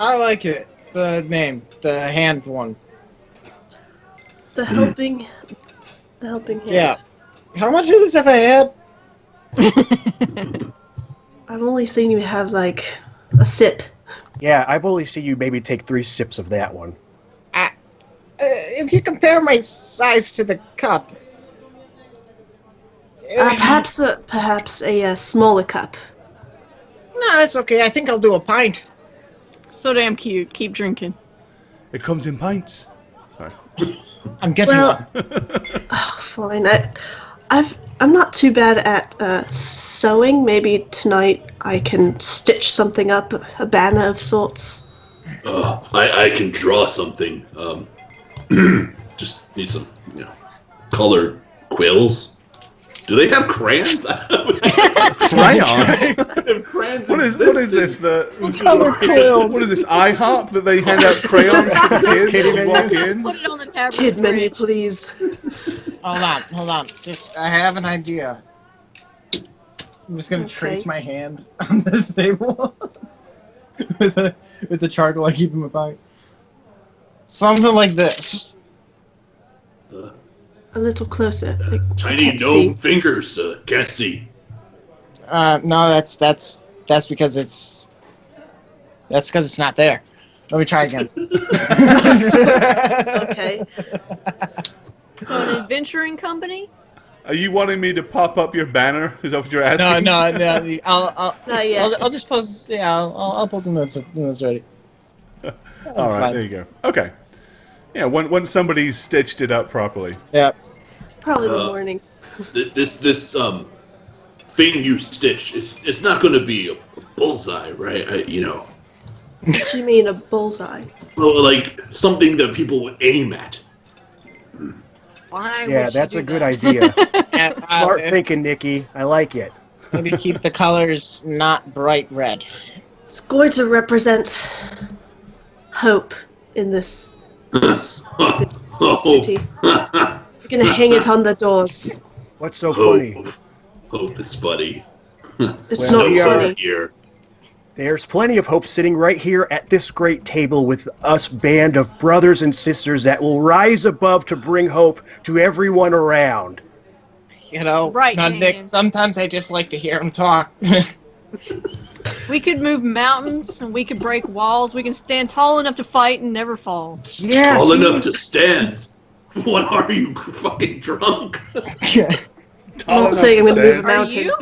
I like it. The name, the hand one. The helping hand. Yeah. How much of this have I had? I've only seen you have like a sip. Yeah, I've only seen you maybe take 3 sips of that one. If you compare my size to the cup. Perhaps a smaller cup. No, that's okay. I think I'll do a pint. So damn cute. Keep drinking. It comes in pints. Sorry. I'm getting one. Oh, fine. I'm not too bad at sewing. Maybe tonight I can stitch something up, a banner of sorts. I can draw something. Just need some, colored quills. Do they have crayons? Crayons? Crayons. What is this? Colored quills. What is this? IHOP that they hand out crayons to the kids when you walk in? Put it on the tab. Kid menu, please. Hold on. I have an idea. I'm just gonna trace my hand on the table with the charcoal I keep in my pocket. Something like this. A little closer. Tiny gnome fingers. Can't see. No, that's because it's not there. Let me try again. Okay. So an adventuring company? Are you wanting me to pop up your banner? Is that what you're asking? No. Not yet. I'll just post. Yeah, I'll post them when it's ready. All right, there you go. Okay. Yeah, when somebody's stitched it up properly. Yeah. Probably the morning. This thing you stitched, it's not going to be a bullseye, right? What do you mean, a bullseye? Well, like something that people would aim at. Why Yeah, would that's you a do good that? idea. Yeah, Smart thinking, Nikki. I like it. Maybe keep the colors not bright red. It's going to represent hope in this stupid city. We're going to hang it on the doors. What's so funny? Hope is funny. It's Well, not we are- funny. Here. There's plenty of hope sitting right here at this great table with us band of brothers and sisters that will rise above to bring hope to everyone around. Right, Nick, Daniel. sometimes I just like to hear him talk. We could move mountains, and we could break walls. We can stand tall enough to fight and never fall. Yeah, Tall see? enough to stand. What are you, fucking drunk? I'm not saying I'm going to move a Are mountain, you?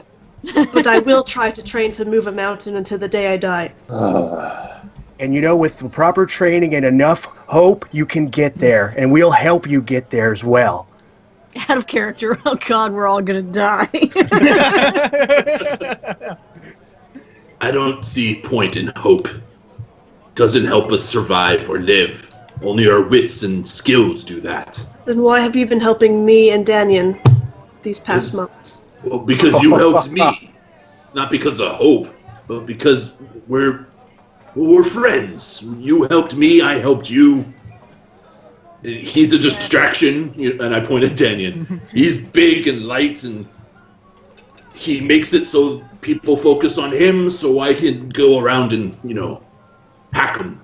but I will try to train to move a mountain until the day I die. And with the proper training and enough hope, you can get there. And we'll help you get there as well. Out of character. Oh God, we're all gonna die. I don't see point in hope. Doesn't help us survive or live. Only our wits and skills do that. Then why have you been helping me and Danyan these past months? Well, because you helped me. Not because of hope, but because we're friends. You helped me, I helped you. He's a distraction, and I pointed at Danyan. He's big and light, and he makes it so people focus on him, so I can go around and, hack him.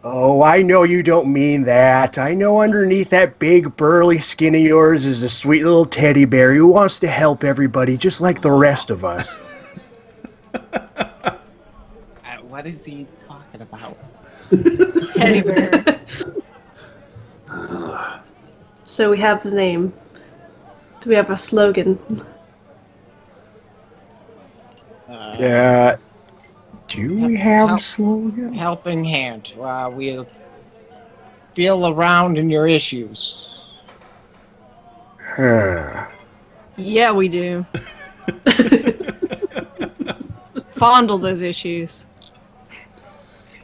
Oh, I know you don't mean that. I know underneath that big, burly skin of yours is a sweet little teddy bear who wants to help everybody just like the rest of us. What is he talking about? Teddy bear. So we have the name. Do we have a slogan? Do we have a slogan? Helping hand. We'll feel around in your issues. Yeah, we do. Fondle those issues.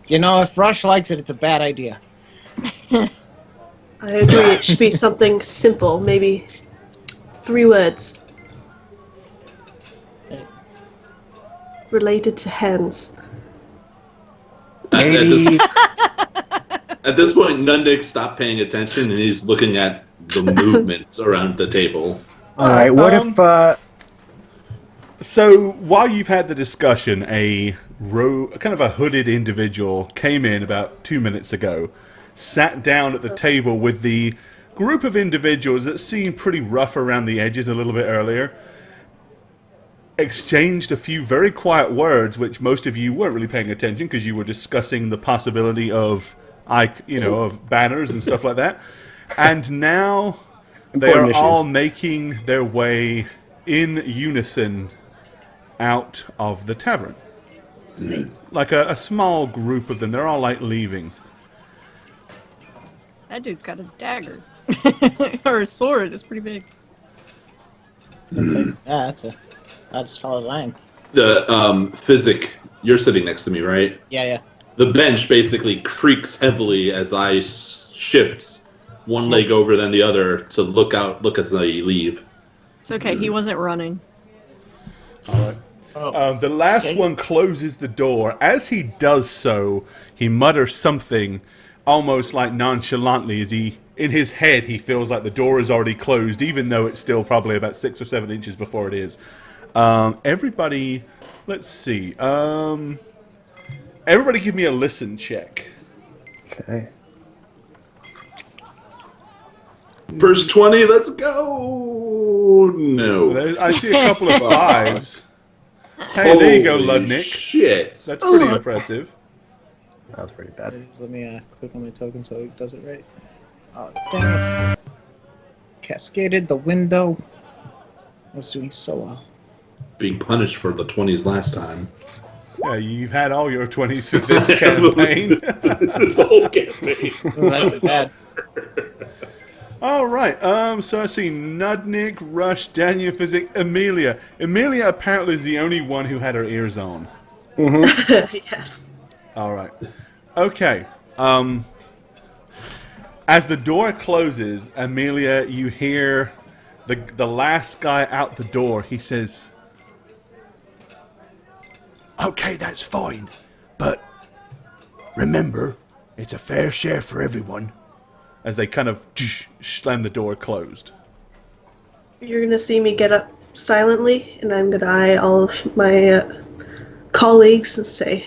If Rush likes it, it's a bad idea. I agree, it should be something simple, maybe 3 words. Related to hands. At Maybe. this point, Nundik stopped paying attention, and he's looking at the movements around the table. All right, what if So while you've had the discussion, kind of a hooded individual came in about 2 minutes ago, sat down at the table with the group of individuals that seemed pretty rough around the edges a little bit earlier, exchanged a few very quiet words, which most of you weren't really paying attention because you were discussing the possibility of, of banners and stuff like that. And now they are all making their way in unison out of the tavern. Like a small group of them. They're all like leaving. That dude's got a dagger. Or a sword. It's pretty big. That's as tall as I am. The physic, you're sitting next to me, right? Yeah. The bench basically creaks heavily as I shift one leg over than the other to look as I leave. It's okay, he wasn't running. All right. The last one closes the door. As he does so, he mutters something almost like nonchalantly as in his head, he feels like the door is already closed, even though it's still probably about 6 or 7 inches before it is. Everybody, let's see. Everybody give me a listen check. Okay. First 20, let's go! No. I see a couple of 5s. Hey, there you go, Ludnick. Shit. That's pretty impressive. That was pretty bad. Let me click on my token so it does it right. Oh, dang it. Cascaded the window. I was doing so well. Being punished for the 20s last time. Yeah, you've had all your 20s for this campaign. This whole campaign. That's bad. All right. So I see Nudnik, Rush, Daniel, Physic, Amelia. Amelia apparently is the only one who had her ears on. Yes. All right. Okay. As the door closes, Amelia, you hear the last guy out the door. He says, "Okay, that's fine, but remember, it's a fair share for everyone." As they kind of slam the door closed. You're gonna see me get up silently, and I'm gonna eye all of my colleagues and say,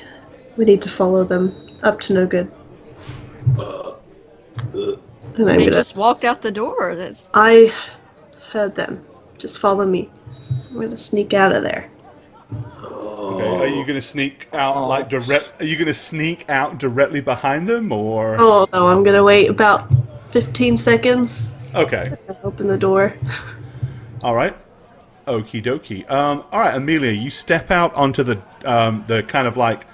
"We need to follow them up to no good." And I'm They gonna just walked out the door. That's I heard them. Just follow me. I'm gonna sneak out of there. Okay, are you gonna sneak out Are you gonna sneak out directly behind them, or? Oh no, I'm gonna wait about 15 seconds. Okay. Open the door. All right. Okie dokie. All right, Amelia, you step out onto the kind of like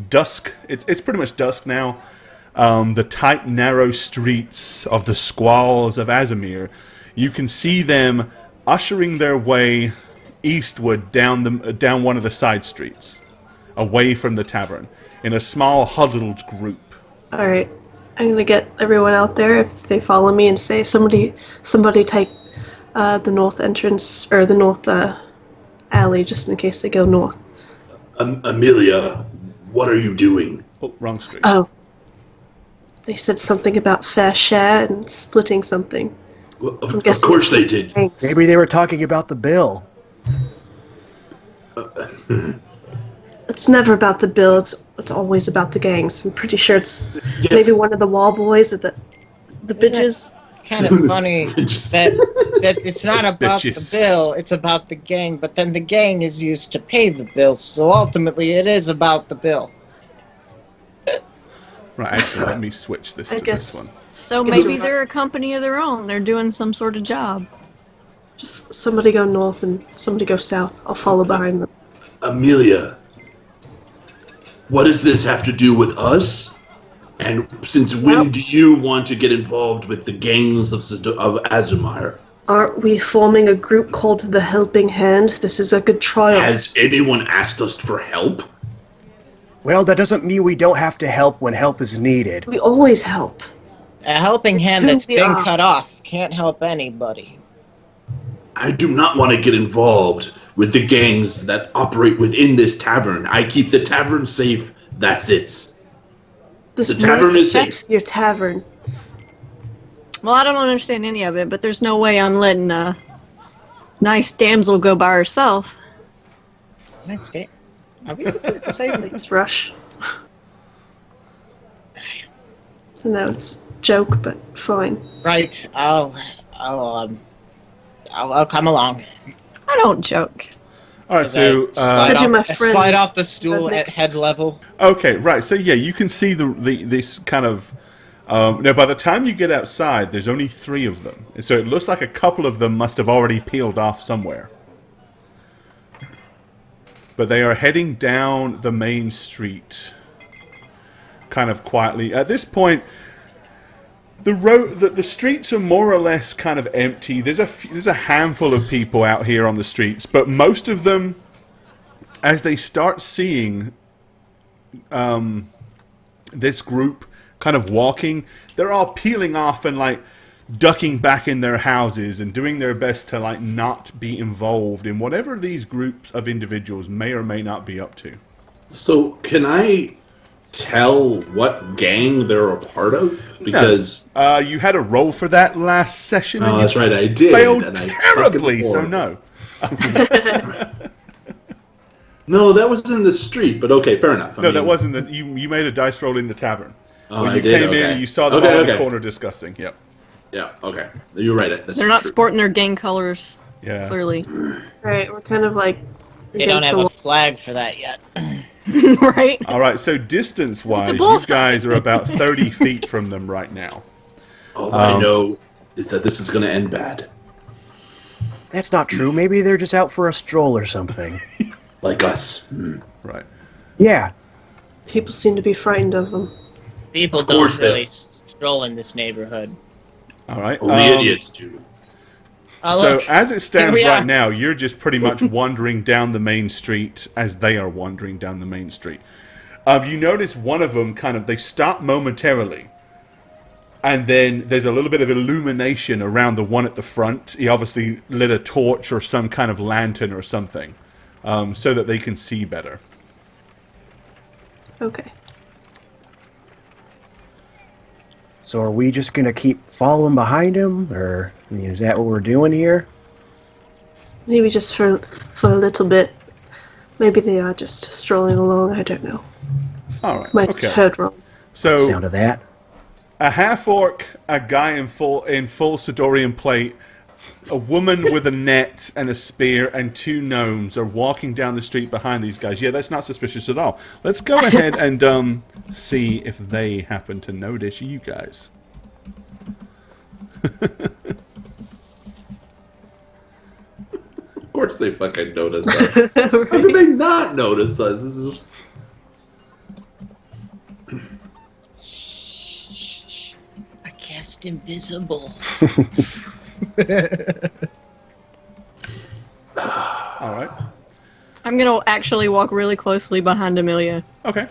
dusk. It's pretty much dusk now. The tight, narrow streets of the squalls of Azamir. You can see them ushering their way eastward down one of the side streets, away from the tavern, in a small huddled group. All right, I'm gonna get everyone out there if they follow me and say, "Somebody take the north entrance or the north alley, just in case they go north." Amelia, what are you doing? Oh, wrong street. Oh, they said something about fair share and splitting something. Well, of course they did. Thanks. Maybe they were talking about the bill. It's never about the bill. It's always about the gangs. I'm pretty sure it's maybe one of the wall boys or the bitches. Kind of funny that it's not about Bitches. the bill, it's about the gang, but then the gang is used to pay the bills, so ultimately it is about the bill. Right, actually, let me switch this to guess- this one. so maybe they're a company of their own. They're doing some sort of job. Just somebody go north and somebody go south. I'll follow behind them. Amelia, what does this have to do with us? And since when do you want to get involved with the gangs of Azumir? Aren't we forming a group called the Helping Hand? This is a good trial. Has anyone asked us for help? Well, that doesn't mean we don't have to help when help is needed. We always help. A helping It's hand who that's we been are. cut off can't help anybody. I do not want to get involved with the gangs that operate within this tavern. I keep the tavern safe. That's it. This The tavern is affects safe. your tavern. Well, I don't understand any of it, but there's no way I'm letting a nice damsel go by herself. Nice day. Are we saying Please rush. I know it's a joke, but fine. right? I'll come along. I don't joke. All right, so Should you, my friend? slide off the stool Redneck. at head level. okay, right. So yeah, you can see this kind of. Now, by the time you get outside, there's only 3 of them, so it looks like a couple of them must have already peeled off somewhere. But they are heading down the main street, kind of quietly. At this point, the streets are more or less kind of empty. There's a handful of people out here on the streets, but most of them, as they start seeing this group kind of walking, they're all peeling off and like ducking back in their houses and doing their best to like not be involved in whatever these groups of individuals may or may not be up to. So, can I tell what gang they're a part of? Because you had a roll for that last session. And that's you right, I did. failed and I terribly. So fucking no. No, that was in the street. But okay, fair enough. No, that wasn't the. You made a dice roll in the tavern. Oh, when I you did. came Okay. in and you saw them all in the corner discussing. Yep. Yeah. Okay. You're right. That's They're not true. sporting their gang colors, Yeah. clearly. Right, we're kind of like They don't against have the a wall. flag for that yet. Right? All right. So distance-wise, It's a you bullseye. guys are about 30 feet from them right now. All I know is that this is going to end bad. That's not true. Maybe they're just out for a stroll or something. Like us. Right. Yeah. People seem to be frightened of them. People Of course don't really they- stroll in this neighborhood. All right. Only idiots do. Oh, So look. as it stands Here we right are. now, you're just pretty much wandering down the main street as they are wandering down the main street. You notice one of them they stop momentarily, and then there's a little bit of illumination around the one at the front. He obviously lit a torch or some kind of lantern or something, so that they can see better. Okay. So are we just gonna keep following behind him, or I mean, is that what we're doing here? Maybe just for a little bit. Maybe they are just strolling along. I don't know. All right. Might Okay. have heard wrong. So Sound of that? a half-orc, a guy in full Sidorian plate, a woman with a net and a spear, and 2 gnomes are walking down the street behind these guys. Yeah, that's not suspicious at all. Let's go ahead and see if they happen to notice you guys. Of course they fucking notice us. How did they not notice us? This is... I cast invisible. All right. I'm gonna actually walk really closely behind Amelia. Okay.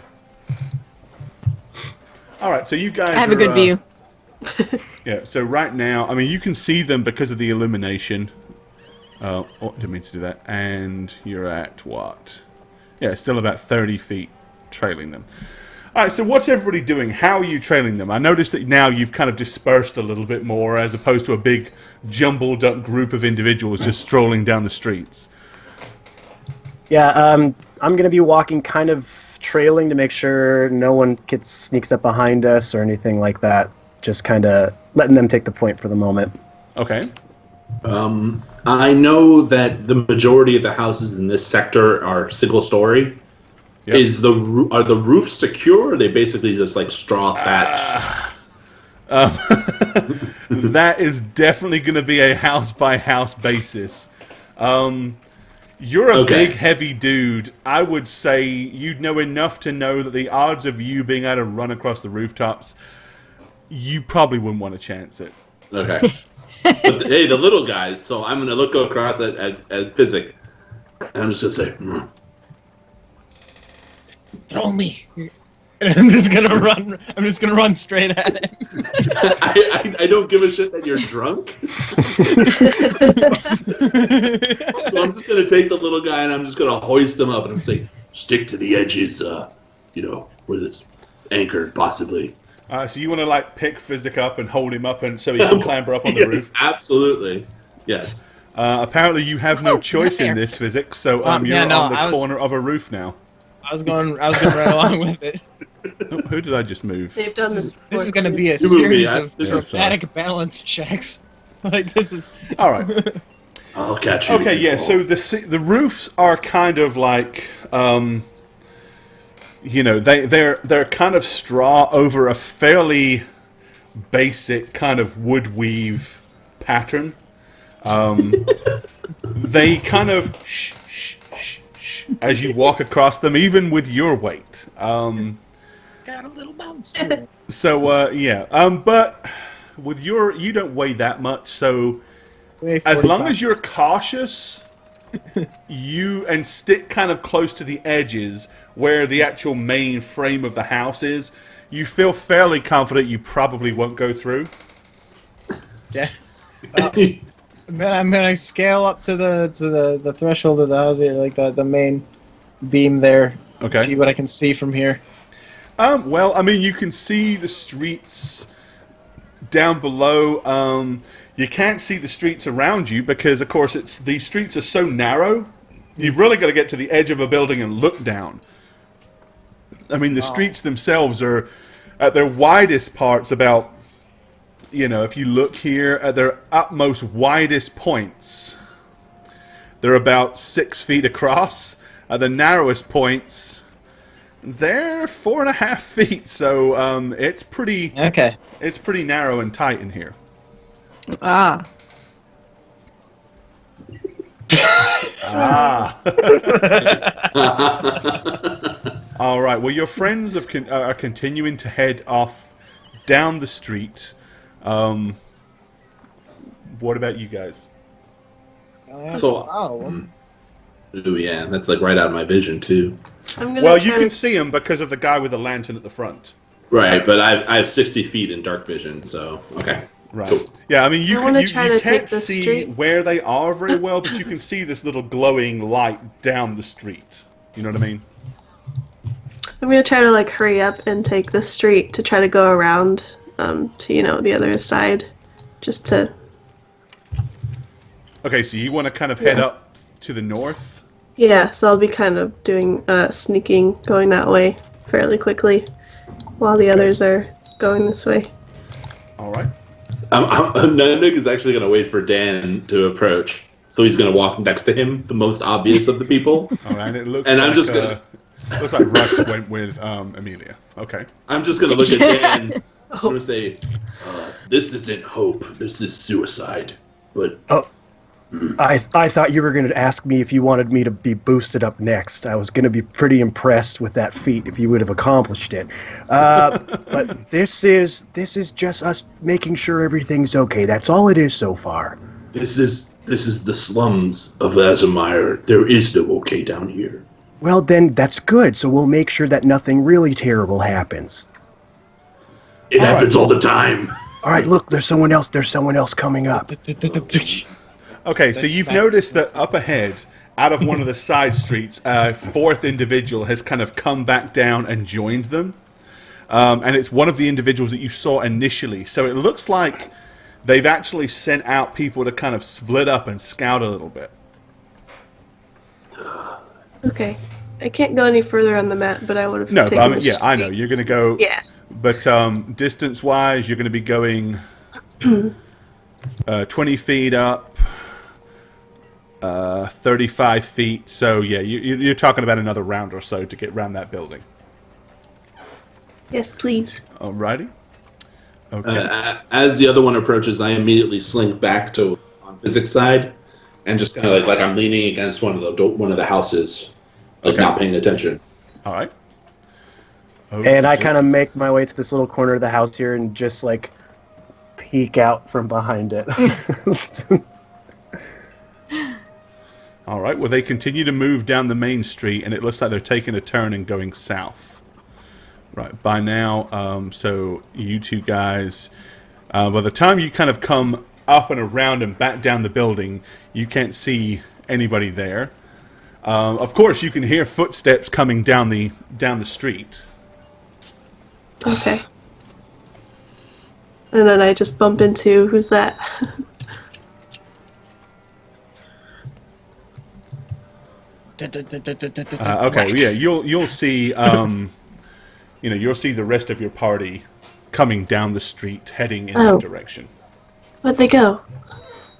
All right, so you guys I have a good view. Yeah, so right now, I mean, you can see them because of the illumination. Oh, didn't mean to do that. And you're at what? Yeah, still about 30 feet trailing them. All right, so what's everybody doing? How are you trailing them? I noticed that now you've kind of dispersed a little bit more as opposed to a big jumbled up group of individuals just strolling down the streets. Yeah, I'm gonna be walking kind of trailing to make sure no one sneaks up behind us or anything like that. Just kind of letting them take the point for the moment. Okay. I know that the majority of the houses in this sector are single story. Yep. Are the roofs secure, or are they basically just like straw thatched? That is definitely going to be a house-by-house basis. You're a Okay. big, heavy dude. I would say you'd know enough to know that the odds of you being able to run across the rooftops, you probably wouldn't want to chance it. Okay. But hey, the little guys. So I'm gonna look across at Physic, and I'm just gonna say, Throw me. And I'm just gonna run. I'm just gonna run straight at him. I don't give a shit that you're drunk. So I'm just gonna take the little guy and I'm just gonna hoist him up and I'm say, stick to the edges, where it's anchored, possibly. So you want to pick Physic up and hold him up, and so he can clamber up on the roof. Absolutely. Yes. Apparently, you have no choice in there. this physics, so you're Yeah, no, on the I was- corner of a roof now. I was going right along with it. Oh, who did I just move? They've done this. This is going to be a You moved me, series of this is- dramatic balance checks. Like this is. All right. I'll catch you. Okay, if you yeah. fall. So the roofs are kind of like, they're kind of straw over a fairly basic kind of wood weave pattern. They kind of shh, shh, shh, shh, as you walk across them, even with your weight. Got a little bounce. to it. So yeah. But with you don't weigh that much, so. Weigh As long 45. as you're cautious, and stick kind of close to the edges where the actual main frame of the house is, you feel fairly confident you probably won't go through. Yeah. Then I'm gonna scale up to the threshold of the house here, like the main beam there. Okay. See what I can see from here. Well, I mean, you can see the streets down below. You can't see the streets around you because, of course, these streets are so narrow. You've really got to get to the edge of a building and look down. I mean, the streets themselves are at their widest parts about, if you look here at their utmost widest points, they're about 6 feet across. At the narrowest points, they're 4.5 feet. So it's pretty narrow and tight in here. Ah. All right. Well, your friends are continuing to head off down the street. What about you guys? So- Ooh, yeah, that's like right out of my vision too. I'm gonna Well, you try can to- see him because of the guy with the lantern at the front. Right, but I have 60 feet in dark vision, so okay. Right. Cool. Yeah, I mean, you wanna can try you to take can't the see street. where they are very well, but you can see this little glowing light down the street. You know what I mean? I'm gonna try to hurry up and take the street to try to go around to the other side, just to. Okay, so you want to kind of head Yeah. up to the north. Yeah, so I'll be kind of doing sneaking, going that way fairly quickly, while the others are going this way. All right. Nanook is actually going to wait for Dan to approach, so he's going to walk next to him, the most obvious of the people. All right. And it looks And like I'm just gonna- looks like Rush went with Amelia. Okay. I'm just going to look at Dan. I'm Oh, going to say, "This isn't hope. This is suicide." But I thought you were going to ask me if you wanted me to be boosted up next. I was going to be pretty impressed with that feat if you would have accomplished it. But this is just us making sure everything's okay. That's all it is so far. this is the slums of Azamire. There is no okay down here. Well, then that's good. So we'll make sure that nothing really terrible happens. It happens all the time. All right, look, there's someone else coming up. Okay, so you've noticed that up ahead, out of one of the side streets, a fourth individual has kind of come back down and joined them. And it's one of the individuals that you saw initially. So it looks like they've actually sent out people to kind of split up and scout a little bit. okay. I can't go any further on the map, but I would have No, but taken I mean, the yeah, I know. street. You're going to go... Yeah. But distance-wise, you're going to be going 20 feet up, 35 feet. So, yeah, you're talking about another round or so to get around that building. Yes, please. Alrighty. Okay. As the other one approaches, I immediately slink back to on physics side, and just kind of like I'm leaning against one of the houses, like Okay. not paying attention. All right. And I kind of make my way to this little corner of the house here and just peek out from behind it. All right. Well, they continue to move down the main street, and it looks like they're taking a turn and going south. Right. By now, so you two guys, by the time you kind of come up and around and back down the building, you can't see anybody there. Of course, you can hear footsteps coming down the street. Okay. And then I just bump into who's that? Okay, yeah, you'll see. You'll see the rest of your party coming down the street, heading in that direction. Where'd they go?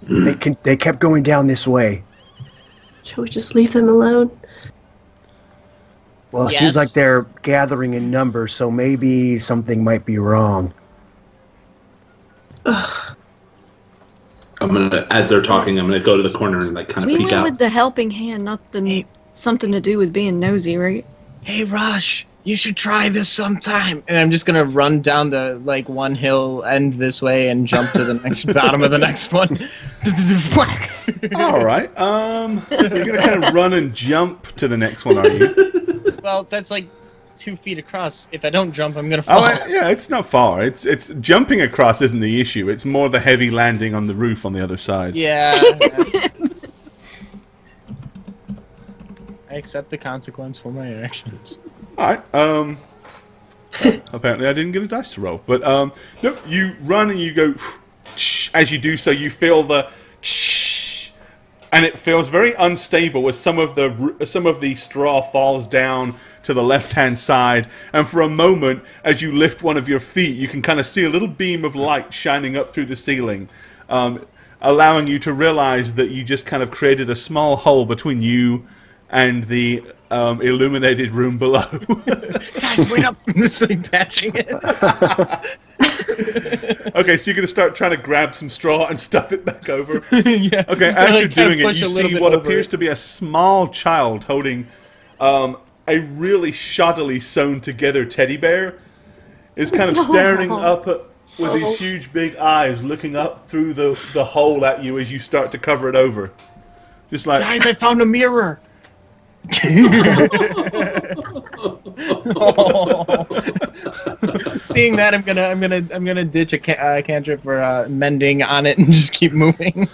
They kept going down this way. Should we just leave them alone? Well, it seems like they're gathering in numbers, so maybe something might be wrong. Ugh. As they're talking, I'm gonna go to the corner and like kind of We peek went out. with the helping hand, not the something to do with being nosy, right? Hey, Rush, you should try this sometime. And I'm just gonna run down the one hill end this way and jump to the next bottom of the next one. All right. So you're gonna kind of run and jump to the next one, are you? Well, that's like 2 feet across. If I don't jump, I'm gonna fall. Yeah, it's not far. It's jumping across isn't the issue. It's more the heavy landing on the roof on the other side. Yeah. I accept the consequence for my actions. All right. Apparently, I didn't get a dice to roll, but nope. You run and you go. As you do so, you feel the, and it feels very unstable as some of the straw falls down to the left-hand side, and for a moment, as you lift one of your feet, you can kind of see a little beam of light shining up through the ceiling, allowing you to realize that you just kind of created a small hole between you and the illuminated room below. Guys, wait up! I'm just like patching it. Okay, so you're going to start trying to grab some straw and stuff it back over. Yeah. Okay, as you're doing it, you see what appears to be a small child holding a really shoddily sewn together teddy bear. Is kind of staring up with these huge big eyes, looking up through the hole at you as you start to cover it over. Just like, guys, I found a mirror. Seeing that, I'm gonna ditch a cantrip for mending on it and just keep moving.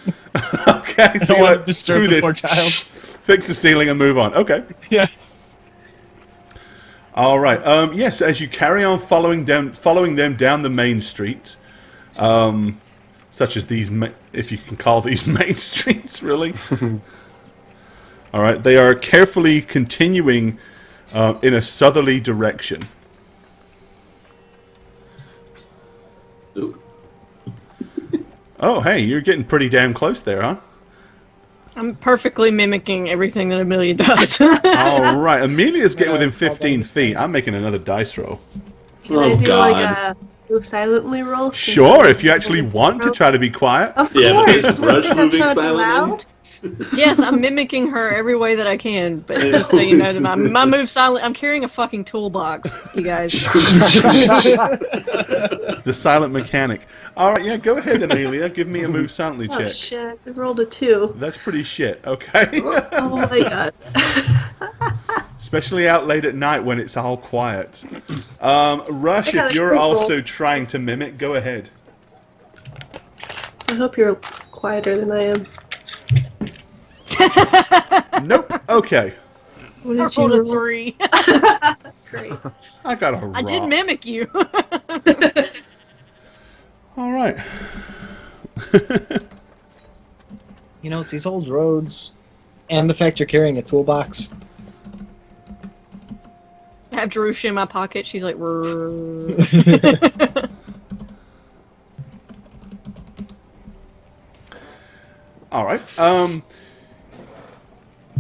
okay, so don't want to disturb screw the this. poor child. Fix the ceiling and move on. Okay. Yeah. All right. Yes, as you carry on following them down the main street, such as these, if you can call these main streets, really. All right. They are carefully continuing in a southerly direction. Ooh. Oh, hey, you're getting pretty damn close there, huh? I'm perfectly mimicking everything that Amelia does. All right. Amelia's getting within 15 feet. I'm making another dice roll. Can I do like a move silently roll? Sure, if you actually want to try to be quiet. Of Yeah, but course. there's Rush moving Sound silently. loud? Yes, I'm mimicking her every way that I can, but just so you know, that my move silent. I'm carrying a fucking toolbox, you guys. The silent mechanic. All right, yeah, go ahead, Amelia. Give me a move silently Oh check. shit! I rolled a 2. That's pretty shit. Okay. Oh my god. Especially out late at night when it's all quiet. Rush, if you're also trying to mimic, go ahead. I hope you're quieter than I am. Nope. Okay. What I did you rolled a roll? 3. Great. I got a rock. I did mimic you. All right. You know, it's these old roads, and the fact you're carrying a toolbox. I have Jerusha in my pocket. She's like, "Rrrr." All right.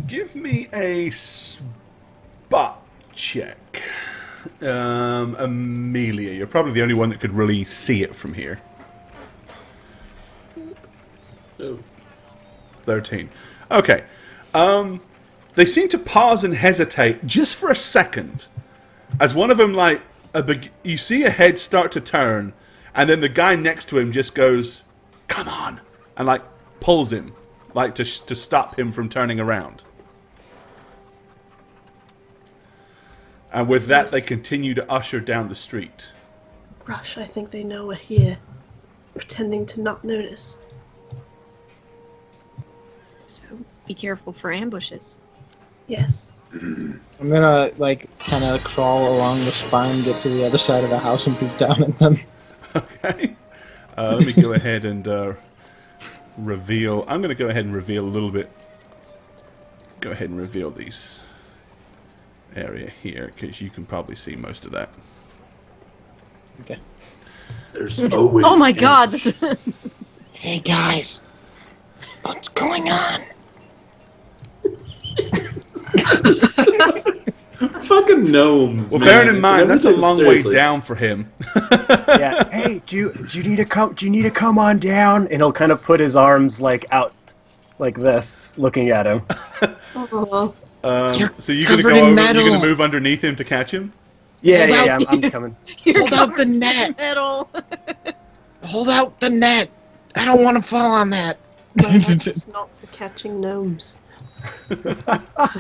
Give me a spot check. Amelia, you're probably the only one that could really see it from here. Oh. 13. Okay. They seem to pause and hesitate just for a second. As one of them, like, you see a head start to turn, and then the guy next to him just goes, "Come on," and, like, pulls him, like, to stop him from turning around. And with that, they continue to usher down the street. Rush, I think they know we're here, pretending to not notice. So be careful for ambushes. Yes. I'm gonna, like, kind of crawl along the spine, get to the other side of the house, and peek down at them. Okay. Let me go ahead and reveal. I'm going to go ahead and reveal a little bit go ahead and reveal these area here, because you can probably see most of that. Okay. There's always. Oh my god! Hey guys, what's going on? Fucking gnomes. Well, man. bearing in mind, that's a Everything long seriously. way down for him. Yeah. Hey, do you need to come? Do you need to come on down? And he'll kind of put his arms like out, like this, looking at him. Oh, So you're gonna go covered in over. metal. You're gonna move underneath him to catch him. Yeah. I'm coming. You're Hold out the covered in net. metal. Hold out the net. I don't want to fall on that. my head is not for catching gnomes.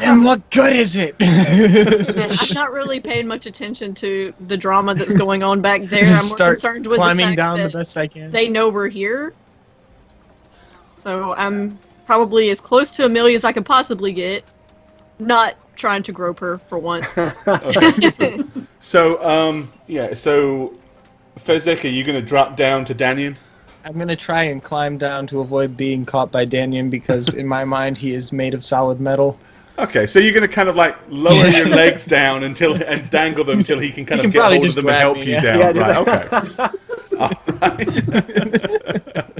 And what good is it? I've not really paid much attention to the drama that's going on back there. I'm more Start concerned with the climbing fact down the that best I can. they know we're here. So I'm probably as close to Amelia as I could possibly get. Not trying to grope her for once. Okay. So So Fezzik, are you gonna drop down to Danyan? I'm gonna try and climb down to avoid being caught by Danyan because in my mind he is made of solid metal. Okay, so you're gonna kind of like lower your legs down and dangle them until he can kind He of can get probably hold of just them and grab help me, you yeah. down. Yeah, Right. Okay. All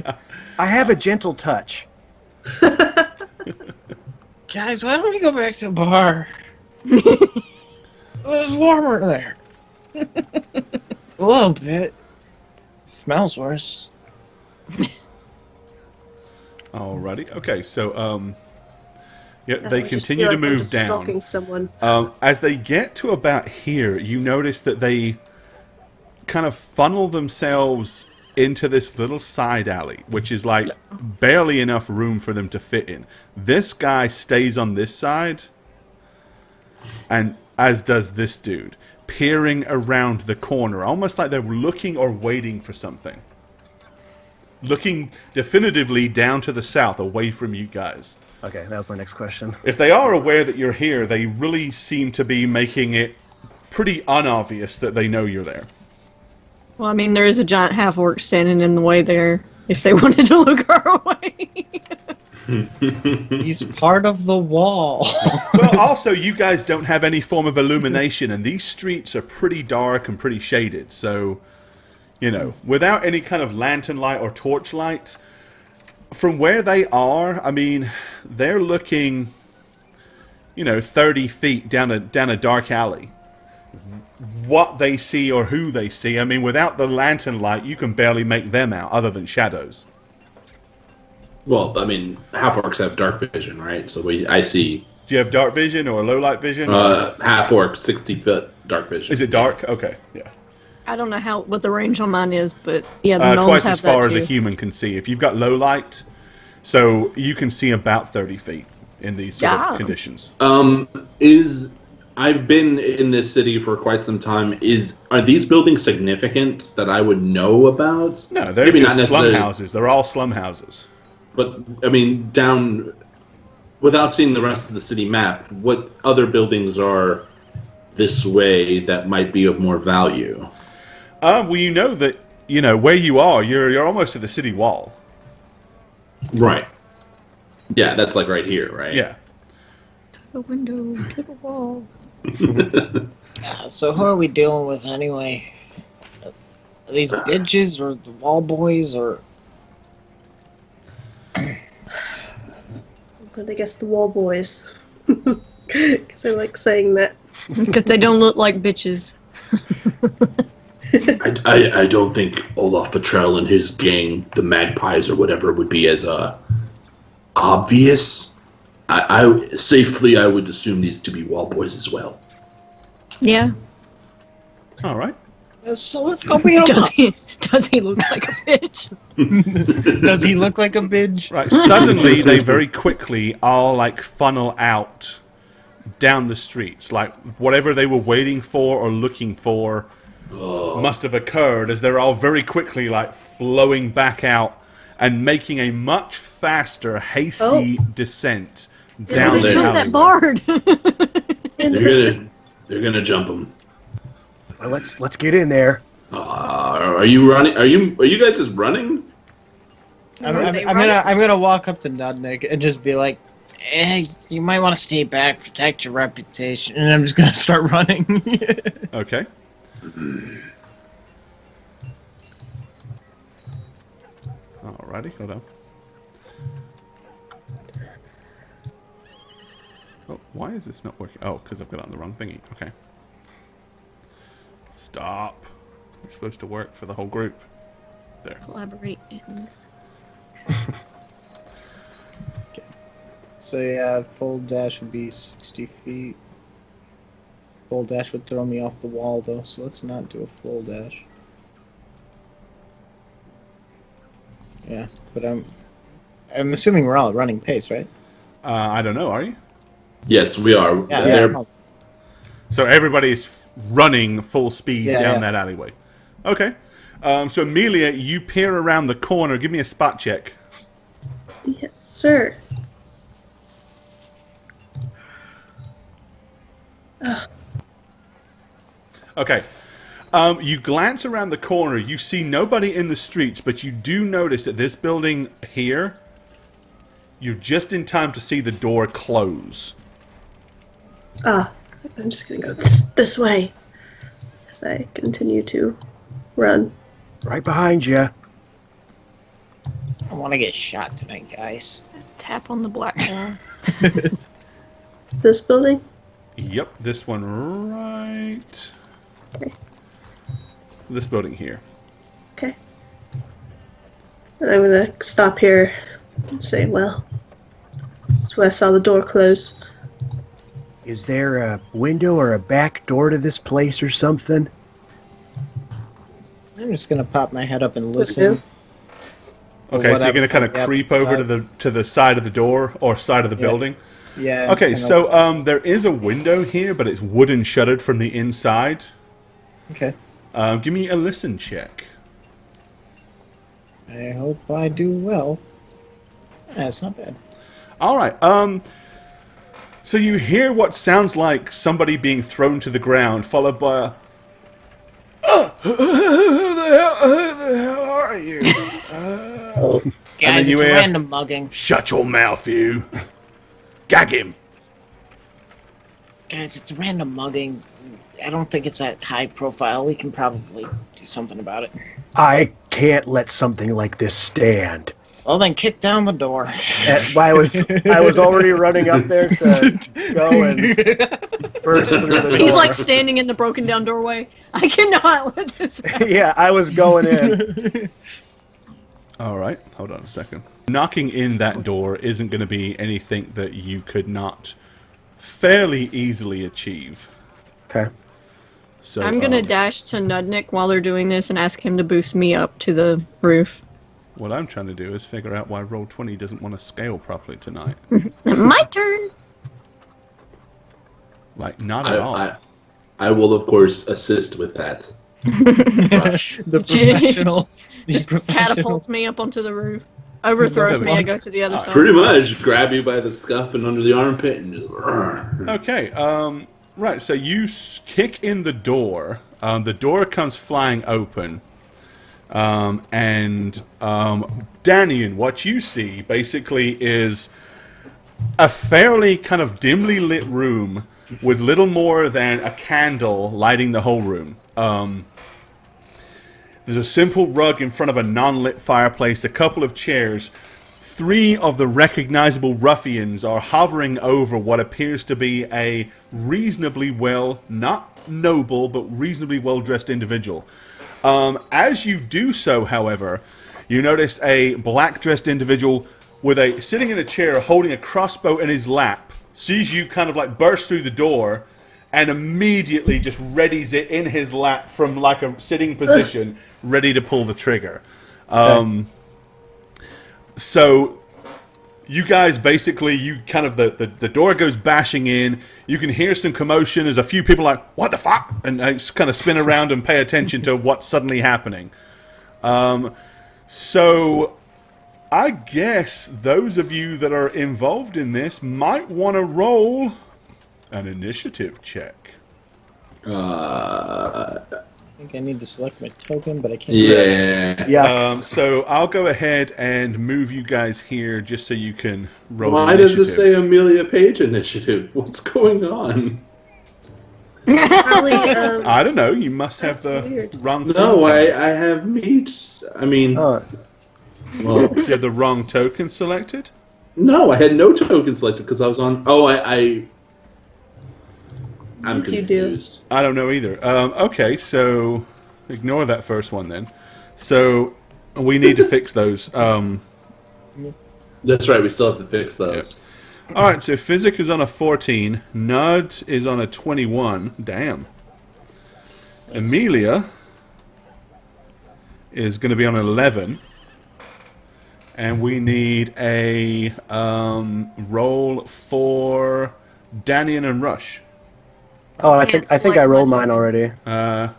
right. I have a gentle touch. Guys, why don't we go back to the bar? It was warmer there. A little bit. Smells worse. Alrighty. Okay. So I they just continue feel to like I'm move just down. stalking someone. As they get to about here, you notice that they kind of funnel themselves into this little side alley, which is like barely enough room for them to fit in. This guy stays on this side, and as does this dude, peering around the corner, almost like they're looking or waiting for something. Looking definitively down to the south, away from you guys. Okay, that was my next question. If they are aware that you're here, they really seem to be making it pretty unobvious that they know you're there. Well, I mean, there is a giant half-orc standing in the way there. If they wanted to look our way. He's part of the wall. Well, also, you guys don't have any form of illumination, and these streets are pretty dark and pretty shaded. So, you know, without any kind of lantern light or torch light, from where they are, I mean, they're looking, 30 feet down a dark alley. What they see or who they see, I mean, without the lantern light, you can barely make them out, other than shadows. Well, I mean, half-orcs have dark vision, right? So I see... Do you have dark vision or low light vision? Half-orc, 60-foot dark vision. Is it dark? Okay, yeah. I don't know what the range on mine is, but yeah, the gnomes Twice have as far that as too. a human can see. If you've got low light, so you can see about 30 feet in these sort of conditions. I've been in this city for quite some time. Are these buildings significant that I would know about? No, they're Maybe just not slum necessarily- houses. They're all slum houses. But, I mean, without seeing the rest of the city map, what other buildings are this way that might be of more value? Well, you know that, where you are, you're almost to the city wall. Right. Yeah, that's like right here, right? Yeah. The window to the wall. So who are we dealing with anyway? Are these bitches or the wall boys or... I'm gonna guess the wall boys. Because I like saying that. Because they don't look like bitches. I don't think Olaf Petrel and his gang, the Magpies or whatever, would be as obvious. I would assume these to be wall boys as well. Yeah. All right. So let's go beat him Does he look like a bitch? up. Does he look like a bitch? Right. Suddenly, they very quickly all funnel out down the streets. Like whatever they were waiting for or looking for must have occurred, as they're all very quickly flowing back out and making a much faster, hasty descent down there. the Shoot that alleyway. bard. They're gonna jump them. Well, let's get in there. Are you running? Are you guys just running? I'm gonna walk up to Nudnik and just be like, You might want to stay back, protect your reputation. And I'm just gonna start running. Okay. Alrighty, hold on. Oh, why is this not working? Oh, because I've got it on the wrong thingy. Okay. Stop. You're supposed to work for the whole group. There. Collaborate. So yeah, full dash would be 60 feet. Full dash would throw me off the wall though, so let's not do a full dash. Yeah, but I'm assuming we're all at running pace, right? I don't know, are you? Yes, we are. Yeah. So everybody's running full speed down that alleyway. Okay. So Amelia, you peer around the corner. Give me a spot check. Yes, sir. Okay. You glance around the corner. You see nobody in the streets, but you do notice that this building here, you're just in time to see the door close. I'm just gonna go this way as I continue to run. Right behind you. I want to get shot tonight, guys. Tap on the black wall. This building? Yep, this one right. Okay. This building here. Okay. And I'm gonna stop here and say, well, that's where I saw the door close. Is there a window or a back door to this place or something? I'm just gonna pop my head up and listen. Okay, so you're gonna kind of creep over to the side of the door or side of the building. Yeah. Okay, so there is a window here, but it's wooden shuttered from the inside. Okay. Give me a listen check. I hope I do well. That's not bad. All right. So you hear what sounds like somebody being thrown to the ground, followed by a who the hell are you? Guys, you it's hear, random mugging. Shut your mouth, you. Gag him. Guys, it's random mugging. I don't think it's that high profile. We can probably do something about it. I can't let something like this stand. Well, then kick down the door. I was already running up there to go and burst through the door. He's like standing in the broken down doorway. I cannot let this happen. Yeah, I was going in. All right, hold on a second. Knocking in that door isn't going to be anything that you could not fairly easily achieve. Okay. So I'm gonna dash to Nudnik while they're doing this and ask him to boost me up to the roof. What I'm trying to do is figure out why Roll20 doesn't want to scale properly tonight. My turn. Like, not at all. I will, of course, assist with that. Rush. The professional. Just catapults me up onto the roof. Overthrows me. I go to the other side. Pretty much, grab you by the scuff and under the armpit and just. Okay. Right. So you kick in the door. The door comes flying open. And Danian, what you see basically is a fairly kind of dimly lit room with little more than a candle lighting the whole room. There's a simple rug in front of a non-lit fireplace, a couple of chairs. 3 of the recognizable ruffians are hovering over what appears to be a reasonably well, not noble, but reasonably well-dressed individual. As you do so, however, you notice a black-dressed individual with sitting in a chair holding a crossbow in his lap, sees you kind of like burst through the door, and immediately just readies it in his lap from like a sitting position, ready to pull the trigger. So you guys basically, the door goes bashing in. You can hear some commotion as a few people are like, what the fuck? And kind of spin around and pay attention to what's suddenly happening. So I guess those of you that are involved in this might want to roll an initiative check. think I need to select my token, but I can't. Yeah. Yeah. So I'll go ahead and move you guys here just so you can roll. Why does this say Amelia Page initiative? What's going on? Probably, I don't know. You must have That's the weird. wrong. No, thing. I have me. I mean, Oh, well, Do you have the wrong token selected? no, I had no token selected because I was on. Oh, I'm What did you do? confused. I don't know either. Okay, so ignore that first one then. So we need to fix those. That's right. We still have to fix those. All right, so Physic is on a 14. Nud is on a 21. Damn. Amelia is going to be on an 11. And we need a roll for Danian and Rush. oh, I think I rolled mine already. Oh,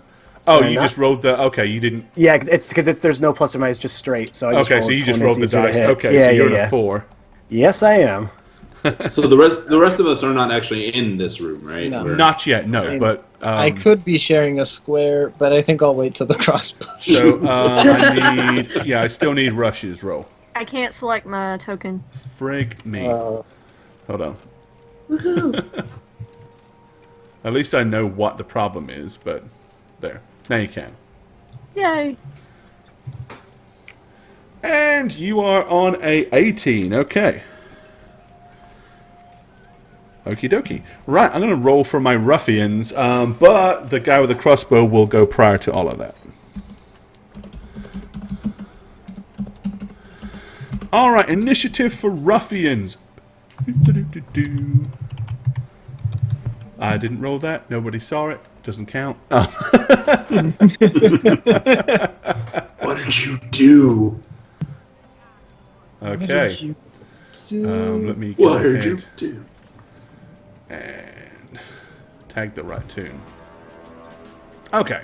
Did you I just rolled the... Okay, you didn't... Yeah, it's because there's no plus or minus, just straight. So I just Okay, so you just 20. rolled the It's easier to dice. hit. Okay, yeah, so you're yeah, at yeah. a 4. Yes, I am. So the rest of us are not actually in this room, right? No. We're- Not yet, no, but... I could be sharing a square, but I think I'll wait till the crossbow. So, I need... Yeah, I still need Rush's roll. I can't select my token. Frig me. Uh, Hold on. Woohoo. At least I know what the problem is, but... There. Now you can. Yay. And you are on a 18. Okay. Okie dokie. Right, I'm going to roll for my ruffians, but the guy with the crossbow will go prior to all of that. Alright, initiative for ruffians. I didn't roll that. Nobody saw it. Doesn't count. What did you do? Okay. Let me go What did you ahead do? and tag the right tune. Okay.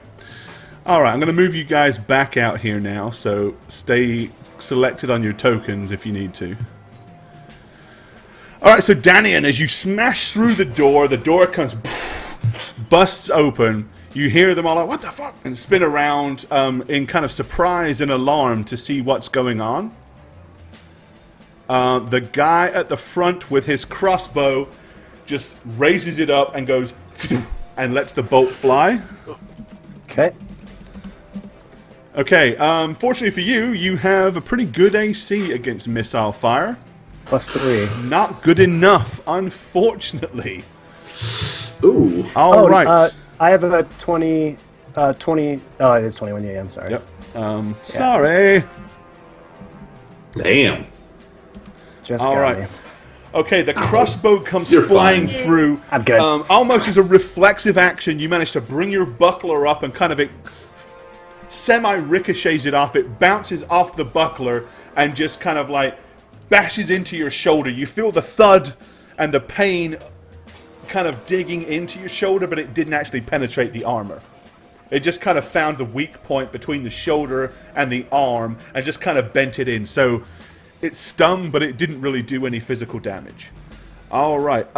Alright, I'm going to move you guys back out here now, so stay selected on your tokens if you need to. Alright, so Danian, as you smash through the door comes, busts open. You hear them all like, what the fuck? And spin around in kind of surprise and alarm to see what's going on. The guy at the front with his crossbow just raises it up and goes and lets the bolt fly. Okay. Okay, fortunately for you, you have a pretty good AC against missile fire. +3. Not good enough, unfortunately. Ooh. All right. I have a 20. Oh, it is 21. Yeah, I'm sorry. Yep. Sorry. Damn. Just All got right. me. Okay, the crossbow comes You're flying fine. through. I'm good. Almost as a reflexive action, you manage to bring your buckler up and kind of semi-ricochets it off. It bounces off the buckler and just kind of like bashes into your shoulder. You feel the thud and the pain kind of digging into your shoulder, but it didn't actually penetrate the armor. It just kind of found the weak point between the shoulder and the arm and just kind of bent it in. So it stung, but it didn't really do any physical damage. All right.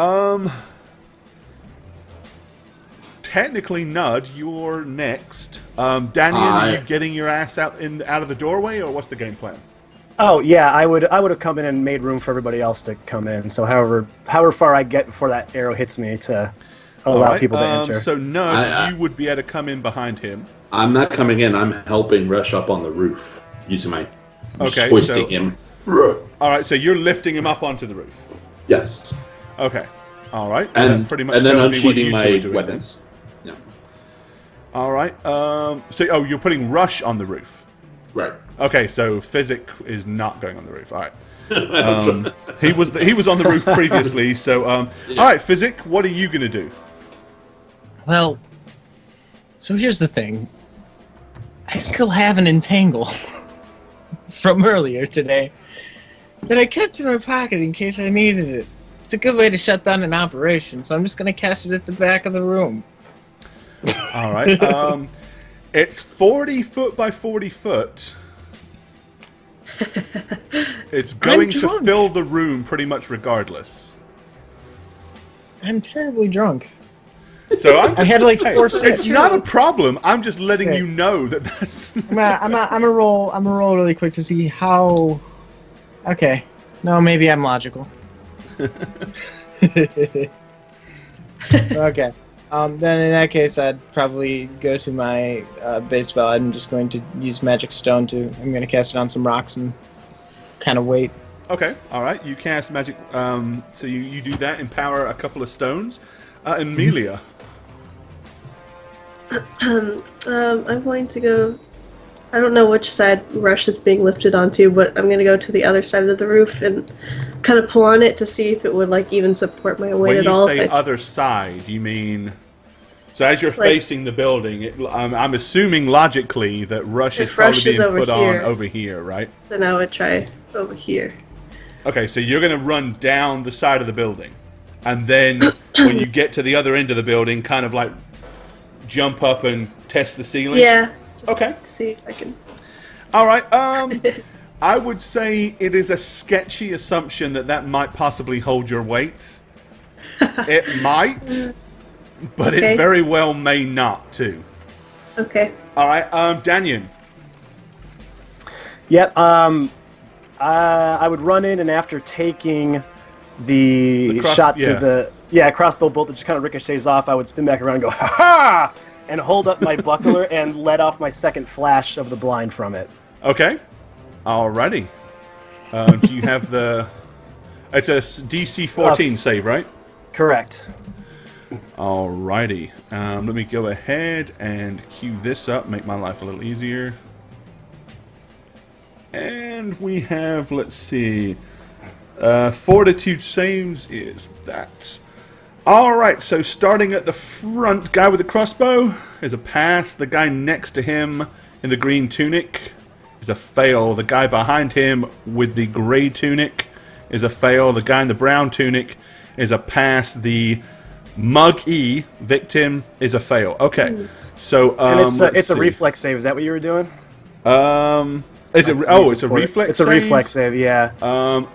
Technically, Nud, you're next. Daniel, are you getting your ass out of the doorway, or what's the game plan? Oh yeah, I would have come in and made room for everybody else to come in. So however far I get before that arrow hits me to allow people to enter. So Nud, you would be able to come in behind him. I'm not coming in. I'm helping Rush up on the roof using my just Okay, hoisting so- him. All right, so you're lifting him up onto the roof. Yes, Okay. All right. and that pretty much and then tells me what unsheathing you two my are doing weapons. Yeah, then. All right. You're putting Rush on the roof. right. Okay, so Physic is not going on the roof. All right. He was on the roof previously. So all right, Physic, what are you gonna do? Well, so here's the thing. I still have an entangle from earlier today that I kept in my pocket in case I needed it. It's a good way to shut down an operation, so I'm just going to cast it at the back of the room. All right. It's 40 foot by 40 foot. It's going to drunk. fill the room pretty much regardless. I'm terribly drunk. So I'm just, I had like hey, 4 it's saves. not a problem. I'm just letting Okay. you know that that's. I'm gonna roll. I'm gonna roll really quick to see how. Okay. No, maybe I'm logical. Okay. Then in that case, I'd probably go to my base spell. I'm just going to use Magic Stone to. I'm going to cast it on some rocks and kind of wait. Okay, all right. You cast magic. So you do that. Empower a couple of stones. Amelia. I'm going to go. I don't know which side Rush is being lifted onto, but I'm going to go to the other side of the roof and kind of pull on it to see if it would like even support my weight When at you all. say other side, you mean. So as you're facing the building, I'm assuming logically that Rush is If probably Rush is being over put here. on over here, right? Then I would try over here. Okay, so you're going to run down the side of the building. And then when you get to the other end of the building, kind of like jump up and test the ceiling? Yeah. Just Okay. to see if I can. All right. I would say it is a sketchy assumption that might possibly hold your weight. It might, but Okay. it very well may not, too. Okay. All right. Daniel. Yep. I would run in, and after taking the shot to the crossbow bolt that just kind of ricochets off, I would spin back around and go, ha ha! And hold up my buckler and let off my second flash of the blind from it. Okay. Alrighty. Do you have the... It's a DC 14 save, right? Correct. Alrighty. Let me go ahead and queue this up, make my life a little easier. And we have, let's see... Fortitude saves is that... Alright, so starting at the front, guy with the crossbow is a pass. The guy next to him in the green tunic is a fail. The guy behind him with the gray tunic is a fail. The guy in the brown tunic is a pass. The mug-y victim is a fail. Okay, so And it's a see. reflex save. Is that what you were doing? Is it? Oh, it's a reflex. It's a reflex save. Yeah.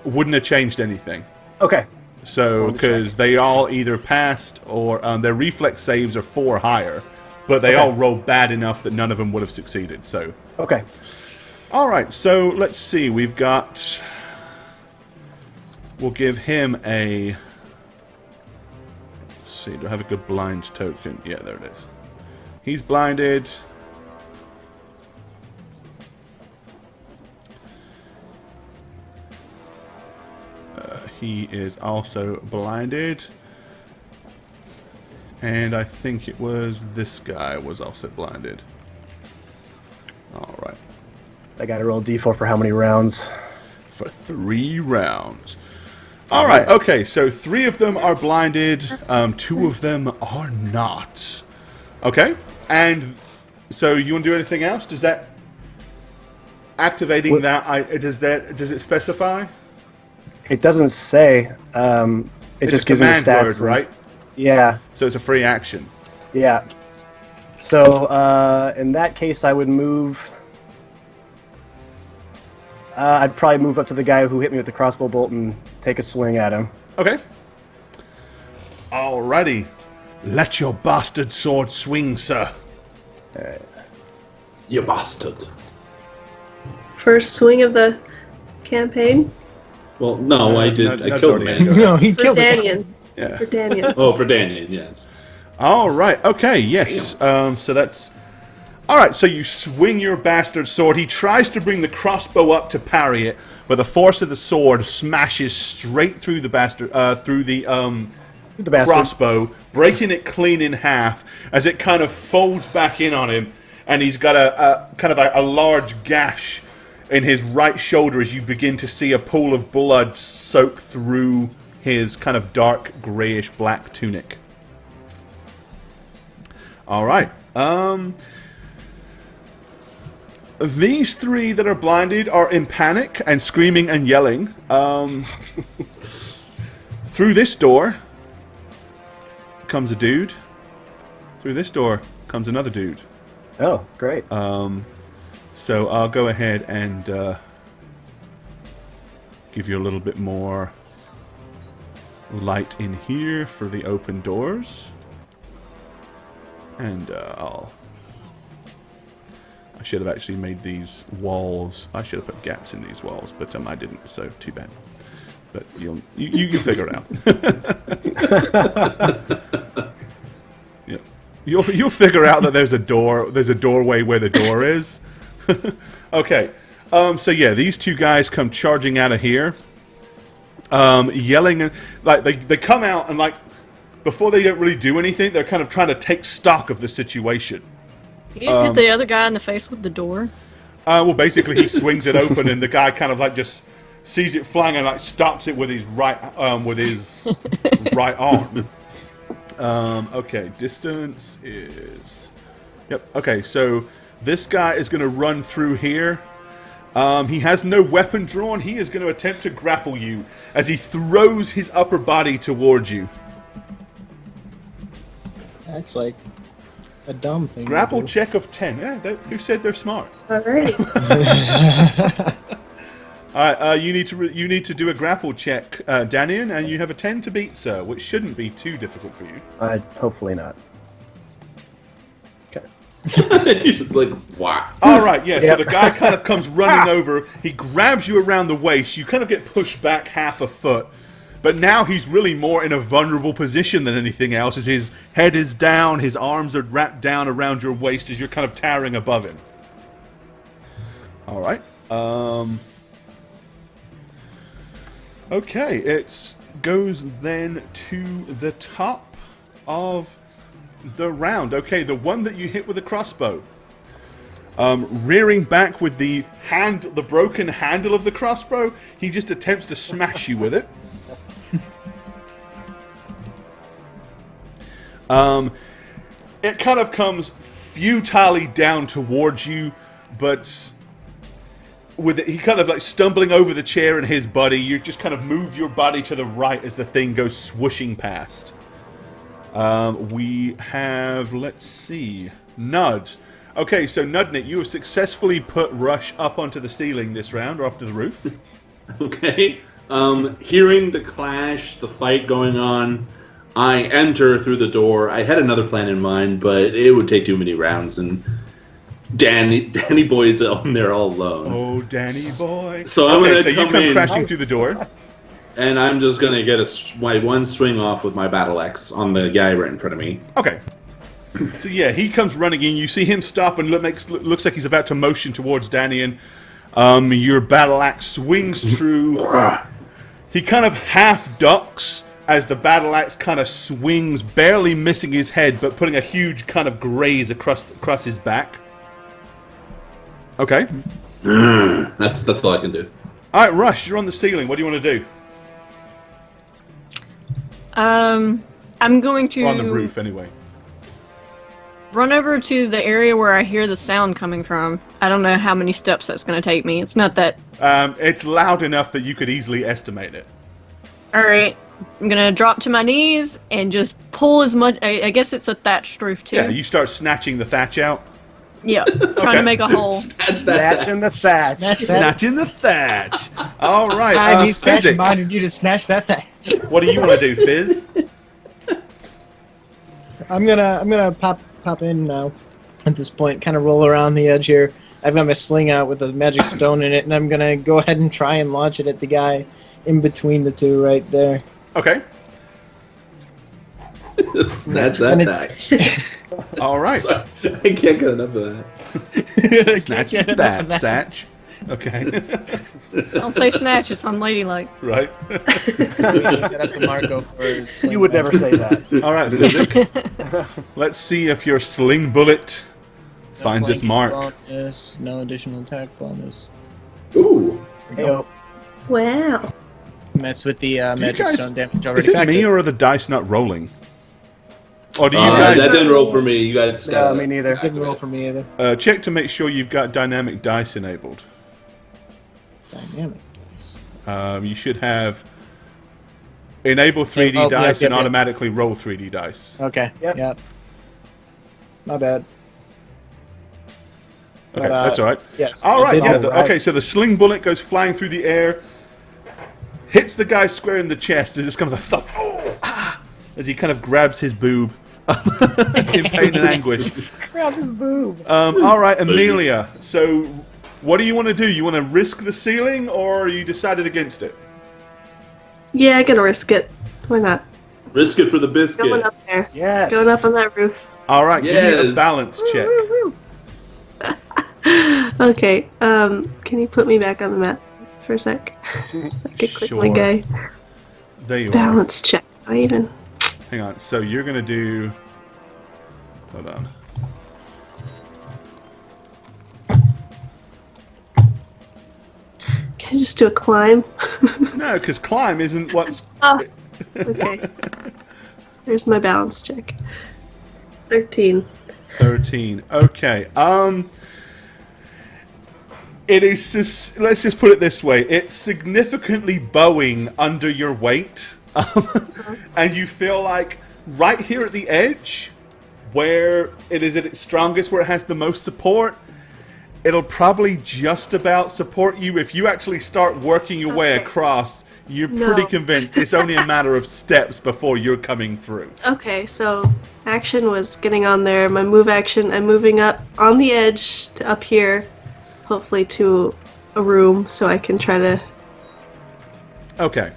Wouldn't have changed anything. Okay. So, because they all either passed or their reflex saves are 4 higher, but they all rolled bad enough that none of them would have succeeded. So, Okay. all right. So let's see. We've got. We'll give him a. Let's see. Do I have a good blind token? Yeah, there it is. He's blinded. He is also blinded. And I think it was this guy was also blinded. Alright. I got to roll d4 for how many rounds? For 3 rounds. Alright, okay, so 3 of them are blinded. 2 of them are not. Okay, and so you want to do anything else? Does that... Activating that, does it specify? It doesn't say. It It's just a gives me the command stats. word, right? Yeah. So it's a free action. Yeah. So in that case, I would move. I'd probably move up to the guy who hit me with the crossbow bolt and take a swing at him. Okay. Alrighty. Let your bastard sword swing, sir. You bastard. First swing of the campaign Well, no, I did. no, I it's killed already man. ended. No, he for killed it. Daniel. Yeah. For Daniel. Oh, for Daniel, yes. Alright, okay, yes. So that's... Alright, so you swing your bastard sword. He tries to bring the crossbow up to parry it, but the force of the sword smashes straight through the bastard... through the crossbow, breaking it clean in half as it kind of folds back in on him, and he's got a large gash in his right shoulder as you begin to see a pool of blood soak through his kind of dark grayish black tunic. All right. These 3 that are blinded are in panic and screaming and yelling. Through this door comes a dude. Through this door comes another dude. Oh, great. So I'll go ahead and give you a little bit more light in here for the open doors. And I should have actually made these walls. I should have put gaps in these walls, but I didn't, so too bad. But you figure it out. Yep. You'll figure out that there's a doorway where the door is. Okay. So yeah, these two guys come charging out of here, yelling, and like they come out and like before they don't really do anything, they're kind of trying to take stock of the situation. You just hit the other guy in the face with the door. Well, basically he swings it open, and the guy kind of like just sees it flying and like stops it with his right right arm. Okay, distance is. Yep. Okay, so this guy is going to run through here. He has no weapon drawn. He is going to attempt to grapple you as he throws his upper body towards you. That's like a dumb thing. Grapple check of 10. Yeah, who said they're smart? Alright. All right, you need to do a grapple check, Daniel, and you have a 10 to beat, sir, which shouldn't be too difficult for you. Hopefully not. He's just like, wow. All right, yeah. So the guy kind of comes running over. He grabs you around the waist. You kind of get pushed back half a foot. But now he's really more in a vulnerable position than anything else, as his head is down, his arms are wrapped down around your waist as you're kind of towering above him. All right. Okay, it goes then to the top of the round. Okay, the one that you hit with a crossbow. Rearing back with the broken handle of the crossbow, he just attempts to smash you with it. It kind of comes futilely down towards you, but with it, he kind of like stumbling over the chair in his body, you just kind of move your body to the right as the thing goes swooshing past. We have, let's see, Nud. Okay, so Nudnik, you have successfully put Rush up onto the ceiling this round, or up to the roof. Okay. Hearing the clash, the fight going on, I enter through the door. I had another plan in mind, but it would take too many rounds, and Danny Boy's on there all alone. Oh, Danny Boy. So I'm gonna you come crashing through the door. And I'm just going to get my one swing off with my battle axe on the guy right in front of me. Okay. So yeah, he comes running in. You see him stop and looks like he's about to motion towards Danny. And your battle axe swings true. He kind of half ducks as the battle axe kind of swings, barely missing his head, but putting a huge kind of graze across his back. Okay. That's all I can do. All right, Rush, you're on the ceiling. What do you want to do? I'm going to... Or on the roof, anyway. Run over to the area where I hear the sound coming from. I don't know how many steps that's going to take me. It's not that... It's loud enough that you could easily estimate it. Alright. I'm going to drop to my knees and just pull as much... I guess it's a thatched roof, too. Yeah, you start snatching the thatch out. Yeah, trying to make a hole. Snatching the thatch. Snatching the thatch. All right, I need Fizz Fizzic. reminded you to snatch that thing. What do you want to do, Fizz? I'm gonna pop in now. At this point, kind of roll around the edge here. I've got my sling out with a magic stone in it, and I'm gonna go ahead and try and launch it at the guy in between the two right there. Okay. Snatch that back. All right. Sorry, I can't get enough of that. Snatch that, Satch. Okay. Don't say snatch, it's unladylike. Right. Set up the Marco for sling You would never say that. All right, Fizzic. Let's see if your sling bullet finds its mark. Bonus, no additional attack bonus. Ooh. Yo, Wow. that's with the magic guys- stone damage already Is it factored. me or are the dice not rolling? Or do you That guys didn't roll for me. You guys No, got me neither. Didn't roll for me either. check to make sure you've got dynamic dice enabled? Dynamic dice. You should have enable 3D yep, dice yep, and yep. automatically roll 3D dice. Okay. Yep. My bad. Okay, But, that's all right. Yes. All right, Did yeah. all right. Okay, so the sling bullet goes flying through the air, hits the guy square in the chest. There's just kind of a thump, as he kind of grabs his boob in pain and anguish. Grab his boob. All right, Amelia. So, what do you want to do? You want to risk the ceiling, or you decided against it? Yeah, I'm gonna risk it. Why not? Risk it for the biscuit. Going up there. Yes. Going up on that roof. All right, give me a Yes. balance check. Okay, can you put me back on the map for a sec? So I can click my Sure. guy. There you are. Balance check. I even. Hang on. So you're gonna do. Hold on. Can I just do a climb? No, because climb isn't what's. Oh, okay. There's my balance check. 13. 13. Okay. It is just, let's just put it this way. It's significantly bowing under your weight. And you feel like right here at the edge, where it is at its strongest, where it has the most support, it'll probably just about support you. If you actually start working your way Okay. across, you're No. pretty convinced it's only a matter of steps before you're coming through. Okay, so action was getting on there. My move action, I'm moving up on the edge to up here, hopefully to a room so I can try to Okay.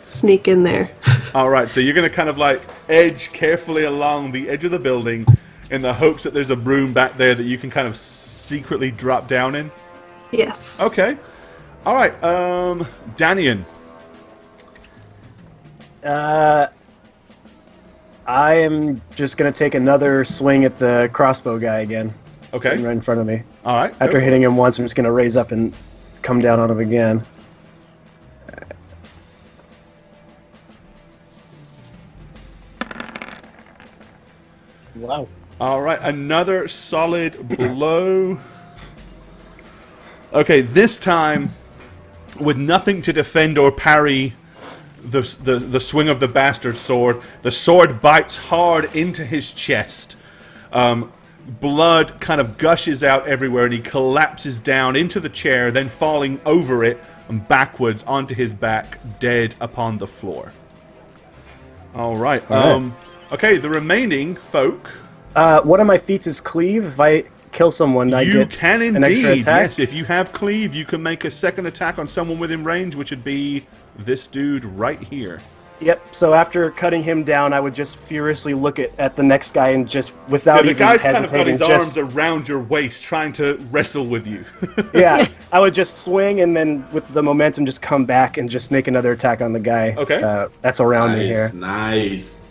sneak in there. All right, so you're going to kind of like edge carefully along the edge of the building in the hopes that there's a room back there that you can kind of secretly drop down in. Yes. Okay. All right, Danian. I am just gonna take another swing at the crossbow guy again. Okay. Sitting right in front of me. All right. After hitting him once, I'm just gonna raise up and come down on him again. Wow. All right, another solid blow. Okay, this time with nothing to defend or parry the swing of the bastard sword, the sword bites hard into his chest. Blood kind of gushes out everywhere, and he collapses down into the chair, then falling over it and backwards onto his back, dead upon the floor. All right. Okay, the remaining folk. One of my feats is cleave. If I kill someone, I You get can an extra indeed. attack. Yes, if you have cleave, you can make a second attack on someone within range, which would be this dude right here. Yep. So after cutting him down, I would just furiously look at the next guy and just without Yeah, the even guy's hesitating, kind of got his just arms around your waist, trying to wrestle with you. yeah, I would just swing and then with the momentum just come back and just make another attack on the guy. Okay. That's around me here. Nice.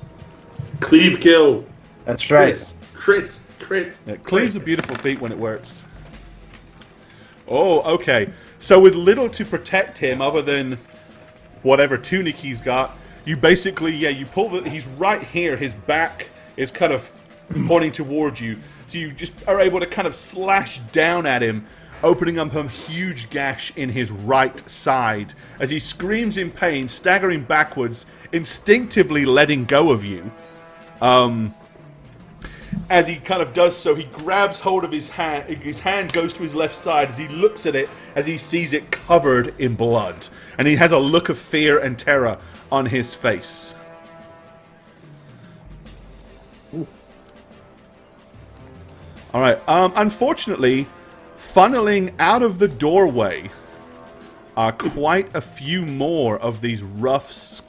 Cleave kill. That's right. Crit. Yeah, cleave's a beautiful feat when it works. Oh, okay. So with little to protect him other than whatever tunic he's got, you basically, you pull he's right here, his back is kind of pointing towards you. So you just are able to kind of slash down at him, opening up a huge gash in his right side. As he screams in pain, staggering backwards, instinctively letting go of you. As he kind of does so, he grabs hold of his hand goes to his left side as he looks at it, as he sees it covered in blood. And he has a look of fear and terror on his face. Alright, unfortunately, funneling out of the doorway are quite a few more of these rough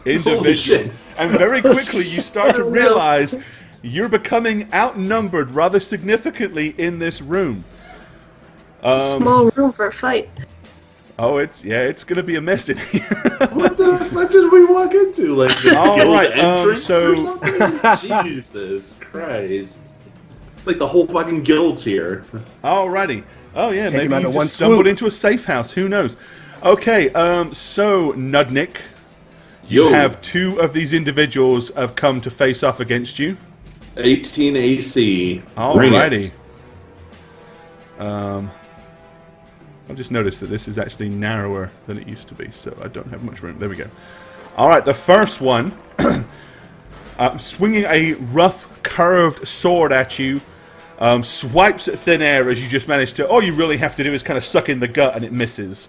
individuals. shit. And very quickly you start to realize you're becoming outnumbered rather significantly in this room. Small room for a fight. Oh, it's going to be a mess in here. What did we walk into? Like the All guild right, entrance so- or something? Jesus Christ! Like the whole fucking guild's here. Alrighty. Oh yeah, him maybe out you of just one stumbled swoop. into a safe house. Who knows? Okay, so Nudnik, you Yo, have two of these individuals have come to face off against you. 18 AC. Bring Alrighty. it. I've just noticed that this is actually narrower than it used to be, so I don't have much room. There we go. Alright, the first one, swinging a rough, curved sword at you, swipes at thin air as you just managed to... All you really have to do is kind of suck in the gut and it misses.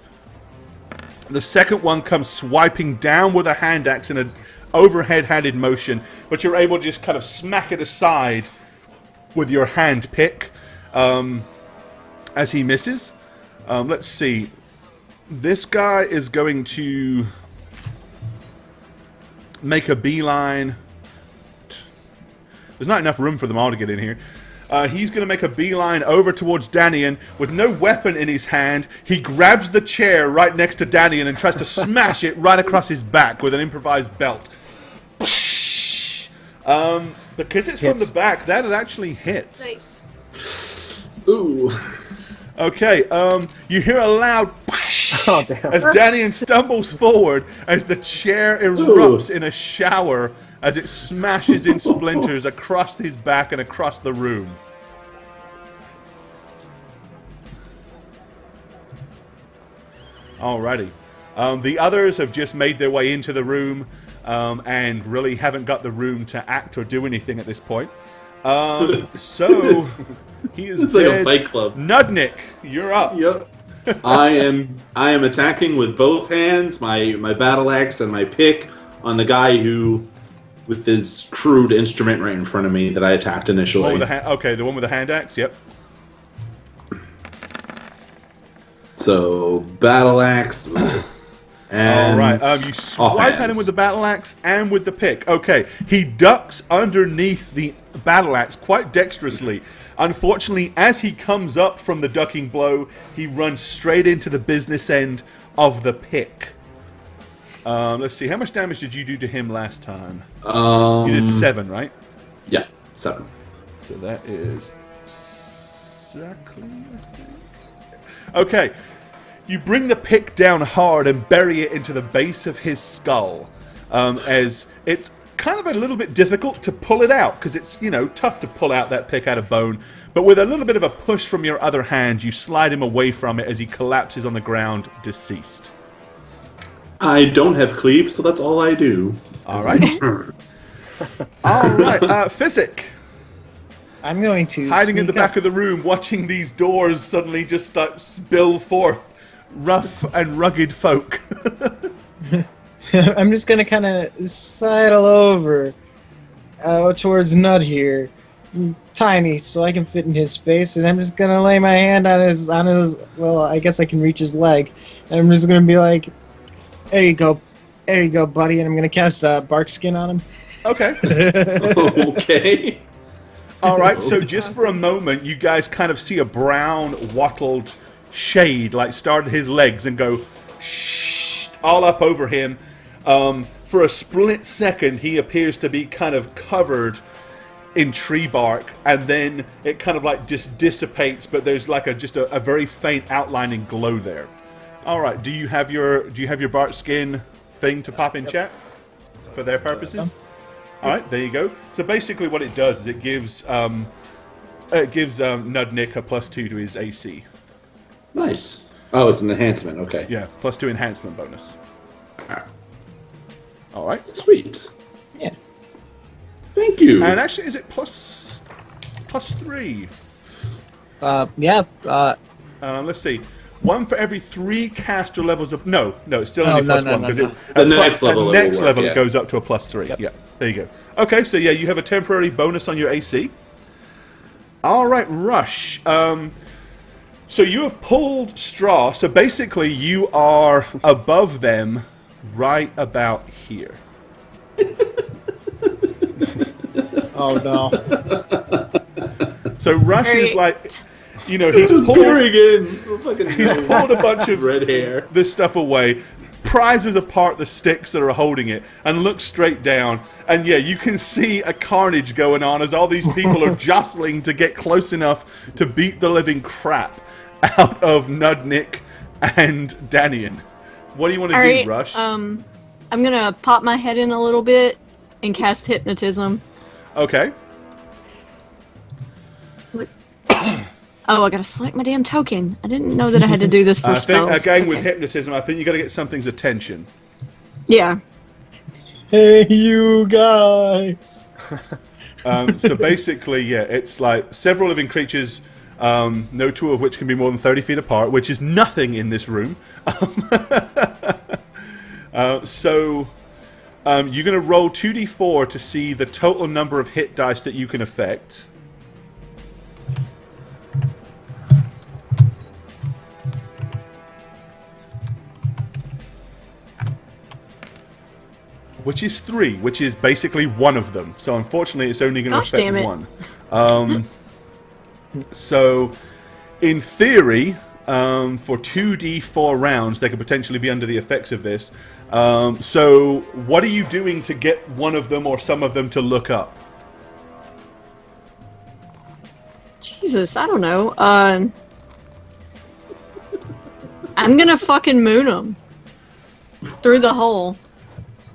The second one comes swiping down with a hand axe in an overhead-handed motion, but you're able to just kind of smack it aside with your hand pick as he misses. Let's see. This guy is going to make a beeline. There's not enough room for them all to get in here. He's going to make a beeline over towards Danian with no weapon in his hand. He grabs the chair right next to Danian and tries to smash it right across his back with an improvised belt. Because it's from the back, that actually hits. Nice. Ooh. Okay, you hear a loud as Danian stumbles forward as the chair erupts in a shower as it smashes in splinters across his back and across the room. Alrighty. The others have just made their way into the room and really haven't got the room to act or do anything at this point. So he is It's dead. like a Fight Club. Nudnik, you're up. Yep. I am attacking with both hands, my battle axe and my pick on the guy who, with his crude instrument right in front of me that I attacked initially. Okay, the one with the hand axe. Yep. So battle axe. And all right. You swipe at him with the battle axe and with the pick. Okay. He ducks underneath the battle axe quite dexterously. Unfortunately, as he comes up from the ducking blow, he runs straight into the business end of the pick. Let's see. How much damage did you do to him last time? You did 7, right? Yeah, 7. So that is exactly, I think. Okay. You bring the pick down hard and bury it into the base of his skull, as it's kind of a little bit difficult to pull it out, because it's, tough to pull out that pick out of bone. But with a little bit of a push from your other hand, you slide him away from it as he collapses on the ground, deceased. I don't have cleave, so that's all I do. All right. All right. Physic. I'm going to hiding in the sneak up. back of the room, watching these doors suddenly just start spill forth rough and rugged folk. I'm just gonna kind of sidle over towards Nud here, tiny, so I can fit in his space, and I'm just gonna lay my hand on his. Well, I guess I can reach his leg, and I'm just gonna be like, there you go, buddy, and I'm gonna cast bark skin on him. Okay. Okay. All right. So just for a moment, you guys kind of see a brown wattled shade start at his legs and go all up over him. For a split second, he appears to be kind of covered in tree bark, and then it kind of just dissipates, but there's just a very faint outlining glow there. All right, do you have your bark skin thing to pop in chat for their purposes? All right, there you go. So basically, what it does is it gives Nudnik a +2 to his AC. Nice. Oh, it's an enhancement. Okay. Yeah, +2 enhancement bonus. All right. Sweet. Yeah. Thank you. And actually, is it +3? Yeah. Let's see. 1 for every 3 caster levels of... No, it's still only +1. Because The next level it goes up to a +3. Yep. Yeah, there you go. Okay, so yeah, you have a temporary bonus on your AC. All right, Rush. So you have pulled straw. So basically, you are above them right about here. Oh, no. So Rush is he's pulled a bunch of red hair. this stuff away, prizes apart the sticks that are holding it, and looks straight down. And yeah, you can see a carnage going on as all these people are jostling to get close enough to beat the living crap out of Nudnik and Danian. What do you want to do, Rush? I'm gonna pop my head in a little bit and cast hypnotism. Okay. Oh, I gotta select my damn token. I didn't know that I had to do this for spells. With hypnotism, I think you gotta get something's attention. Yeah. Hey, you guys. So basically, yeah, it's several living creatures, no 2 of which can be more than 30 feet apart, which is nothing in this room. So You're going to roll 2d4 to see the total number of hit dice that you can affect. Which is 3, which is basically one of them. So unfortunately, it's only going to affect one. So, in theory, for 2d4 rounds, they could potentially be under the effects of this. So, what are you doing to get one of them or some of them to look up? Jesus, I don't know. I'm gonna fucking moon them through the hole.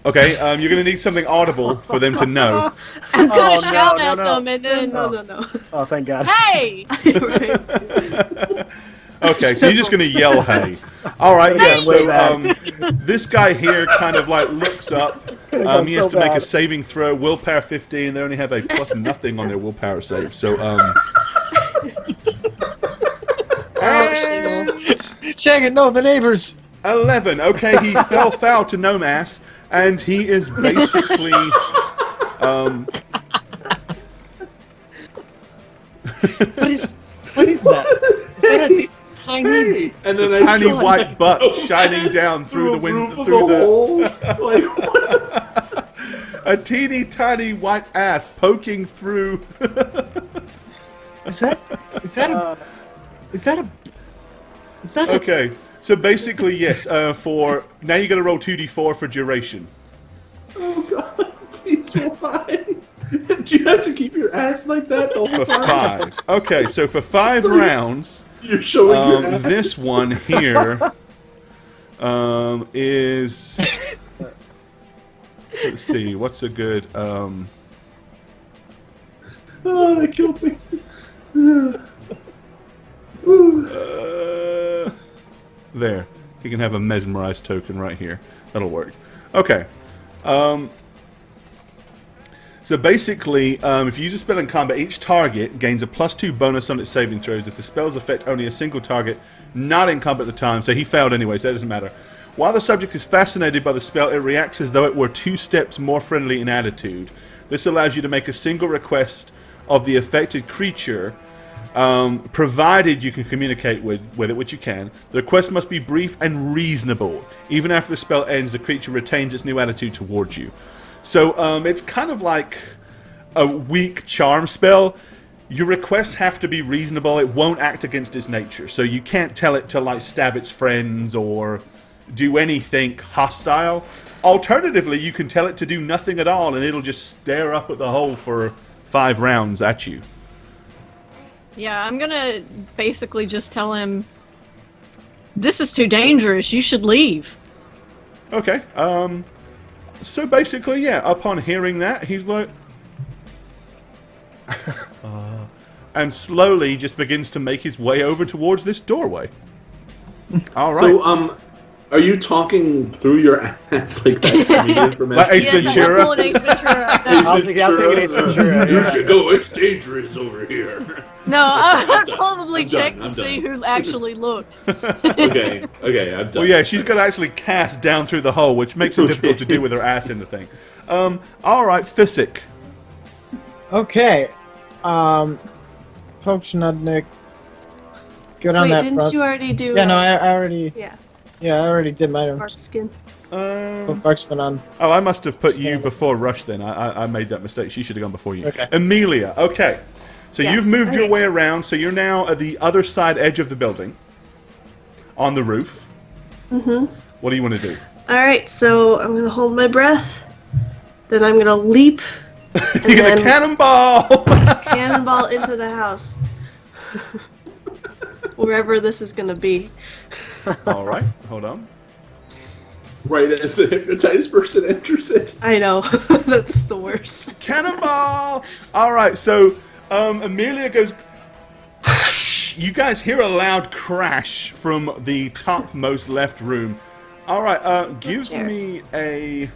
Okay, you're going to need something audible for them to know. I'm gonna shout no, at no. them and then. No. Oh, thank God. Hey! Right. Okay, so you're just going to yell, hey. Alright, yeah, so this guy here kind of like looks up. He has to make a saving throw, willpower 15. They only have a plus nothing on their willpower save. So, Shaggin, no, the neighbors! 11. Okay, he fell foul to Nomass, and he is basically... What is that? Is that a tiny... And a then tiny white butt shining down through the window, through the hole. Like, what? a teeny tiny white ass poking through. Is that Okay, so basically yes. For now, you're gonna roll 2d4 for duration. Oh God! Please, why? Do you have to keep your ass like that the whole For time? 5. Okay, so for 5 rounds, You're showing your ass. this one here is. Let's see, what's a good? Oh, that killed me. There. He can have a mesmerized token right here. That'll work. Okay. So basically, if you use a spell in combat, each target gains a +2 bonus on its saving throws if the spells affect only a single target not in combat at the time. So he failed anyway, so that doesn't matter. While the subject is fascinated by the spell, it reacts as though it were 2 steps more friendly in attitude. This allows you to make a single request of the affected creature, provided you can communicate with it, which you can. The request must be brief and reasonable. Even after the spell ends, the creature retains its new attitude towards you. So it's kind of like a weak charm spell. Your requests have to be reasonable. It won't act against its nature. So you can't tell it to like stab its friends or do anything hostile. Alternatively, you can tell it to do nothing at all and it'll just stare up at the hole for 5 rounds at you. Yeah, I'm gonna basically just tell him, this is too dangerous, you should leave. Okay, so basically, yeah, upon hearing that, he's like... and slowly just begins to make his way over towards this doorway. Alright. So, are you talking through your ass like that? Like Ace Ventura? Ace Ventura. I was thinking Ace Ventura. You should go, it's dangerous over here. No, I'd probably I'm check done, to see I'm done. who actually looked. Okay, I'm done. Well, yeah, she's got to actually cast down through the hole, which makes it difficult to do with her ass in the thing. Alright, Physic. Okay. Poke Schnudnik. Good on Wait, that didn't front. you already do? Yeah, no, I already. Yeah, Yeah, I already did my own. bark skin. Bark's been on. Oh, I must have put you Stand. before Rush then. I made that mistake. She should have gone before you. Okay. Amelia, okay. So Yeah, you've moved your alright. way around, so you're now at the other side edge of the building. On the roof. Mm-hmm. What do you want to do? Alright, so I'm gonna hold my breath. Then I'm gonna leap and You're going to then cannonball! cannonball into the house. Wherever this is gonna be. Alright, hold on. Right as the hypnotized person enters it. I know. That's the worst. Cannonball! Alright, so Amelia goes... You guys hear a loud crash from the topmost left room. Alright, give Chair. me a...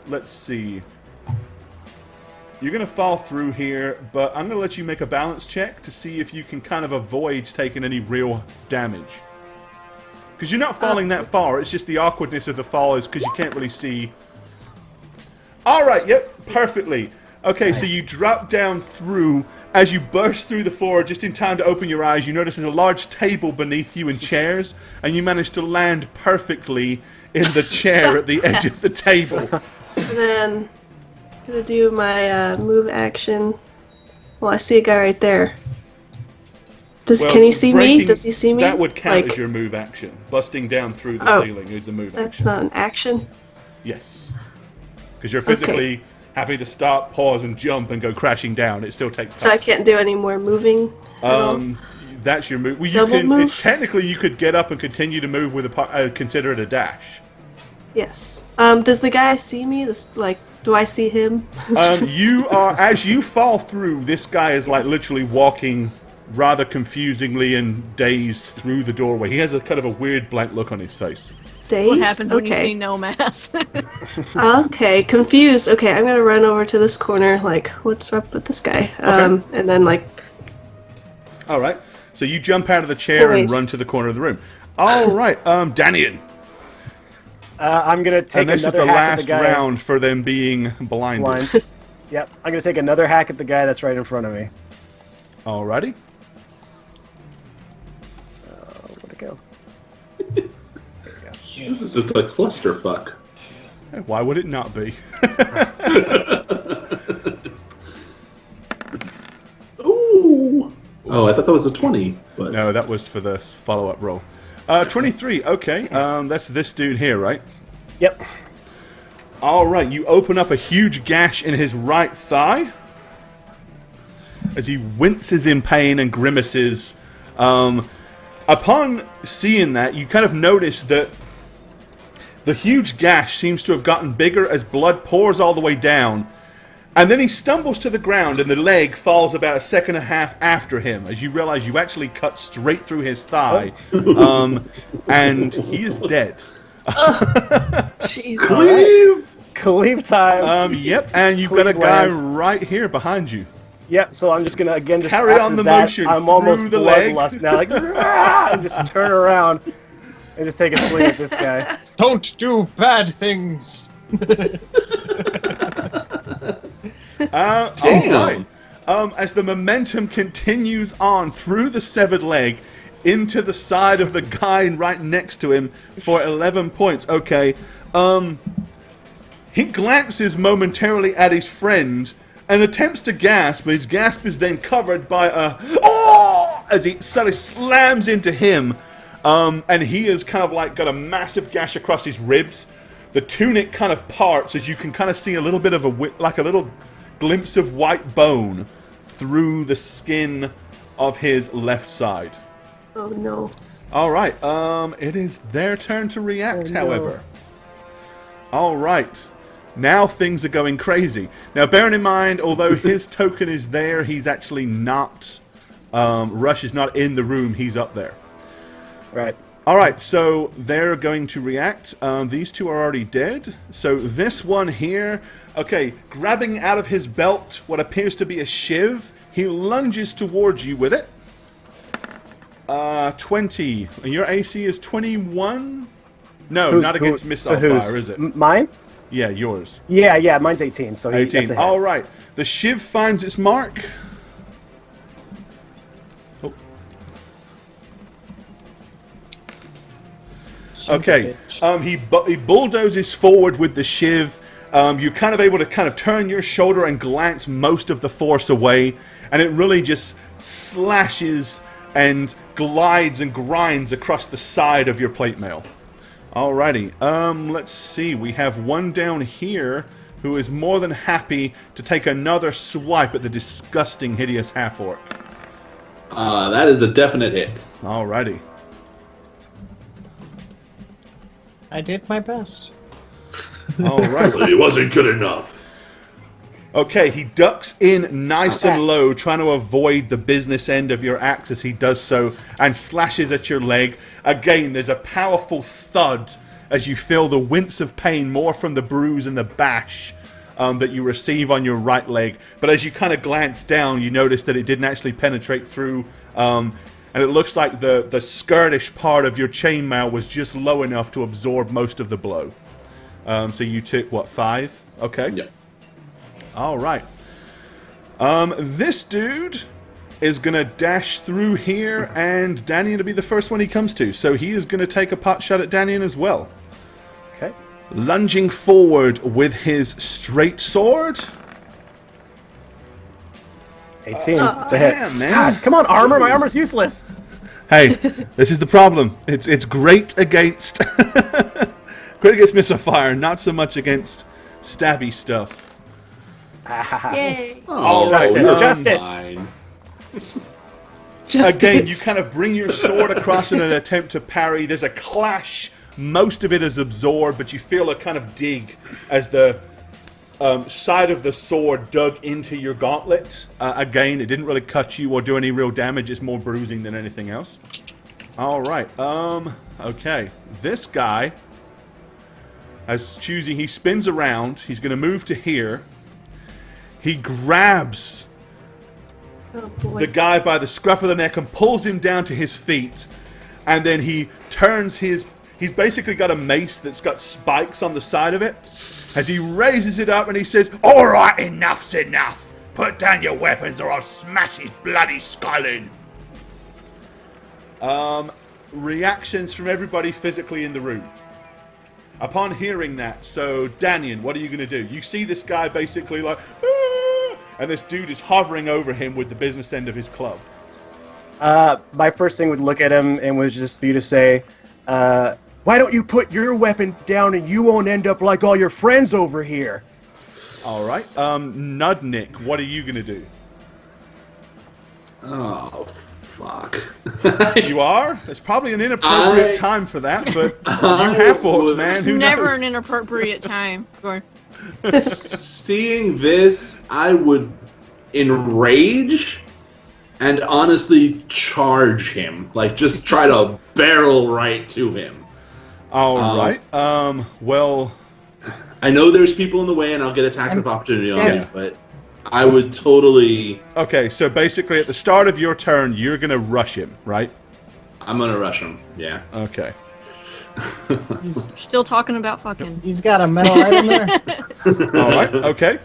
let's see. You're going to fall through here, but I'm going to let you make a balance check to see if you can kind of avoid taking any real damage. Because you're not falling that far, it's just the awkwardness of the fall is because you can't really see All right, yep, perfectly. Okay, so you drop down through. As you burst through the floor, just in time to open your eyes, you notice there's a large table beneath you and chairs, and you manage to land perfectly in the chair at the edge of the table. And then I'm gonna do my move action. Well, I see a guy right there. Can he see me? Does he see me? That would count as your move action. Busting down through the ceiling is a move action. That's not an action? Yes. Because you're physically having to stop, pause, and jump and go crashing down. It still takes time. So I can't do any more moving? That's your move. Well, Double move? Technically, you could get up and continue to move with consider it a dash. Yes. Does the guy see me? Do I see him? You are, as you fall through, this guy is like literally walking rather confusingly and dazed through the doorway. He has a kind of a weird blank look on his face. Dazed? That's what happens when you see no mask. Okay, confused. Okay, I'm gonna run over to this corner, like, what's up with this guy? And then, like... Alright, so you jump out of the chair and run to the corner of the room. Alright, Danian. I'm gonna take and this another is the hack at the last guy. round for them being blinded. Yep, I'm gonna take another hack at the guy that's right in front of me. Alrighty. Where'd it go? This is just a clusterfuck. Why would it not be? Ooh! Oh, I thought that was a 20. But No, that was for the follow-up roll. 23, okay. That's this dude here, right? Yep. Alright, you open up a huge gash in his right thigh as he winces in pain and grimaces. Upon seeing that, you kind of notice that the huge gash seems to have gotten bigger as blood pours all the way down. And then he stumbles to the ground and the leg falls about a second and a half after him as you realize you actually cut straight through his thigh. And he is dead. Jeez. Cleave time. Yep, and you've got a guy right here behind you. Yep, so I'm just gonna again just carry on the motion. I'm through almost the leg. bloodlust now, like and just turn around and just take a swing at this guy. Don't do bad things. Alright. As the momentum continues on through the severed leg into the side of the guy right next to him for 11 points. Okay. He glances momentarily at his friend and attempts to gasp, but his gasp is then covered by a as he suddenly slams into him. And he has kind of like got a massive gash across his ribs. The tunic kind of parts as you can kind of see a little bit of a little glimpse of white bone through the skin of his left side. Oh no. Alright, it is their turn to react, however. Alright. Now things are going crazy. Now bearing in mind, although his token is there, he's actually not... Rush is not in the room, he's up there. Right. Alright, so they're going to react. These two are already dead. So this one here, okay, grabbing out of his belt what appears to be a shiv, he lunges towards you with it. 20. And your AC is 21? No, not against missile fire, is it? Mine? Yeah, yours. Yeah, mine's 18, so 18. Alright, the shiv finds its mark. Okay, he bulldozes forward with the shiv. You're kind of able to kind of turn your shoulder and glance most of the force away, and it really just slashes and glides and grinds across the side of your plate mail. Alrighty, let's see. We have one down here who is more than happy to take another swipe at the disgusting, hideous half-orc. That is a definite hit. Alrighty. I did my best. Alright. But it wasn't good enough. Okay, he ducks in nice and low, trying to avoid the business end of your axe as he does so, and slashes at your leg. Again, there's a powerful thud as you feel the wince of pain, more from the bruise and the bash that you receive on your right leg. But as you kind of glance down, you notice that it didn't actually penetrate through, and it looks like the skirtish part of your chainmail was just low enough to absorb most of the blow. So you took, what, 5? Okay. Yep. All right. This dude is going to dash through here, and Daniel to be the first one he comes to. So he is going to take a pot shot at Daniel as well. Okay. Lunging forward with his straight sword. 18. It's a hit. Damn, man. God, come on, armor. My armor's useless. Hey, this is the problem. It's great against missile fire, not so much against stabby stuff. Yay! All right, Justice. Fine. Again, you kind of bring your sword across in an attempt to parry. There's a clash. Most of it is absorbed, but you feel a kind of dig as the side of the sword dug into your gauntlet. Again, it didn't really cut you or do any real damage. It's more bruising than anything else. All right. Okay. This guy is choosing. He spins around. He's going to move to here. He grabs Oh boy. the guy by the scruff of the neck and pulls him down to his feet. And then he turns his... He's basically got a mace that's got spikes on the side of it. As he raises it up and he says, "All right, enough's enough. Put down your weapons or I'll smash his bloody skull in." Reactions from everybody physically in the room. Upon hearing that, so Daniel, what are you going to do? You see this guy basically like, "Ah!" And this dude is hovering over him with the business end of his club. My first thing would look at him and would just be to say, why don't you put your weapon down and you won't end up like all your friends over here? All right. Nudnik, what are you going to do? Oh, fuck. You are? It's probably an inappropriate time for that, but you have orcs, man. It's Who never knows? an inappropriate time. Go Seeing this, I would enrage and honestly charge him. Like, just try to barrel right to him. All right. Well, I know there's people in the way and I'll get attack of opportunity on Yes. you, but I would totally... okay, so basically at the start of your turn, you're going to rush him, right? I'm gonna rush him, yeah. Okay. Still talking about fucking. He's got a metal item there. All right. Okay.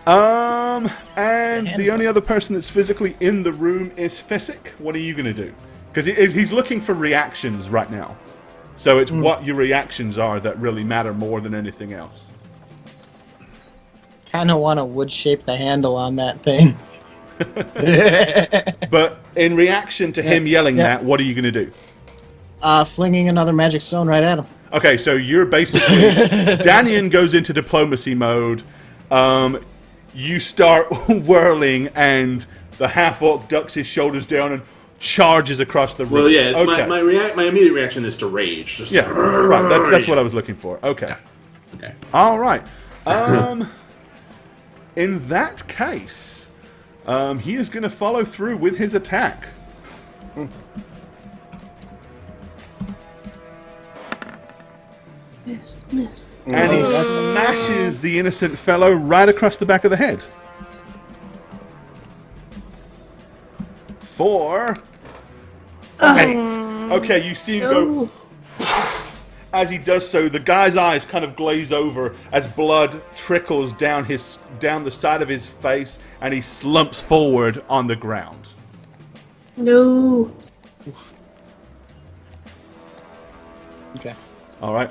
And the only other person that's physically in the room is Fisick. What are you going to do? Because he's looking for reactions right now. So it's what your reactions are that really matter more than anything else. Kind of want to wood shape the handle on that thing. But in reaction to him yelling that, what are you going to do? Flinging another magic stone right at him. Okay, so you're basically... Daniel goes into diplomacy mode. You start whirling, and the half-orc ducks his shoulders down and charges across the room. Well, yeah, Okay. my immediate reaction is to rage. Just Yeah, right. That's what I was looking for. Okay. Yeah. Okay. All right. In that case, he is going to follow through with his attack. Miss. And he smashes the innocent fellow right across the back of the head. For 8. Okay, you see him go... As he does so, the guy's eyes kind of glaze over as blood trickles down the side of his face, and he slumps forward on the ground. No. Okay. All right.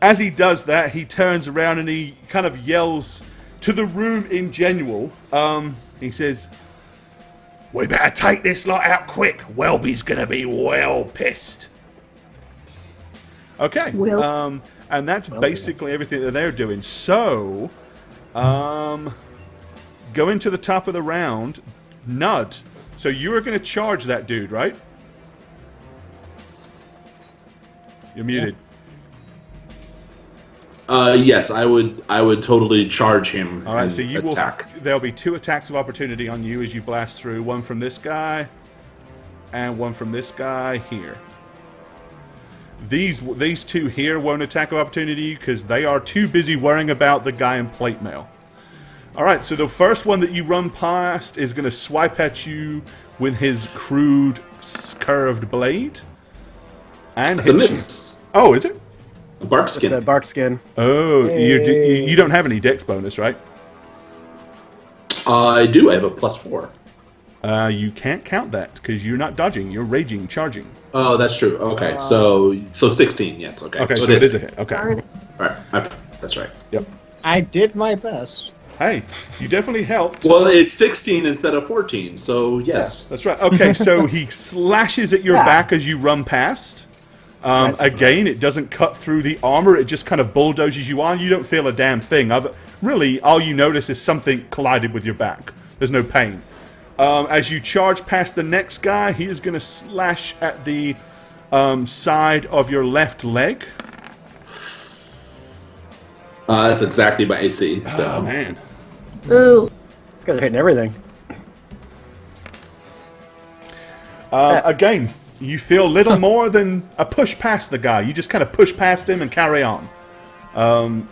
As he does that, he turns around and he kind of yells to the room in general. He says, "We better take this lot out quick. Welby's gonna be well pissed." Okay. Well. And that's basically everything that they're doing. So, going to the top of the round, Nud. So you are going to charge that dude, right? You're muted. Yes, I would totally charge him. All right, and so you attack. will. There'll be 2 attacks of opportunity on you as you blast through. One from this guy, and one from this guy here. These 2 here won't attack of opportunity because they are too busy worrying about the guy in plate mail. All right, so the first one that you run past is going to swipe at you with his crude, curved blade, and It's a hit you. miss. Oh, is it? A bark skin. The bark skin. Oh, Hey. you don't have any dex bonus, right? I do. I have a +4. You can't count that because you're not dodging. You're raging, charging. Oh, that's true. Okay, so 16. Yes. Okay. Okay, so it is a hit. Okay. Darn it. All right. That's right. Yep. I did my best. Hey, you definitely helped. Well, it's 16 instead of 14. So yes. That's right. Okay, so he slashes at your back as you run past. Again, it doesn't cut through the armor. It just kind of bulldozes you on. You don't feel a damn thing. Really, all you notice is something collided with your back. There's no pain. As you charge past the next guy, he is going to slash at the side of your left leg. That's exactly my AC. So. Oh, man. Ooh. These guys are hitting everything. Again, you feel little more than a push past the guy. You just kind of push past him and carry on.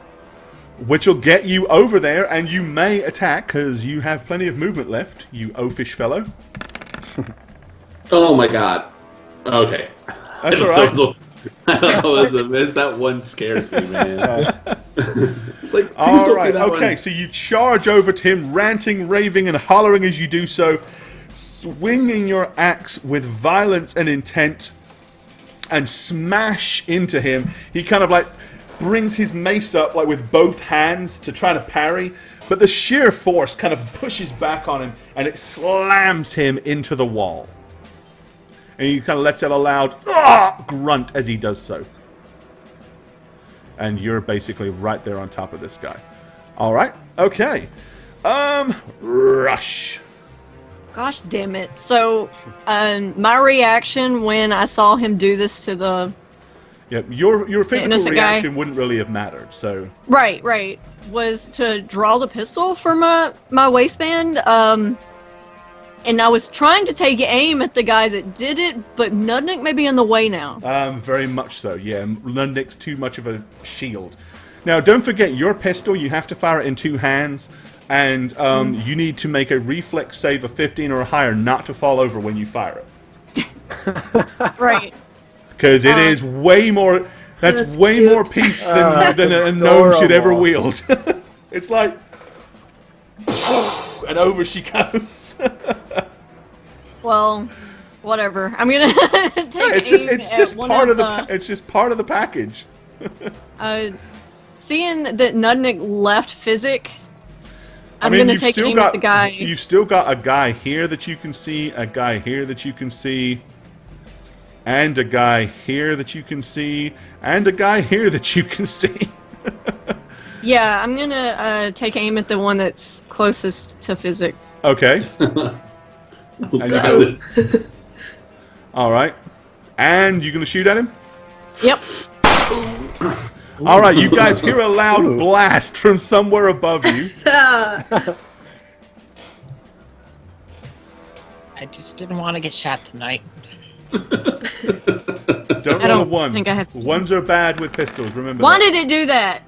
Which will get you over there, and you may attack, because you have plenty of movement left, you oafish fellow. Oh my god. Okay. That's alright. That was a miss. That one scares me, man. It's like, please don't Alright, do that okay, one. so you charge over to him, ranting, raving, and hollering as you do so, swinging your axe with violence and intent, and smash into him. He kind of like brings his mace up like with both hands to try to parry, but the sheer force kind of pushes back on him and it slams him into the wall. And he kind of lets out a loud grunt as he does so. And you're basically right there on top of this guy. Alright, okay. Rush. Gosh damn it. So, my reaction when I saw him do this to the... Yep, your physical innocent reaction guy. wouldn't really have mattered, so... Right. Was to draw the pistol from my waistband. And I was trying to take aim at the guy that did it, but Nudnik may be in the way now. Very much so, yeah. Lundnik's too much of a shield. Now, don't forget, your pistol, you have to fire it in 2 hands, and you need to make a reflex save of 15 or higher not to fall over when you fire it. Right. Because it is way more... That's way cute. more peace than a gnome should ever wield. It's like... and over she goes. Well, whatever. I'm gonna take it's aim just at one part of the... it's just part of the package. Seeing that Nudnik left Physic, I'm I mean, gonna take aim at the guy. You've still got a guy here that you can see, a guy here that you can see, and a guy here that you can see, and a guy here that you can see. Yeah, I'm gonna take aim at the one that's closest to Physic. Okay. All right. And you're gonna shoot at him? Yep. All right, you guys hear a loud blast from somewhere above you. I just didn't want to get shot tonight. Don't roll a don't 1. think I have to do Ones are bad with pistols, remember Why that. did it do that?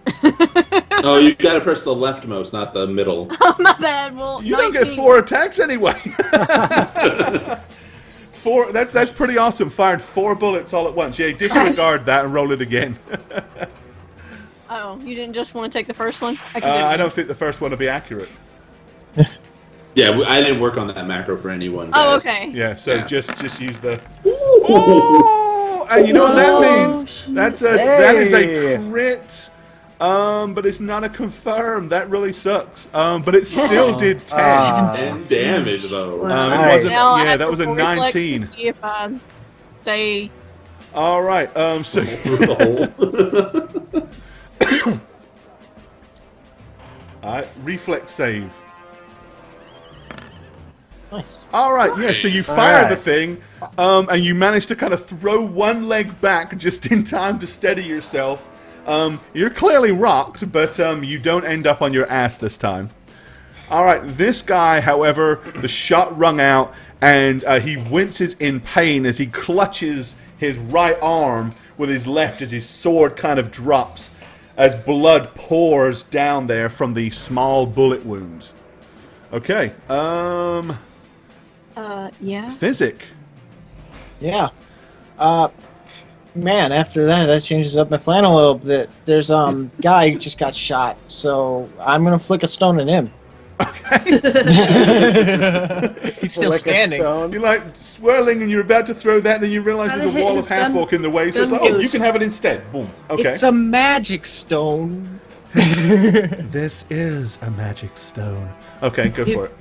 Oh, you gotta press the leftmost, not the middle. Oh, my bad. Well, You don't get 19. 4 attacks anyway. 4, that's pretty awesome. Fired 4 bullets all at once. Yeah, disregard that and roll it again. Oh, you didn't just want to take the first one? I don't think the first one will be accurate. Yeah, I didn't work on that macro for anyone. Oh, guys. okay. Yeah, so Yeah. just use the... Ooh! And you know what that means? That is a crit. But it's not a confirm. That really sucks. But it still did 10. 10 damage, though. It Nice. wasn't, Now I yeah, have that to was a reflex 19. To see if I stay. All right. So reflex save. Nice. All right. Yeah. So you fire Alright. the thing, and you manage to kind of throw one leg back just in time to steady yourself. You're clearly rocked, but you don't end up on your ass this time. All right. This guy, however, the shot rung out, and he winces in pain as he clutches his right arm with his left as his sword kind of drops as blood pours down there from the small bullet wounds. Okay. Yeah. Physic. Yeah. Man, after that changes up my plan a little bit. There's guy who just got shot, so I'm gonna flick a stone at him. He's still Like a standing. stone. You're like swirling and you're about to throw that, and then you realize Gotta there's a hit wall of his gun- half-orc in the way, so it's gun like, oh, you use. can have it instead. Boom. Okay. It's a magic stone. This is a magic stone. Okay, go for it.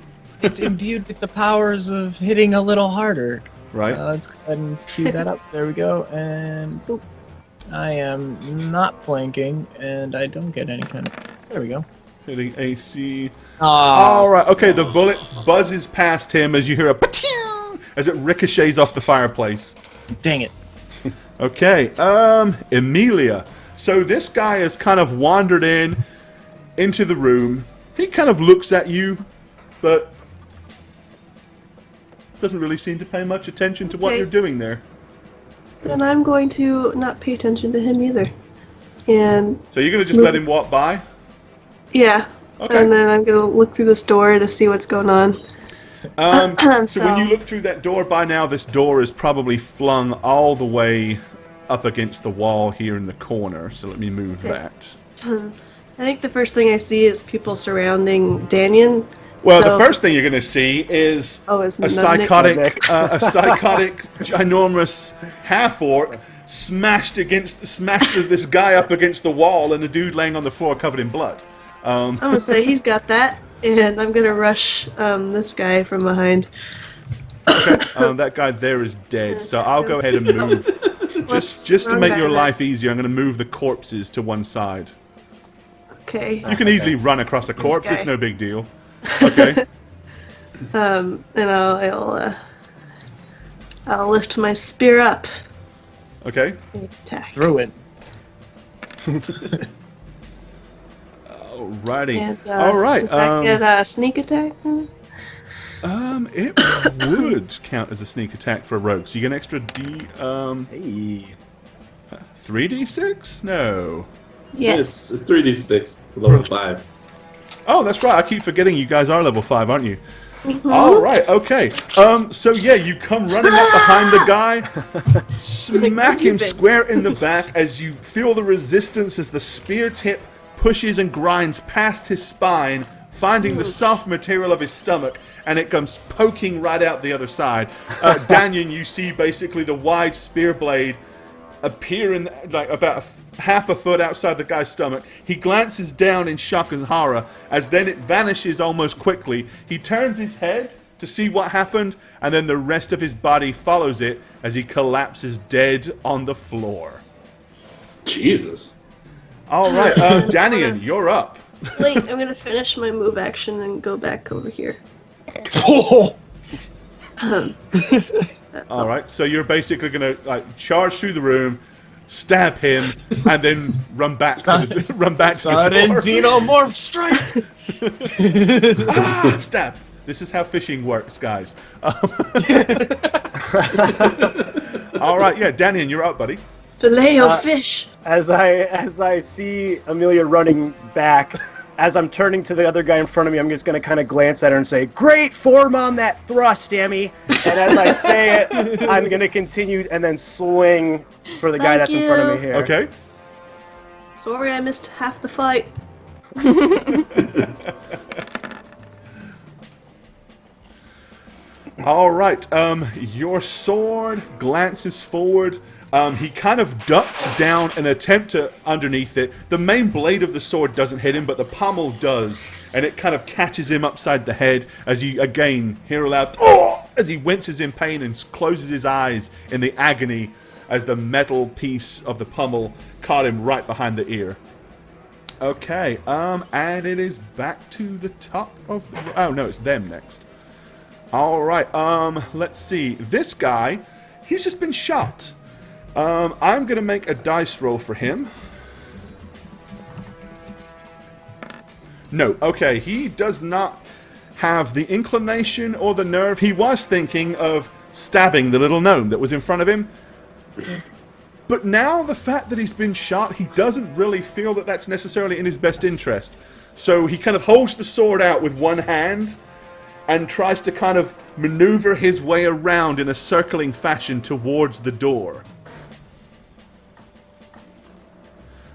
It's imbued with the powers of hitting a little harder. Right. Let's go ahead and cue that up. There we go. And boop. I am not flanking, and I don't get any kind of... There we go. Hitting AC. Ah, All right. Okay, the bullet buzzes past him as you hear a pa-ting as it ricochets off the fireplace. dang it. Okay, Emilia. So this guy has kind of wandered into the room. He kind of looks at you, but doesn't really seem to pay much attention to what Okay. you're doing there. Then I'm going to not pay attention to him either. And So you're going to just let him walk by? yeah. Okay. And then I'm going to look through this door to see what's going on. So when you look through that door, by now this door is probably flung all the way up against the wall here in the corner. So let me move that. I think the first thing I see is people surrounding Danyan. Well, So- the first thing you're going to see is Oh, is a Nudnik- psychotic, ginormous half-orc smashed this guy up against the wall, and a dude laying on the floor covered in blood. I'm gonna say he's got that, and I'm gonna rush this guy from behind. Okay, that guy there is dead, so I'll go ahead and move. Just to run make back your a bit. life easier, I'm going to move the corpses to one side. Okay. You can easily run across a corpse; it's guy. no big deal. Okay. And I'll lift my spear up. Okay. And attack. Through it. Alrighty. And, All right. Does that get a sneak attack? It would count as a sneak attack for a rogue. So you get an extra Hey. 3d6? No. Yes. It's 3d6 for level 5. Oh, that's right. I keep forgetting you guys are level 5, aren't you? Mm-hmm. All right. Okay. So yeah, you come running up behind the guy, smack him square in the back as you feel the resistance as the spear tip pushes and grinds past his spine, finding the soft material of his stomach, and it comes poking right out the other side. Danyan, you see basically the wide spear blade appear in like about half a foot outside the guy's stomach. He glances down in shock and horror as then it vanishes almost quickly. He turns his head to see what happened, and then the rest of his body follows it as he collapses dead on the floor. Jesus. All right, Danyan, you're up. Wait, I'm gonna finish my move action and go back over here. That's All right, so you're basically gonna like charge through the room, stab him, and then run back to the Sudden door. xenomorph strike! Ah, stab. This is how fishing works, guys. All right, yeah, Danyan, you're up, buddy. Filet of fish. As I see Amelia running back, as I'm turning to the other guy in front of me, I'm just gonna kind of glance at her and say, "Great form on that thrust, Emmy." And as I say it, I'm gonna continue and then swing for the guy Thank that's in front of you. me here. Okay. Sorry, I missed half the fight. All right. Your sword glances forward. He kind of ducks down an attempt to underneath it. The main blade of the sword doesn't hit him, but the pommel does, and it kind of catches him upside the head as you again hear a loud "Oh!" as he winces in pain and closes his eyes in the agony as the metal piece of the pommel caught him right behind the ear. Okay. And it is back to the top of the. Oh no, it's them next. All right. Let's see. This guy, he's just been shot. I'm going to make a dice roll for him. No, okay, he does not have the inclination or the nerve. He was thinking of stabbing the little gnome that was in front of him. But now the fact that he's been shot, he doesn't really feel that that's necessarily in his best interest. So he kind of holds the sword out with one hand and tries to kind of maneuver his way around in a circling fashion towards the door.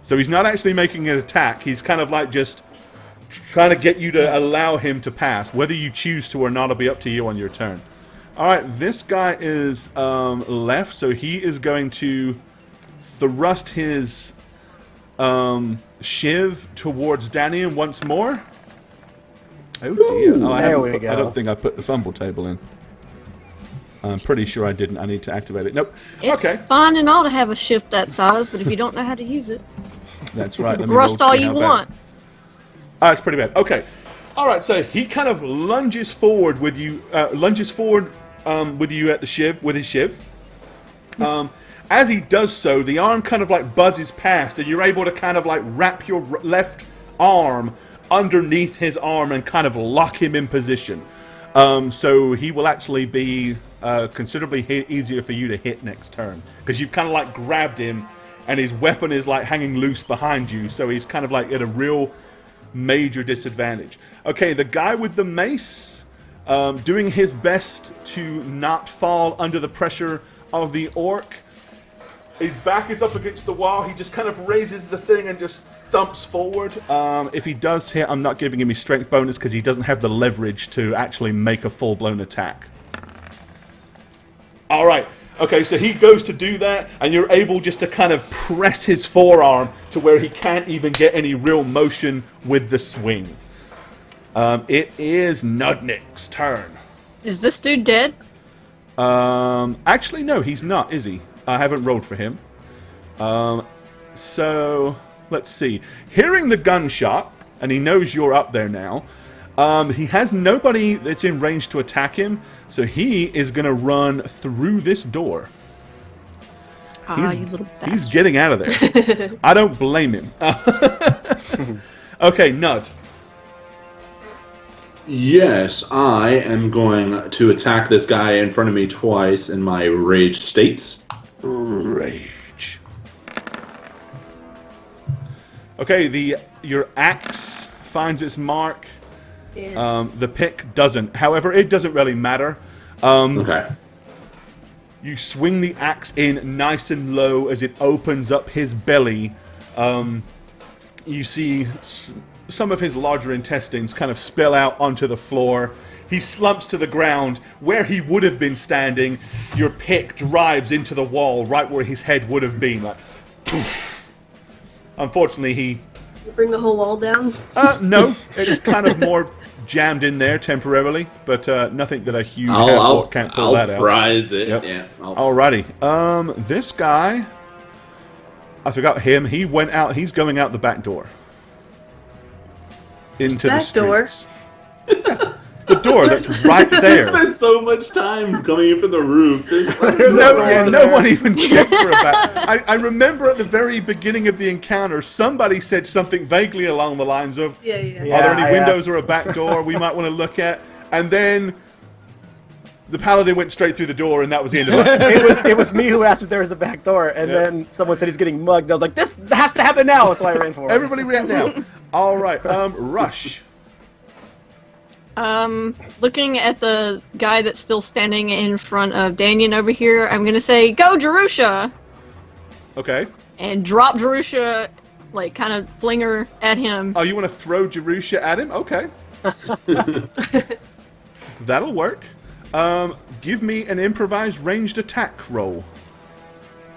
So he's not actually making an attack. He's kind of like just trying to get you to allow him to pass. Whether you choose to or not will be up to you on your turn. All right, this guy is left, so he is going to thrust his shiv towards Danian once more. Oh dear! Oh, there we go. I don't think I put the fumble table in. I'm pretty sure I didn't. I need to activate it. Nope. It's Okay. fine and all to have a shift that size, but if you don't know how to use it, That's right. Let me roll thrust to all see you how bad. want. Oh, it's pretty bad. Okay. All right. So he kind of lunges forward with you. With you at the shiv with his shiv. As he does so, the arm kind of like buzzes past, and you're able to kind of like wrap your left arm underneath his arm and kind of lock him in position. So he will actually be considerably easier for you to hit next turn because you've kind of like grabbed him, and his weapon is like hanging loose behind you. So he's kind of like at a real major disadvantage. Okay, the guy with the mace, doing his best to not fall under the pressure of the orc. His back is up against the wall. He just kind of raises the thing and just thumps forward. If he does hit, I'm not giving him his strength bonus because he doesn't have the leverage to actually make a full-blown attack. All right. Okay, so he goes to do that, and you're able just to kind of press his forearm to where he can't even get any real motion with the swing. It is Nudnik's turn. Is this dude dead? Actually, no, he's not, is he? I haven't rolled for him. So, let's see. Hearing the gunshot, and he knows you're up there now, he has nobody that's in range to attack him, so he is going to run through this door. You little bastard. He's getting out of there. I don't blame him. Okay, Nud. Yes, I am going to attack this guy in front of me twice in my rage states. Rage. Okay, your axe finds its mark. Yes. The pick doesn't. However, it doesn't really matter. Okay. You swing the axe in nice and low as it opens up his belly. You see some of his larger intestines kind of spill out onto the floor. He slumps to the ground where he would have been standing. Your pick drives into the wall right where his head would have been. Like, poof. Unfortunately, he... Does it bring the whole wall down? No, it's kind of more jammed in there temporarily, but nothing that a huge I'll half-orc can't pull that out. I'll prize it. Yep. Yeah. Alrighty. This guy... I forgot him. He went out. He's going out the back door. Into the Back door? streets. The door that's right I there. spent so much time coming up in the roof. No one even checked for a back. I remember at the very beginning of the encounter, somebody said something vaguely along the lines of, Yeah. Yeah. are there any I windows asked. or a back door we might want to look at? And then the paladin went straight through the door, and that was the end of it. It was me who asked if there was a back door, and then someone said he's getting mugged. I was like, this has to happen now, so I ran for it. Everybody react now. All right, Rush. Looking at the guy that's still standing in front of Daniel over here, I'm gonna say, "Go, Jerusha!" Okay. And drop Jerusha, like, kind of fling her at him. Oh, you want to throw Jerusha at him? Okay. That'll work. Give me an improvised ranged attack roll.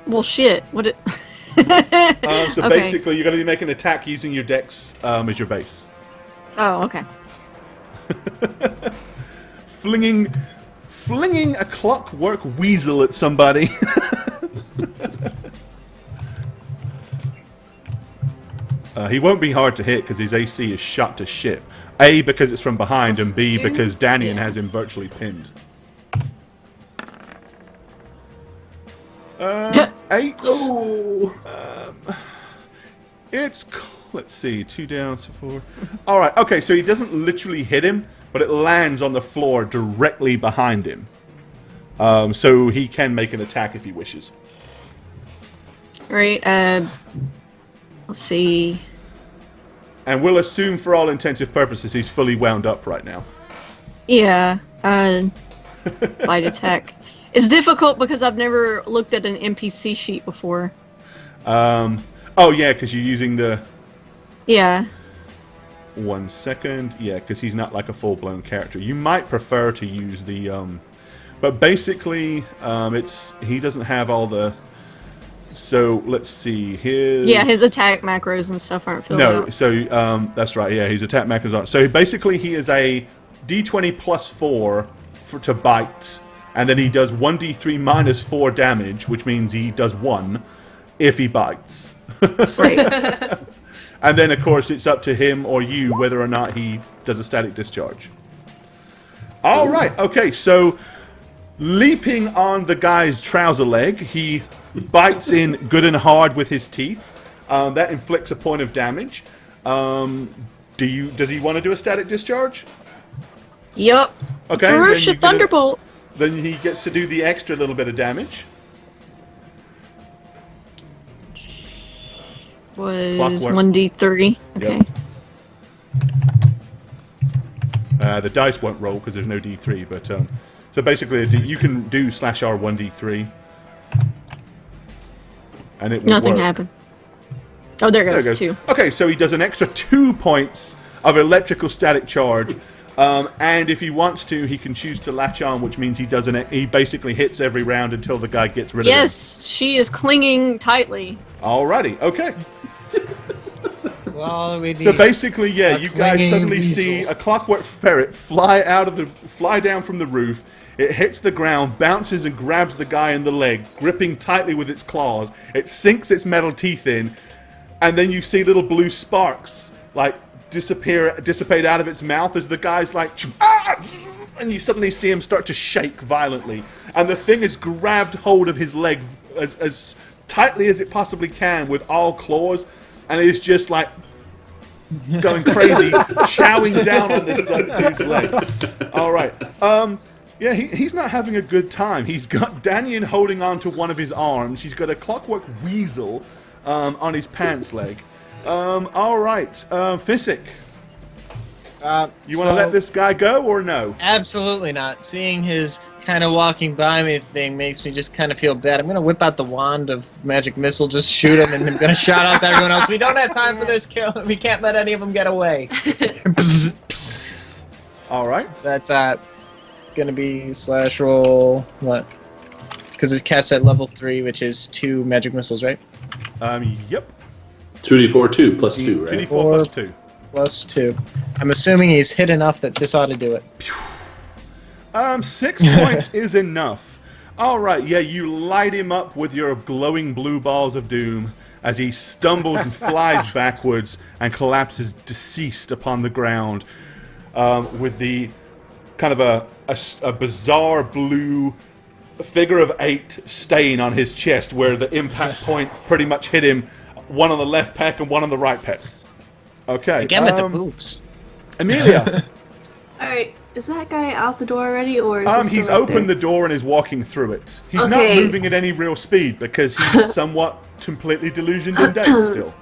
Well, shit. What it? So Okay. basically, you're going to be making an attack using your dex as your base. Oh, okay. Flinging a clockwork weasel at somebody. He won't be hard to hit because his AC is shot to shit. A, because it's from behind, and B, because Danian has him virtually pinned. 8. Let's see, 2 down, so 4. Alright, okay, so he doesn't literally hit him, but it lands on the floor directly behind him. So he can make an attack if he wishes. Right. Let's see. And we'll assume for all intensive purposes he's fully wound up right now. Yeah. Light attack. It's difficult because I've never looked at an NPC sheet before. Oh yeah, because you're using the... Yeah. 1 second. Yeah, because he's not like a full-blown character. You might prefer to use the... but basically, he doesn't have all the... So, let's see. His attack macros and stuff aren't filled out. No, so that's right. Yeah, his attack macros aren't. So, basically, he is a d20 plus 4 to bite. And then he does 1d3 minus 4 damage, which means he does 1 if he bites. Right. And then, of course, it's up to him or you whether or not he does a static discharge. All right. Okay, so leaping on the guy's trouser leg, he bites in good and hard with his teeth. That inflicts a point of damage. Does he want to do a static discharge? Yup. Okay. Ferocious Thunderbolt. Then he gets to do the extra little bit of damage. Was Clockwork. 1d3. Okay. Yep. The dice won't roll because there's no d3, but so basically you can do /R 1d3, and it will Nothing work. happened. Oh, there There it goes goes. 2. Okay, so he does an extra 2 points of electrical static charge, and if he wants to, he can choose to latch on, which means he basically hits every round until the guy gets rid of him. Yes, she is clinging tightly. Alrighty, okay. Well, So basically, yeah, you guys clinging suddenly weasel. see a clockwork ferret fly down from the roof. It hits the ground, bounces and grabs the guy in the leg, gripping tightly with its claws. It sinks its metal teeth in, and then you see little blue sparks like dissipate out of its mouth as the guy's like, ah! And you suddenly see him start to shake violently, and the thing has grabbed hold of his leg as tightly as it possibly can with all claws, and it is just like going crazy, chowing down on this dude's leg. All right. Yeah, he's not having a good time. He's got Danyan holding on to one of his arms. He's got a clockwork weasel on his pants leg. All right. Physic. You want to let this guy go or no? Absolutely not. Seeing his kind of walking by me thing makes me just kind of feel bad. I'm going to whip out the wand of magic missile, just shoot him, and I'm going to shout out to everyone else, we don't have time for this kill. We can't let any of them get away. All right. So that's going to be /roll, what? Because it's cast at level 3, which is 2 magic missiles, right? Yep. 2d4 2 plus 2, right? 2d4 plus 2. Plus 2. I'm assuming he's hit enough that this ought to do it. 6 points is enough. All right, yeah, you light him up with your glowing blue balls of doom as he stumbles and flies backwards and collapses deceased upon the ground with the kind of a bizarre blue figure of 8 stain on his chest where the impact point pretty much hit him, one on the left pec and one on the right pec. Okay. Again with the boobs. Amelia. Alright, is that guy out the door already, or is he still He's right opened there? the door and is walking through it. He's not Okay. moving at any real speed because he's somewhat completely delusioned and dead still.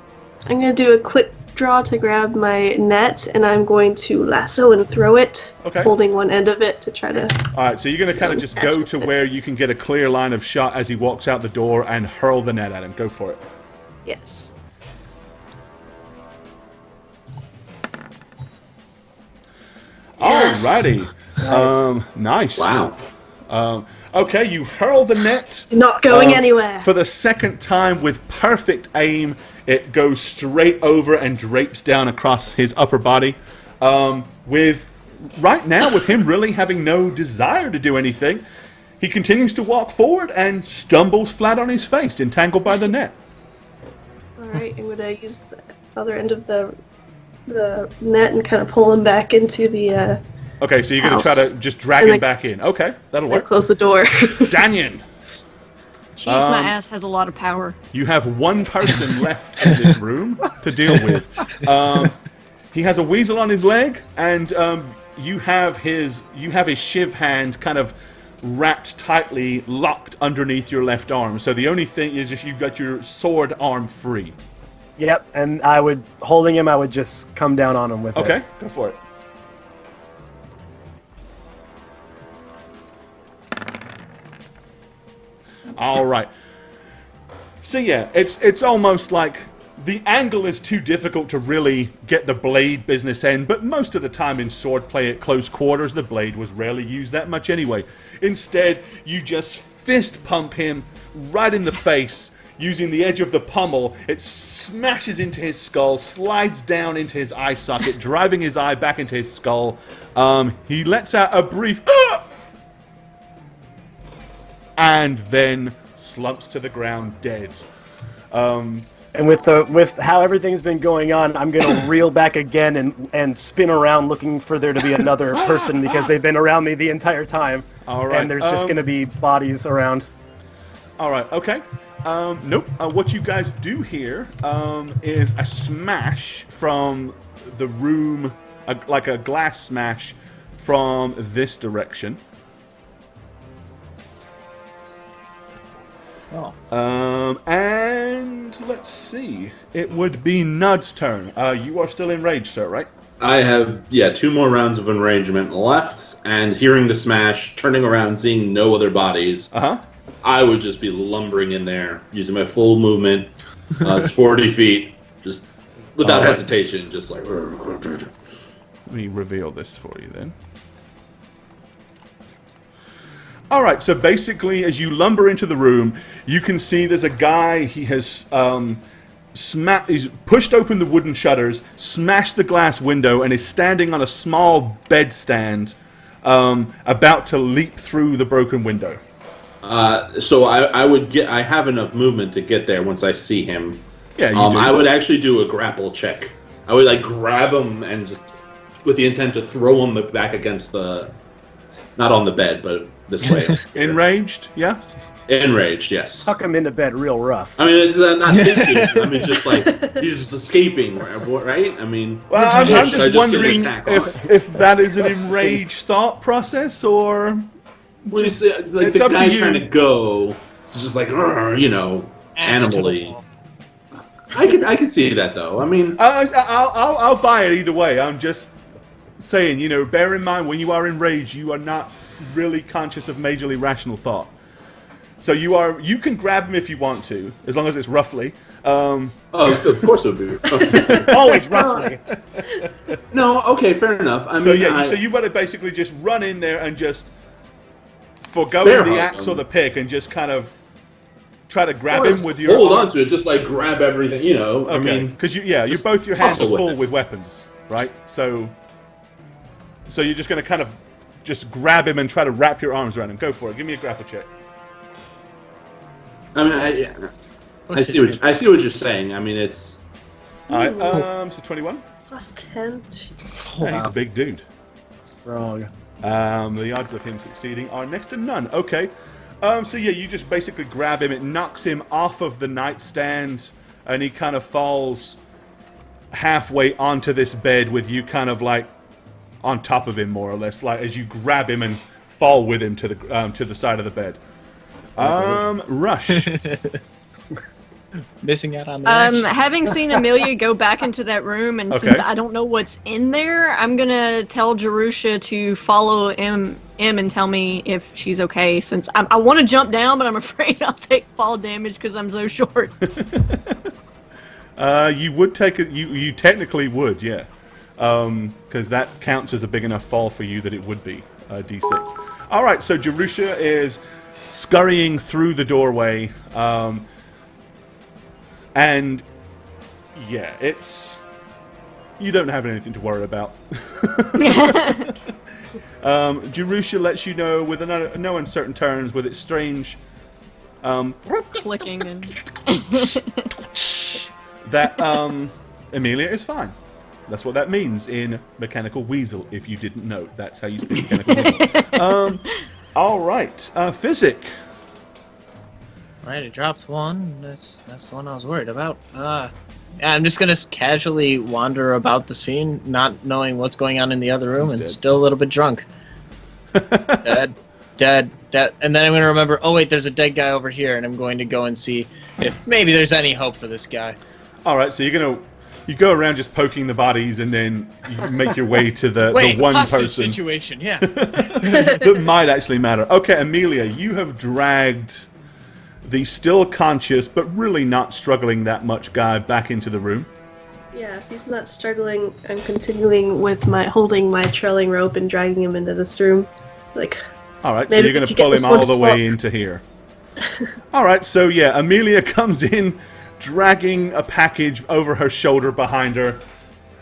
I'm gonna do a quick draw to grab my net, and I'm going to lasso and throw it, Okay. holding one end of it to try to... Alright, so you're going to kind of just go to where you can get a clear line of shot as he walks out the door and hurl the net at him. Go for it. Yes. Yes. Alrighty. Nice. Wow. Okay, you hurl the net. Not going anywhere. For the second time with perfect aim, it goes straight over and drapes down across his upper body. Right now, with him really having no desire to do anything, he continues to walk forward and stumbles flat on his face, entangled by the net. Alright, I'm gonna use the other end of the net and kind of pull him back into the Okay, so you're going to try house. to just drag And him then- back in. Okay, that'll and work. close the door. Danyan, Jeez, my ass has a lot of power. you have one person left in this room to deal with. He has a weasel on his leg, and you have his shiv hand kind of wrapped tightly, locked underneath your left arm. So the only thing is just you've got your sword arm free. Yep, and holding him, I would just come down on him with it. Okay, go for it. All right. So yeah, it's almost like The angle is too difficult to really get the blade business in, but most of the time in swordplay at close quarters, the blade was rarely used that much anyway. Instead, you just fist pump him right in the face, using the edge of the pommel. It smashes into his skull, slides down into his eye socket, driving his eye back into his skull. He lets out a brief and then slumps to the ground dead. And with how everything's been going on, I'm gonna reel back again and spin around looking for there to be another person because they've been around me the entire time. All right. And there's just gonna be bodies around. All right. Okay. Nope. What you guys do here is a smash from the room, like a glass smash from this direction. Oh. And let's see. It would be Nud's turn. You are still enraged, sir, right? I have, 2 more rounds of enragement left, and hearing the smash, turning around, seeing no other bodies, I would just be lumbering in there, using my full movement. It's 40 feet, just without hesitation, just like... Let me reveal this for you then. Alright, so basically, as you lumber into the room, you can see there's a guy, he has he's pushed open the wooden shutters, smashed the glass window, and is standing on a small bedstand, about to leap through the broken window. So I have enough movement to get there once I see him. Yeah, you do. I would actually do a grapple check. I would grab him and just, with the intent to throw him back against not on the bed, but this way. Enraged, yeah? Enraged, yes. Tuck him into bed real rough. I mean, it's not thinking. I mean, just he's just escaping, right? I mean, well, I'm just wondering if that is an enraged thought process, or just, the guy's trying to go, it's just animally. I can see that though. I mean, I'll buy it either way. I'm just saying, bear in mind when you are enraged, you are not really conscious of majorly rational thought. So you can grab him if you want to, as long as it's roughly. Of course it would be. Okay. Always roughly. No, okay, fair enough. So you've got to basically just run in there and just forgo the axe or the pick and just kind of try to grab him with your hold on to it, just grab everything, Okay. I mean, because your hands are full with weapons, right? So you're just going to kind of just grab him and try to wrap your arms around him. Go for it. Give me a grapple check. I mean, I see what you're saying. I mean, it's... Alright, so 21? Plus 10. Yeah, he's a big dude. Strong. The odds of him succeeding are next to none. Okay. So yeah, you just basically grab him. It knocks him off of the nightstand, and he kind of falls halfway onto this bed with you kind of on top of him, more or less, as you grab him and fall with him to the side of the bed. Rush. Missing out on the action. Having seen Amelia go back into that room, and since I don't know what's in there, I'm gonna tell Jerusha to follow M and tell me if she's okay, since I want to jump down, but I'm afraid I'll take fall damage because I'm so short. You would take it. You technically would, yeah. Because that counts as a big enough fall for you that it would be D6. All right, so Jerusha is scurrying through the doorway, and yeah, you don't have anything to worry about. Jerusha lets you know with no uncertain terms, with its strange Clicking and that Amelia is fine. That's what that means in Mechanical Weasel, if you didn't know. That's how you speak Mechanical Weasel. All right. Physic. Right, it dropped one. That's the one I was worried about. Yeah, I'm just going to casually wander about the scene, not knowing what's going on in the other room, and still a little bit drunk. Dead. And then I'm going to remember, oh wait, there's a dead guy over here, and I'm going to go and see if maybe there's any hope for this guy. All right, so you go around just poking the bodies, and then you make your way to the one person situation, yeah. that might actually matter. Okay, Amelia, you have dragged the still conscious but really not struggling that much guy back into the room. Yeah, if he's not struggling, I'm continuing with holding my trailing rope and dragging him into this room. All right, so you're going to pull him all the way into here. All right, so yeah, Amelia comes in, dragging a package over her shoulder behind her,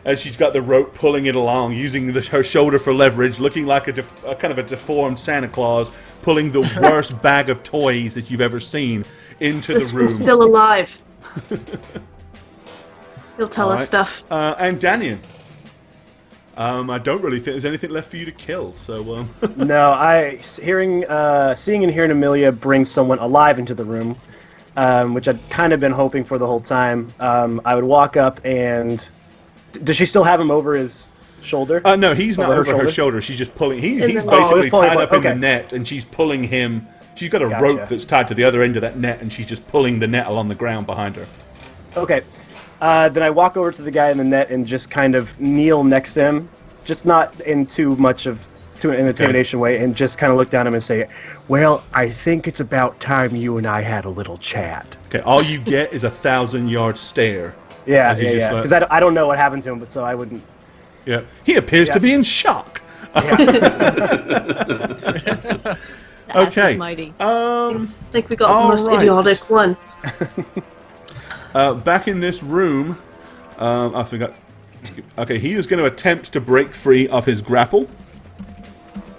as she's got the rope pulling it along, using her shoulder for leverage, looking like a kind of a deformed Santa Claus, pulling the worst bag of toys that you've ever seen into the room. This one's still alive. He'll tell us stuff. And Daniel. I don't really think there's anything left for you to kill, so... No, seeing and hearing Amelia bring someone alive into the room, which I'd kind of been hoping for the whole time, I would walk up and... Does she still have him over his shoulder? No, he's not over her shoulder. She's just pulling... He's basically tied up in the net, and she's pulling him... She's got a rope that's tied to the other end of that net, and she's just pulling the net along the ground behind her. Okay. Then I walk over to the guy in the net and just kind of kneel next to him, just not in too an intimidation way, and just kind of look down at him and say, "Well, I think it's about time you and I had a little chat." Okay, all you get is a 1,000-yard stare. Yeah. Because I don't know what happened to him, but so I wouldn't. Yeah, he appears to be in shock. Okay. Mighty. I think we got the most idiotic one. Back in this room, I forgot. Okay, he is going to attempt to break free of his grapple.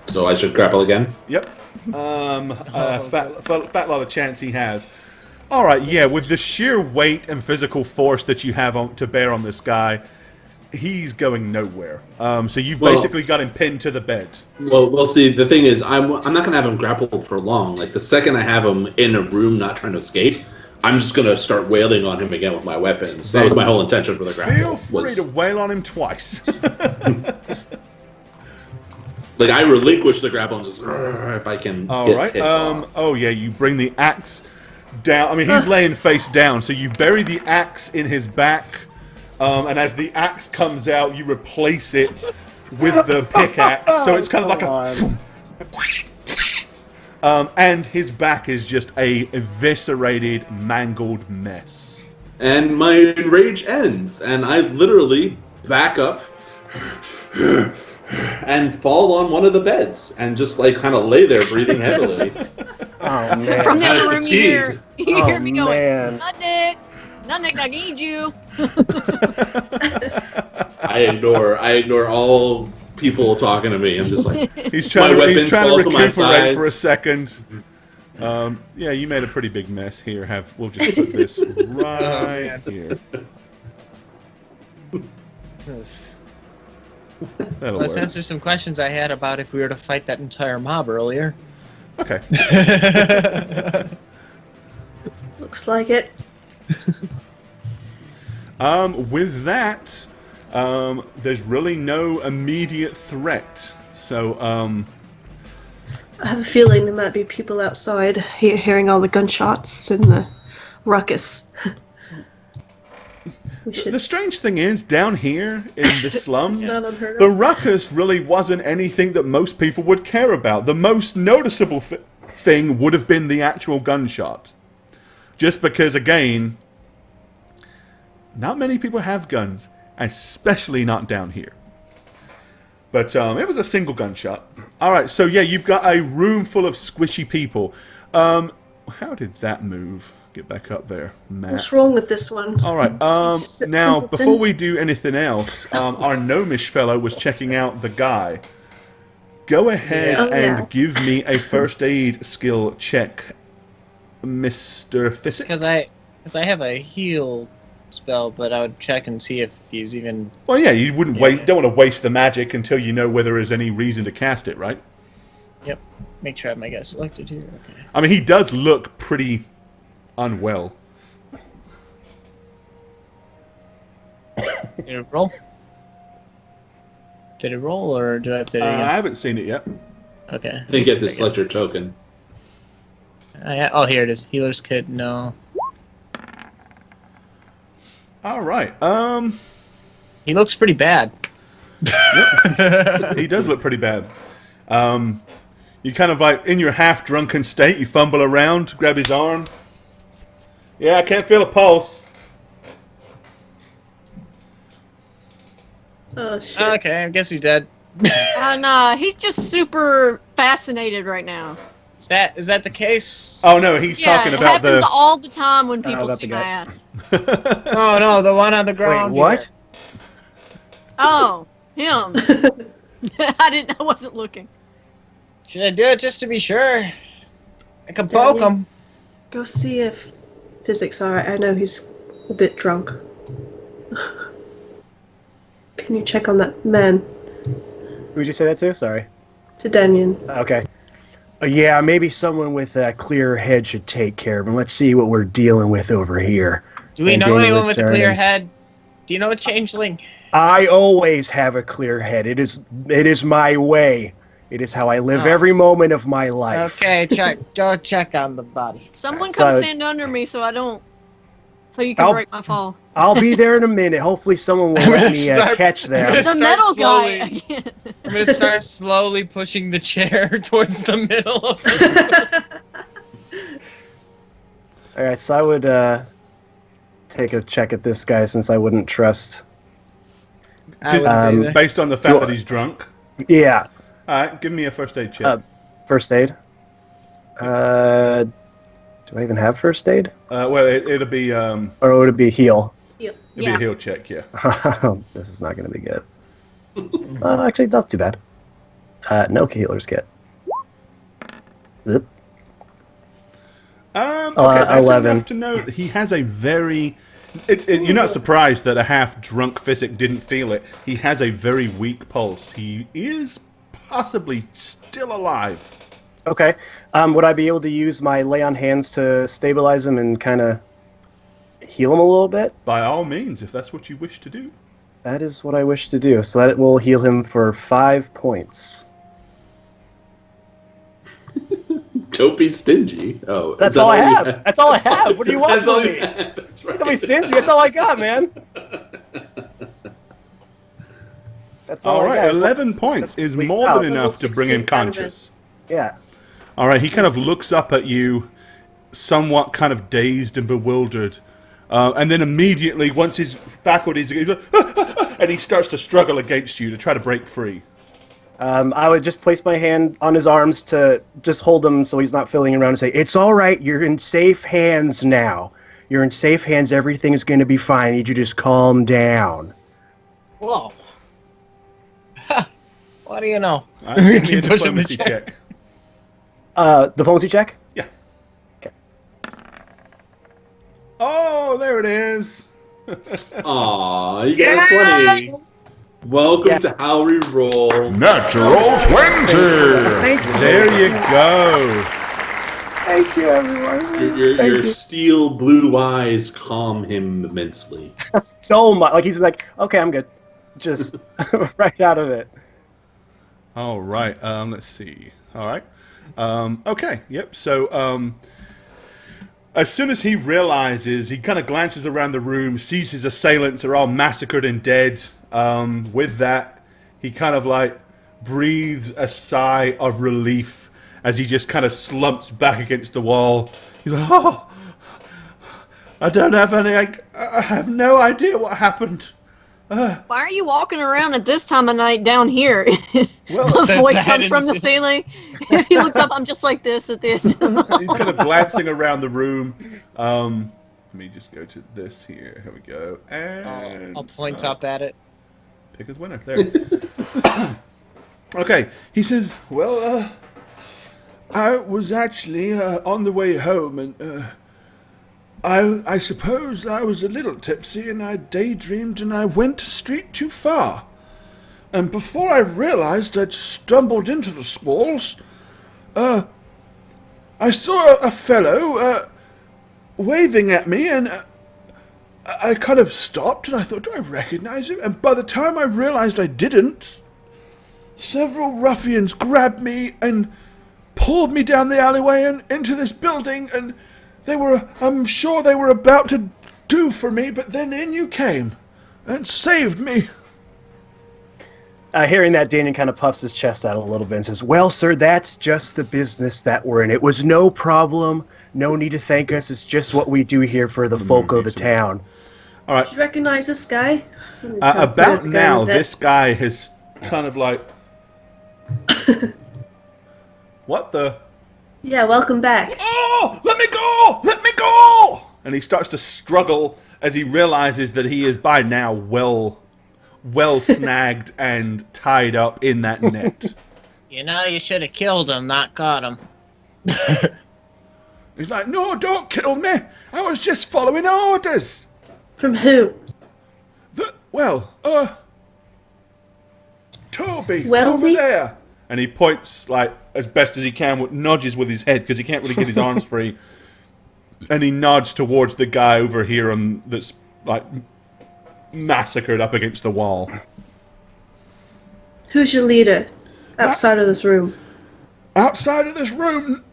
So I should grapple again? Yep. Fat lot of chance he has. All right, yeah. With the sheer weight and physical force that you have to bear on this guy, he's going nowhere. So you've basically got him pinned to the bed. Well, we'll see. The thing is, I'm not going to have him grappled for long. Like, the second I have him in a room not trying to escape, I'm just going to start wailing on him again with my weapons. That was my whole intention for the grapple. Feel free to wail on him twice. Like, I relinquish the grapple and just, if I can get hits off. Oh, yeah, you bring the axe down. I mean, he's laying face down, so you bury the axe in his back, and as the axe comes out, you replace it with the pickaxe, so it's kind of like a... and his back is just a eviscerated, mangled mess. And my rage ends, and I literally back up and fall on one of the beds, and just like kind of lay there breathing heavily. Oh man! From the other room, you hear me going, man. "Nutnik, I need you." I ignore all people talking to me. I'm just like, he's trying to recuperate for a second. Yeah, you made a pretty big mess here. We'll just put this right here. Let's answer some questions I had about if we were to fight that entire mob earlier. Okay. Looks like it. With that, there's really no immediate threat. So, I have a feeling there might be people outside hearing all the gunshots and the ruckus. The strange thing is, down here in the slums, the ruckus really wasn't anything that most people would care about. The most noticeable thing would have been the actual gunshot. Just because, again, not many people have guns, especially not down here. But it was a single gunshot. Alright, so yeah, you've got a room full of squishy people. How did that move? Get back up there, Matt. What's wrong with this one? Alright, now, before we do anything else, our gnomish fellow was checking out the guy. Go ahead and give me a first aid skill check, Mr. Fissett. Because I have a heal spell, but I would check and see if he's even... Well, yeah, you wouldn't don't want to waste the magic until you know whether there's any reason to cast it, right? Yep. Make sure I have my guy selected here. Okay. I mean, he does look pretty unwell. Did it roll? Did it roll, or do I have to do it again? I haven't seen it yet. Okay. I think get this ledger token. Oh, here it is. Healer's kit, no. Alright, He looks pretty bad. Yep. He does look pretty bad. You kind of like, in your half-drunken state, you fumble around, grab his arm. Yeah, I can't feel a pulse. Oh shit. Okay, I guess he's dead. Nah, he's just super fascinated right now. Is that the case? Oh no, he's talking It about happens the. all the time when people about see the my guy. ass. Oh no, the one on the ground. Wait, what? here. Oh, him. I wasn't looking. Should I do it just to be sure? I can poke him. Go see if Physics alright. I know he's a bit drunk. Can you check on that man? Who'd you say that to? Sorry. To Danyon. Okay. Yeah, maybe someone with a clear head should take care of him. Let's see what we're dealing with over here. Do we And know Daniel anyone with a clear returned. head? Do you know a changeling? I always have a clear head. It is my way. It is how I live Oh. every moment of my life. Okay, go check on the body. Someone So- come stand under me so you can I'll- break my fall. I'll be there in a minute. Hopefully someone will let me catch them. The Start metal slowly. guy again. I'm gonna start slowly pushing the chair towards the middle of the All right, so I would take a check at this guy since I wouldn't trust. I would do that. Based on the fact that he's drunk. Yeah, All right, give me a first aid check. first aid. Do I even have first aid? Well, it'll be Or would it be heal? it'll be a heal check, yeah. This is not going to be good. Actually, not too bad. No healer's kit. Zip. Okay, that's 11. enough to know that he has a very. You're not surprised that a half-drunk Physic didn't feel it. He has a very weak pulse. He is possibly still alive. Okay. Would I be able to use my lay on hands to stabilize him and kind of heal him a little bit? By all means, if that's what you wish to do. That is what I wish to do. So that will heal him for 5 points. Don't be stingy. Oh, That's is that all I you have. That's all I have. What do you want That's all from you me? have. That's right. Don't be stingy. That's all I got, man. That's all All I right, got. 11 points is Wait, more oh, than enough to bring him 16 out of it. conscious. Yeah. All right, he kind of looks up at you, somewhat kind of dazed and bewildered. And then immediately, once his faculties, he's like, and he starts to struggle against you to try to break free. I would just place my hand on his arms to just hold him so he's not feeling around and say, "It's all right. You're in safe hands now. You're in safe hands. Everything is going to be fine. I need you to just calm down." Whoa. What do you know? All right, give me a Keep pushing the diplomacy chair. check. Diplomacy check? Yeah. Okay. Oh, there it is. Aw, you got a 20. Welcome to How We Roll. Natural 20! Thank you. There you go. Thank you, everyone. Your steel blue eyes calm him immensely. So much. Like, he's like, okay, I'm good. Just right out of it. All right. Let's see. All right. Okay. Yep. So, as soon as he realizes, he kind of glances around the room, sees his assailants are all massacred and dead. With that, he kind of like breathes a sigh of relief as he just kind of slumps back against the wall. He's like, "Oh, I don't have any. I have no idea what happened." Why are you walking around at this time of night down here? Well, His says voice that comes in from the the ceiling. If he looks up, I'm just like this at the end. he's kind of glancing around the room. Let me just go to this here. Here we go. And I'll point up at it. Pick his winner. There. Okay. He says, "Well, I was actually on the way home, and I suppose I was a little tipsy, and I daydreamed, and I went a street too far. And before I realized I'd stumbled into the squalls, I saw a fellow waving at me, and I kind of stopped, and I thought, do I recognize him? And by the time I realized I didn't, several ruffians grabbed me and pulled me down the alleyway and into this building, and I'm sure they were about to do for me, but then in you came and saved me." Hearing that, Daniel kind of puffs his chest out a little bit and says, "Well, sir, that's just the business that we're in. It was no problem. No need to thank us. It's just what we do here for the folk of the town. All right. Do you recognize this guy? About now, this guy has kind of like... What the... Yeah, welcome back. Oh! Let me go! Let me go! And he starts to struggle as he realizes that he is by now well snagged and tied up in that net. You know, you should have killed him, not caught him. He's like, no, don't kill me. I was just following orders. From who? Toby, Well, over there. And he points, like, as best as he can, nudges with his head, because he can't really get his arms free. And he nods towards the guy over here that's, like, massacred up against the wall. Who's your leader? Outside of this room. Outside of this room?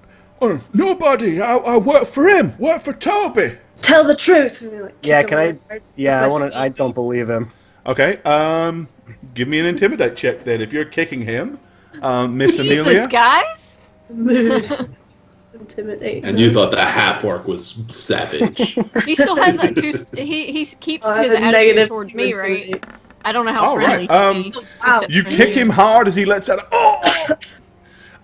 Oh, nobody. I work for him. Work for Toby. Tell the truth. Yeah, can I? Yeah, I don't believe him. Okay. Give me an intimidate check then. If you're kicking him, Miss Amelia. Jesus, guys. Mood. Intimidate. And you thought that half-orc was savage. He still has that two. He keeps his attitude towards me, right? I don't know how friendly. Right. You kick him hard as he lets out.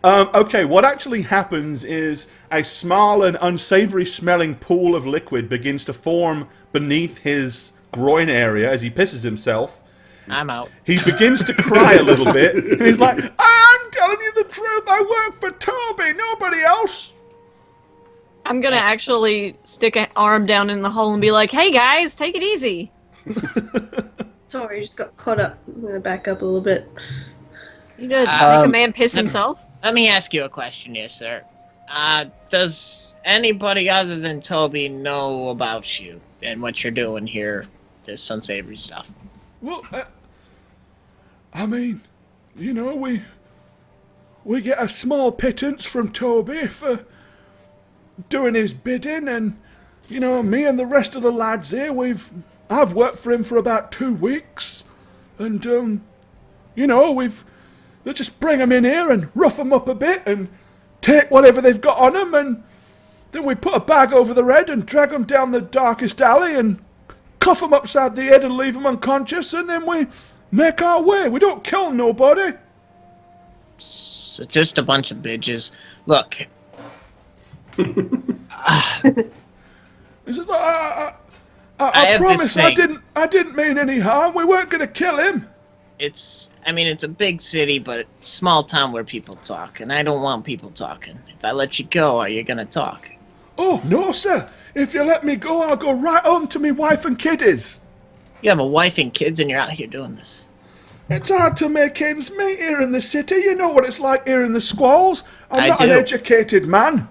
Okay, what actually happens is a small and unsavory-smelling pool of liquid begins to form beneath his groin area as he pisses himself. I'm out. He begins to cry a little bit, and he's like, I'm telling you the truth, I work for Toby, nobody else. I'm gonna actually stick an arm down in the hole and be like, hey guys, take it easy. Sorry, you just got caught up. I'm gonna back up a little bit. You did make a man piss himself? Let me ask you a question here, sir. Does anybody other than Toby know about you and what you're doing here, this unsavory stuff? Well, I mean, you know, we get a small pittance from Toby for doing his bidding, and, you know, me and the rest of the lads here, I've worked for him for about 2 weeks, and, you know, they just bring him in here and rough him up a bit and take whatever they've got on him, and then we put a bag over their head and drag them down the darkest alley and cuff him upside the head and leave him unconscious, and then we make our way. We don't kill nobody. So just a bunch of bitches. Look. He says, I promise I didn't mean any harm. We weren't going to kill him. It's a big city, but small town where people talk, and I don't want people talking. If I let you go, are you going to talk? Oh, no, sir. If you let me go, I'll go right home to me wife and kiddies. You have a wife and kids, and you're out here doing this. It's hard to make ends meet here in the city. You know what it's like here in the squalls. I'm not an do. educated man.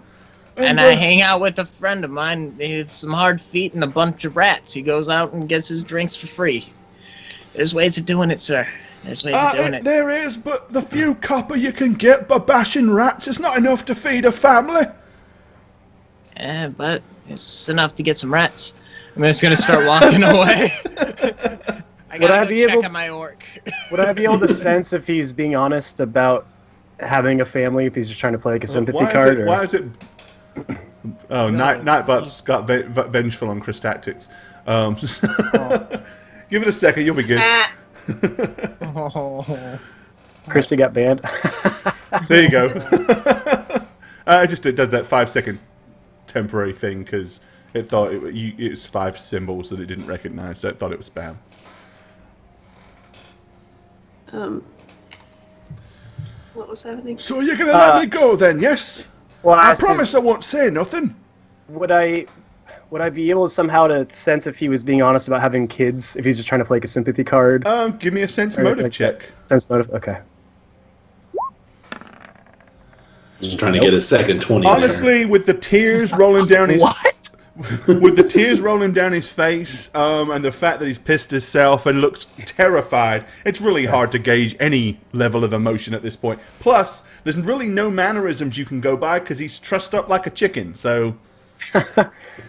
And I hang out with a friend of mine. He has some hard feet and a bunch of rats. He goes out and gets his drinks for free. There's ways of doing it, sir. There's ways of doing it. There is, but the few copper you can get by bashing rats is not enough to feed a family. Yeah, but it's enough to get some rats. I'm just gonna start walking away. I gotta go check on my orc. Would I be able to sense if he's being honest about having a family, if he's just trying to play like a sympathy card? Why is it? Oh, Nightbot's got vengeful on Chris Tactics. Give it a second, you'll be good. Christy got banned. There you go. It does that 5-second temporary thing because it thought it was 5 symbols that it didn't recognize, so it thought it was spam. What was happening? So you're gonna let me go then, yes? Well, I promise I won't say nothing. Would I be able somehow to sense if he was being honest about having kids, if he's just trying to play like a sympathy card? Give me a sense motive check. Sense motive, okay. Just trying to get a second 20 Honestly, there. with the tears rolling down his... What? With the tears rolling down his face, and the fact that he's pissed himself and looks terrified, it's really hard to gauge any level of emotion at this point. Plus, there's really no mannerisms you can go by because he's trussed up like a chicken, so...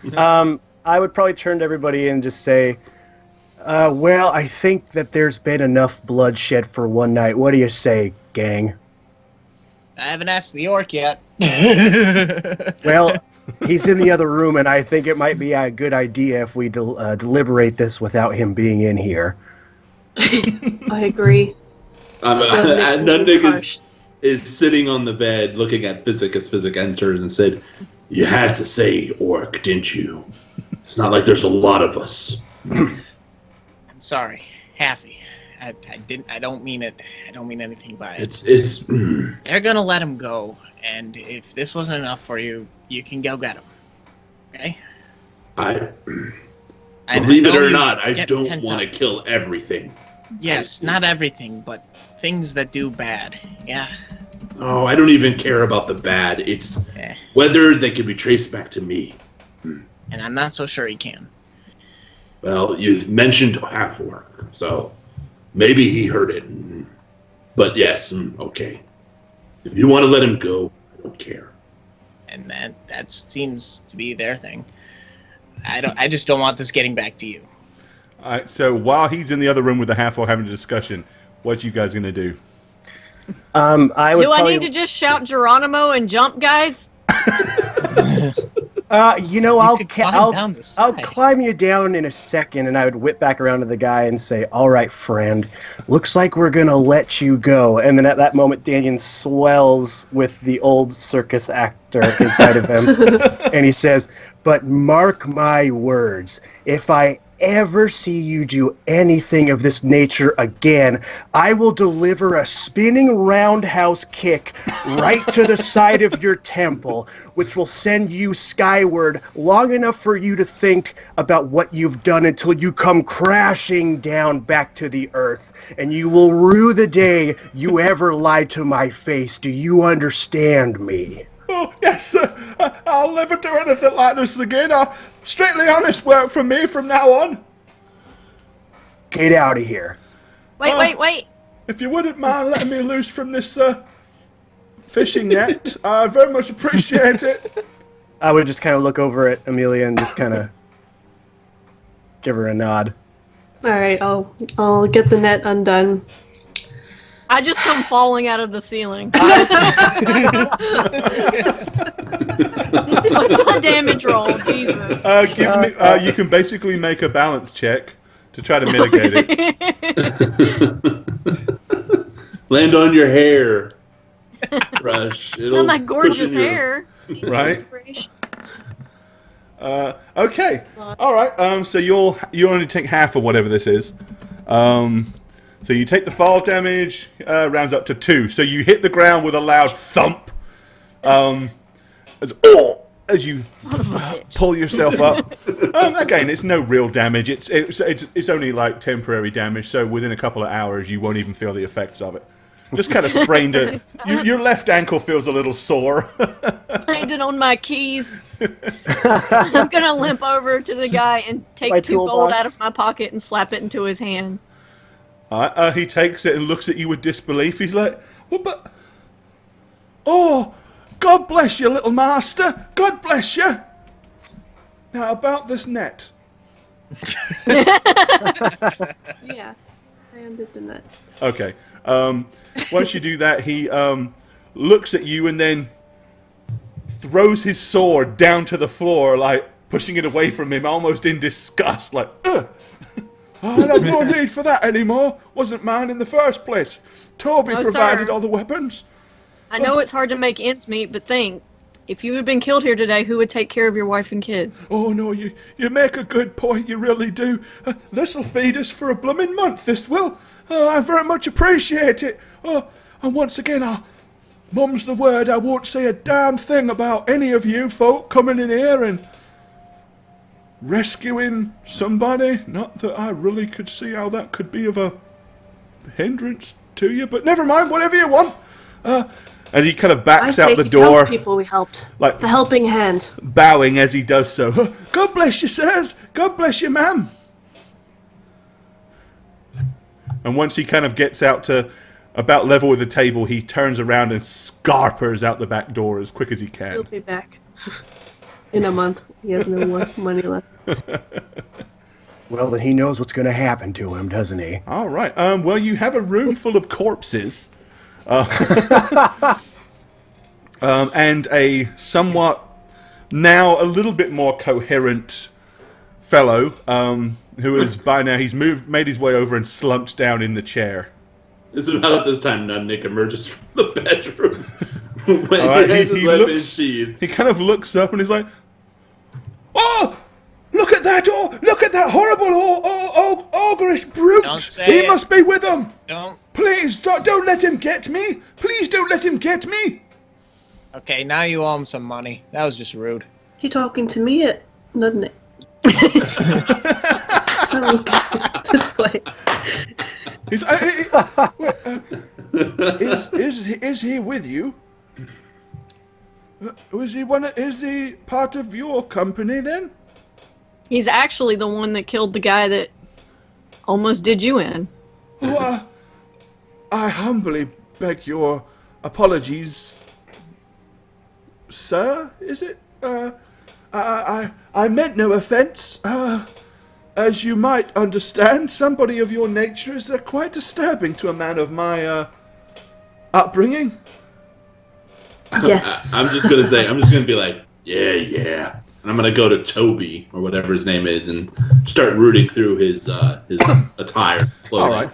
I would probably turn to everybody and just say, well, I think that there's been enough bloodshed for one night. What do you say, gang? I haven't asked the orc yet. Well, He's in the other room, and I think it might be a good idea if we deliberate this without him being in here. I agree. Nundig is sitting on the bed looking at Physic as Physic enters and said, "You had to say orc, didn't you? It's not like there's a lot of us." I'm sorry, Haffy. I don't mean it. I don't mean anything by it. It's. They're gonna let him go, and if this wasn't enough for you, you can go get him. Okay? Believe it or not, I don't want to kill everything. Yes, not everything, but things that do bad. Yeah. Oh, I don't even care about the bad. It's whether they can be traced back to me. And I'm not so sure he can. Well, you mentioned half-orc, so maybe he heard it. But yes, okay. If you want to let him go, I don't care. And that seems to be their thing. I just don't want this getting back to you. All right, so while he's in the other room with the half-orc having a discussion, what you guys going to do? I need to just shout Geronimo and jump, guys? I'll climb you down in a second, and I would whip back around to the guy and say, "All right, friend, looks like we're gonna let you go." And then at that moment, Daniel swells with the old circus actor inside of him, and he says, "But mark my words, if I ever see you do anything of this nature again, I will deliver a spinning roundhouse kick right to the side of your temple, which will send you skyward long enough for you to think about what you've done until you come crashing down back to the earth, and you will rue the day you ever lied to my face. Do you understand me?" Oh, yes, sir. I'll never do anything like this again. Strictly honest work from me from now on. Get out of here. Wait. If you wouldn't mind letting me loose from this fishing net, I very much appreciate it. I would just kind of look over at Amelia and just kind of give her a nod. All right, I'll get the net undone. I just come falling out of the ceiling. What's my damage roll? Jesus. Give me. You can basically make a balance check to try to mitigate it. Land on your hair, Rush. Not my gorgeous hair. Right. Okay. All right. So you only take half of whatever this is. So you take the fall damage, rounds up to 2. So you hit the ground with a loud thump. As you pull yourself up. Again, it's no real damage. It's only like temporary damage. So within a couple of hours, you won't even feel the effects of it. Just kind of sprained it. Your left ankle feels a little sore. Landed on my keys. I'm gonna limp over to the guy and take 2 gold out of my pocket and slap it into his hand. He takes it and looks at you with disbelief. He's like, "Well, but... Oh, God bless you, little master. God bless you. Now, about this net." Yeah, I undid the net. Okay. Once you do that, he looks at you and then throws his sword down to the floor, like pushing it away from him, almost in disgust, like, "Ugh. I have no need for that anymore. Wasn't mine in the first place. Toby provided all the weapons." I know it's hard to make ends meet, but think, if you had been killed here today, who would take care of your wife and kids? Oh, no, you make a good point, you really do. This'll feed us for a blooming month, this will. I very much appreciate it. And once again, mum's the word, I won't say a damn thing about any of you folk coming in here and rescuing somebody. Not that I really could see how that could be of a hindrance to you, but never mind, whatever you want. And he kind of backs out the door. Tells people we helped. Like the helping hand. Bowing as he does so. "God bless you, sirs. God bless you, ma'am." And once he kind of gets out to about level with the table, he turns around and scarpers out the back door as quick as he can. He'll be back in a month. He has no more money left. Well, then he knows what's going to happen to him, doesn't he? All right. Well, you have a room full of corpses. And a somewhat now a little bit more coherent fellow, who is by now he's made his way over and slumped down in the chair. It's about at this time Nick emerges from the bedroom. When Right, he has his weapon sheathed. he kind of looks up and he's like, "Oh, look at that! Oh, look at that horrible ogreish brute! Don't say He it. must be with them! Don't. Please don't let him get me! Please don't let him get me!" Okay, now you owe him some money. That was just rude. You talking to me, doesn't it? This way. He's, is he with you? Is he part of your company then? He's actually the one that killed the guy that almost did you in. Oh, I humbly beg your apologies, sir. Is it? I meant no offence. As you might understand, somebody of your nature is quite disturbing to a man of my upbringing. Yes. I'm just gonna be like, yeah. And I'm gonna go to Toby, or whatever his name is, and start rooting through his attire. Clothing. All right.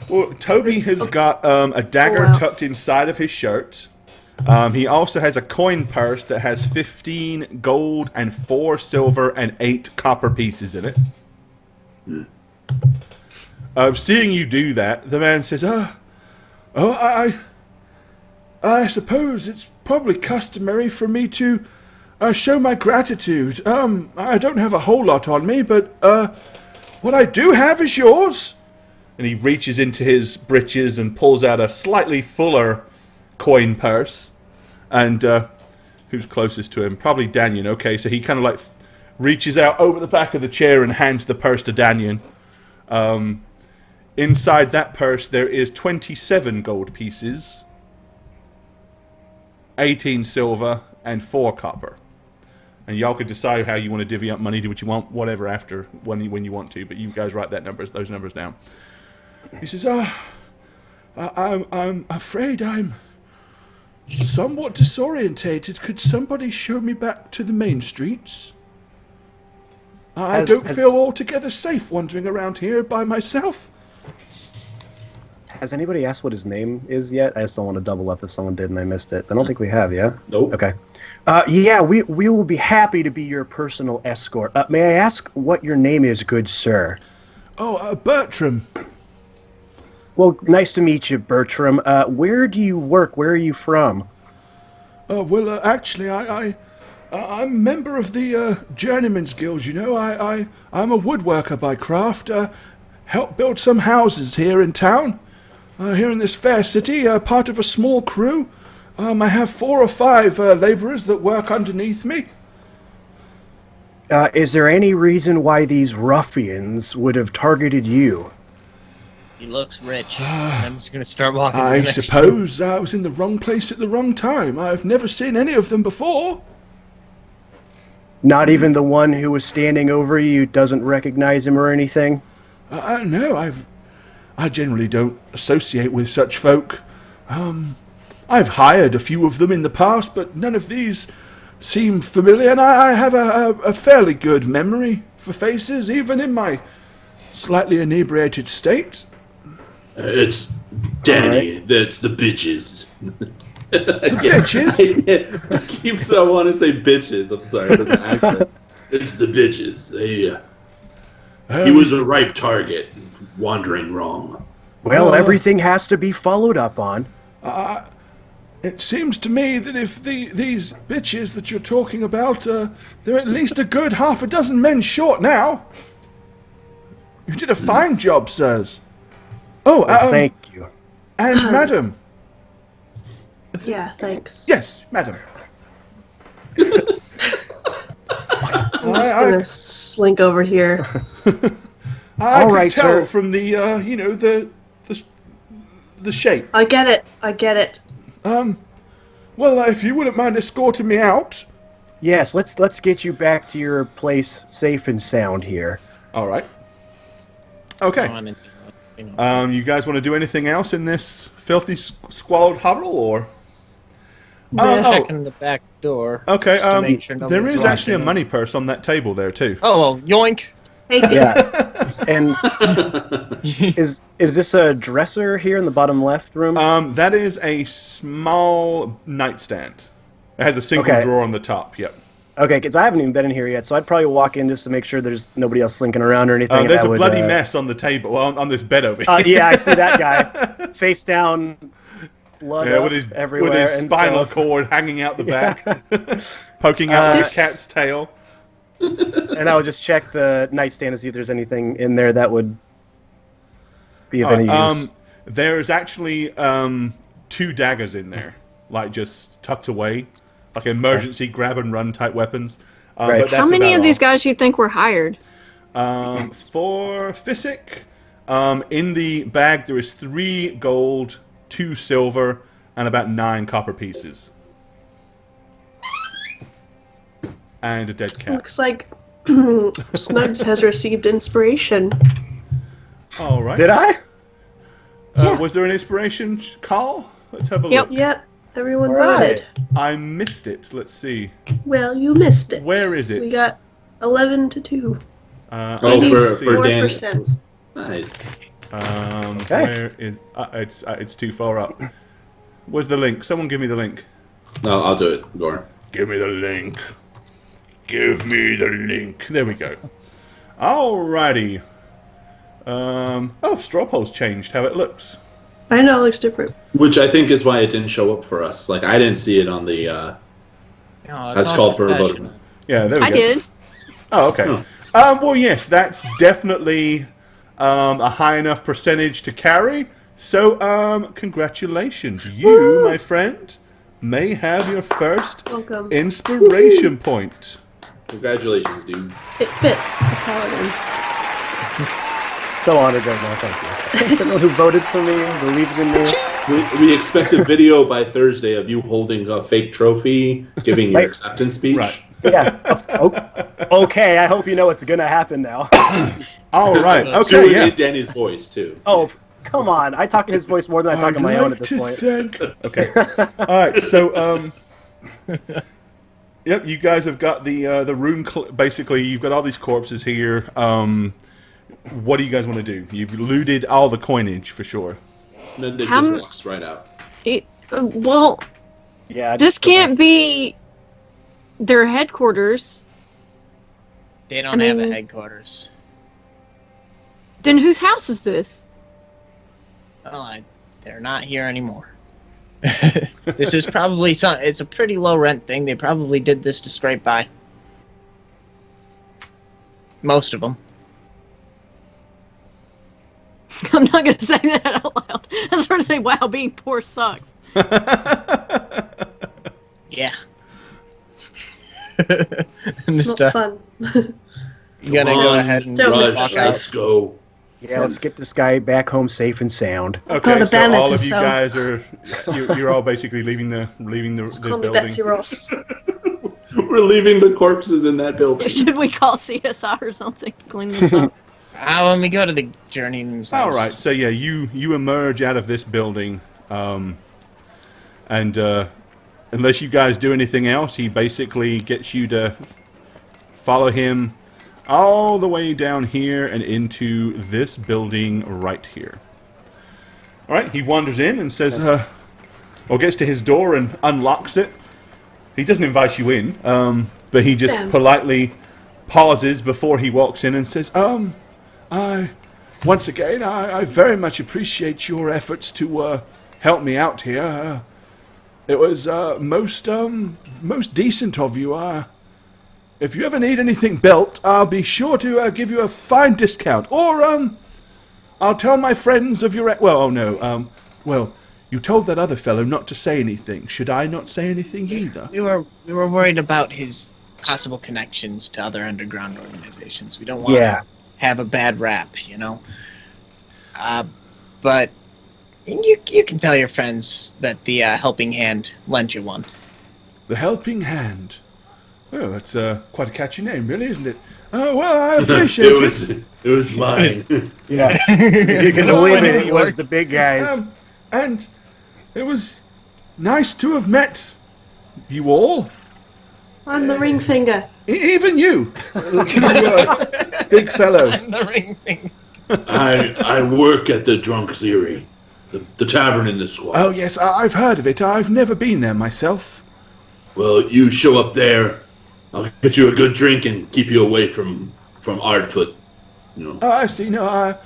Well, Toby has got a dagger tucked inside of his shirt. He also has a coin purse that has 15 gold and 4 silver and 8 copper pieces in it. Seeing you do that, the man says, I suppose it's probably customary for me to show my gratitude. I don't have a whole lot on me, but what I do have is yours. And he reaches into his breeches and pulls out a slightly fuller coin purse. And who's closest to him? Probably Danyan. Okay, so he kind of like reaches out over the back of the chair and hands the purse to Danyan. Inside that purse there is 27 gold pieces, 18 silver, and 4 copper. And y'all could decide how you want to divvy up money, do what you want, whatever, after when you want to. But you guys write those numbers down. He says, I'm afraid I'm somewhat disorientated. Could somebody show me back to the main streets? I don't feel altogether safe wandering around here by myself. Has anybody asked what his name is yet? I just don't want to double up if someone did and I missed it. I don't think we have, yeah? Nope. Okay. Yeah, we will be happy to be your personal escort. May I ask what your name is, good sir? Oh, Bertram. Well, nice to meet you, Bertram. Where do you work? Where are you from? Well, actually, I'm a member of the Journeyman's Guild, you know. I'm a woodworker by craft. Help build some houses here in town. Here in this fair city, part of a small crew. I have 4 or 5 laborers that work underneath me. Is there any reason why these ruffians would have targeted you? He looks rich. I'm just gonna start walking. To the I next suppose I was in the wrong place at the wrong time. I've never seen any of them before. Not even the one who was standing over you doesn't recognize him or anything? No, I generally don't associate with such folk. I've hired a few of them in the past, but none of these seem familiar, and I have a fairly good memory for faces, even in my slightly inebriated state. It's Danny. Right. That's the bitches. The bitches? I keep so I want to say bitches. I'm sorry. That's an accent. It's the bitches. He was a ripe target, wandering wrong. Well, everything has to be followed up on. It seems to me that if these bitches that you're talking about, they're at least a good half a dozen men short now. You did a fine job, sirs. Oh, Well, thank you. And madam. Yeah, thanks. Yes, madam. I'm just gonna slink over here. I All could right, tell sir. from the shape. I get it. Well, if you wouldn't mind escorting me out. Yes, let's get you back to your place safe and sound here. All right. Okay. Go on into, you know. You guys want to do anything else in this filthy, squalid hovel, or? Checking the back door. Okay, just to make sure there nobody's is actually a watching. money purse on that table there too. Oh, well, yoink. Take it. Yeah. And is this a dresser here in the bottom left room? That is a small nightstand. It has a single drawer on the top. Yep. Okay, because I haven't even been in here yet, so I'd probably walk in just to make sure there's nobody else slinking around or anything. There's a bloody mess on the table, on this bed over here. Yeah, I see that guy, face down, blood everywhere, with his spinal cord hanging out the back, poking out the cat's tail. And I would just check the nightstand to see if there's anything in there that would be of any use. There's actually 2 daggers in there, like just tucked away, like emergency grab and run type weapons. Right. But that's How many about of these all. guys do you think were hired? For Physic, in the bag there is 3 gold, 2 silver, and about 9 copper pieces. And a dead cat. Looks like Snugs has received inspiration. All right. Did I? Yeah. Was there an inspiration call? Let's have a Yep. look. Yep, everyone All right. nodded. I missed it. Let's see. Well, you missed it. Where is it? We got 11 to 2. For Dan. 84%. Nice. Okay. Where is? It's too far up. Where's the link? Someone give me the link. No, I'll do it, Goran. Give me the link. Give me the link. There we go. Alrighty. Straw poll's changed how it looks. I know, it looks different. Which I think is why it didn't show up for us. Like, I didn't see it on the, No, it's that's all called for a professional. vote. Yeah, there we I go. did. Oh, okay. Oh. Well, yes, that's definitely a high enough percentage to carry. So, congratulations. You, my friend, may have your first Welcome. inspiration point. Congratulations, dude. It fits the paladin. So honored right now, thank you. Thanks to everyone who voted for me, believed in me. We expect a video by Thursday of you holding a fake trophy, giving your Right. acceptance speech. Right. Yeah. Okay, I hope you know what's gonna happen now. All right. Do Okay. it Yeah. in Danny's voice, too. Oh, come on. I talk in his voice more than I talk in my own at this point. Okay. All right. So, yep. You guys have got the room. Basically, you've got all these corpses here. What do you guys want to do? You've looted all the coinage for sure. And then it How just m- walks right out. Well, Yeah. this can't be their headquarters. They don't have a mean- headquarters. Then whose house is this? Well, they're not here anymore. This is probably it's a pretty low rent thing. They probably did this to scrape by. Most of them. I'm not gonna say that out loud. I was trying to say, "Wow, being poor sucks." Yeah. It's not fun. You gotta Come go on, ahead and Don't Rush, walk out. let's go. Yeah, let's get this guy back home safe and sound. Okay. the So bandit all to of you sell. guys are you're all basically leaving the Call me building. Betsy Ross. We're leaving the corpses in that building. Should we call CSI or something to clean this up? When we go to the journeyman's All house. right, so yeah, you emerge out of this building, and unless you guys do anything else, he basically gets you to follow him all the way down here and into this building right here. All right, he wanders in and says, or gets to his door and unlocks it. He doesn't invite you in, but he just Damn. politely pauses before he walks in and says, once again, I very much appreciate your efforts to help me out here. It was most decent of you. If you ever need anything built, I'll be sure to give you a fine discount. Or I'll tell my friends of your... Well, you told that other fellow not to say anything. Should I not say anything either? We were worried about his possible connections to other underground organizations. We don't want to have a bad rap, you know. But you can tell your friends that the Helping Hand lent you one. The Helping Hand. Oh, that's quite a catchy name, really, isn't it? Oh, well, I appreciate it. It was mine. Yeah. You can believe it, it was the big guys. And it was nice to have met You all? I'm the ring finger. Even you! Big fellow. I'm the ring thing. I work at the Drunk's Eyrie, the tavern in the squad. Oh, yes, I've heard of it. I've never been there myself. Well, you show up there, I'll get you a good drink and keep you away from Ardfoot. You know. Oh, I see. No,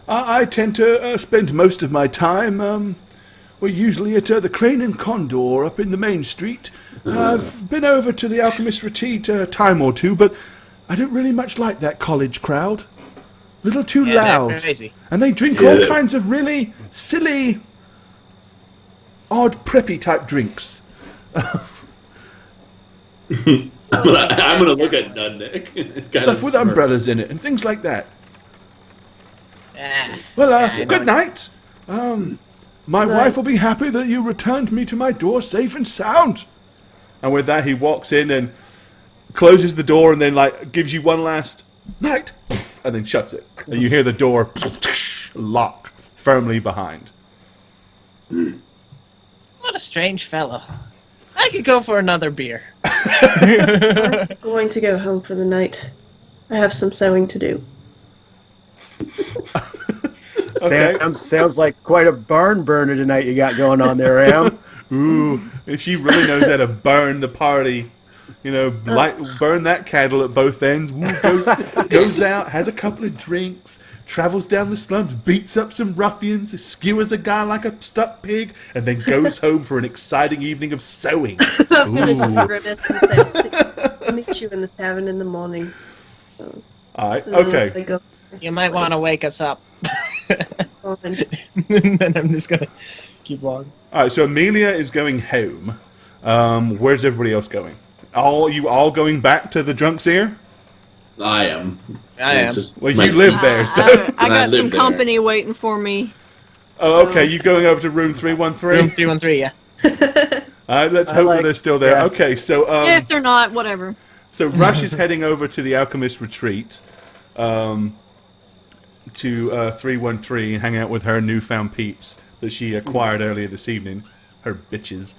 I tend to spend most of my time. We're usually at the Crane and Condor up in the main street. I've been over to the Alchemist Retreat a time or two, but I don't really much like that college crowd. Little too loud. They're crazy. And they drink all kinds of really silly, odd, preppy type drinks. I'm gonna look at Nunnick. Stuff with umbrellas in it and things like that. Ah, Well, good night. My wife will be happy that you returned me to my door safe and sound. And with that, he walks in and closes the door and then, like, gives you one last night, and then shuts it. And you hear the door lock firmly behind. what a strange fellow. I could go for another beer. I'm going to go home for the night. I have some sewing to do. Okay. Sounds like quite a barn burner tonight you got going on there, Am. Ooh, she really knows how to burn the party. You know, burn that candle at both ends. Ooh, goes out, has a couple of drinks, travels down the slums, beats up some ruffians, skewers a guy like a stuck pig, and then goes home for an exciting evening of sewing. I'm going to just grimace and say, I'll meet you in the tavern in the morning. So, All right, and then okay. I go, You might want to wake us up. fine. And then I'm just gonna keep walking. All right, so Amelia is going home. Where's everybody else going? You all going back to the Drunk's Ear? I am. Well, you live there, so. I got some live there. company waiting for me. Oh, okay, you going over to room 313? Room 313, yeah. All right, let's hope that they're still there. yeah. Okay, so If they're not, whatever. so Rush is heading over to the Alchemist Retreat, to 313 and hang out with her newfound peeps that she acquired earlier this evening. Her bitches.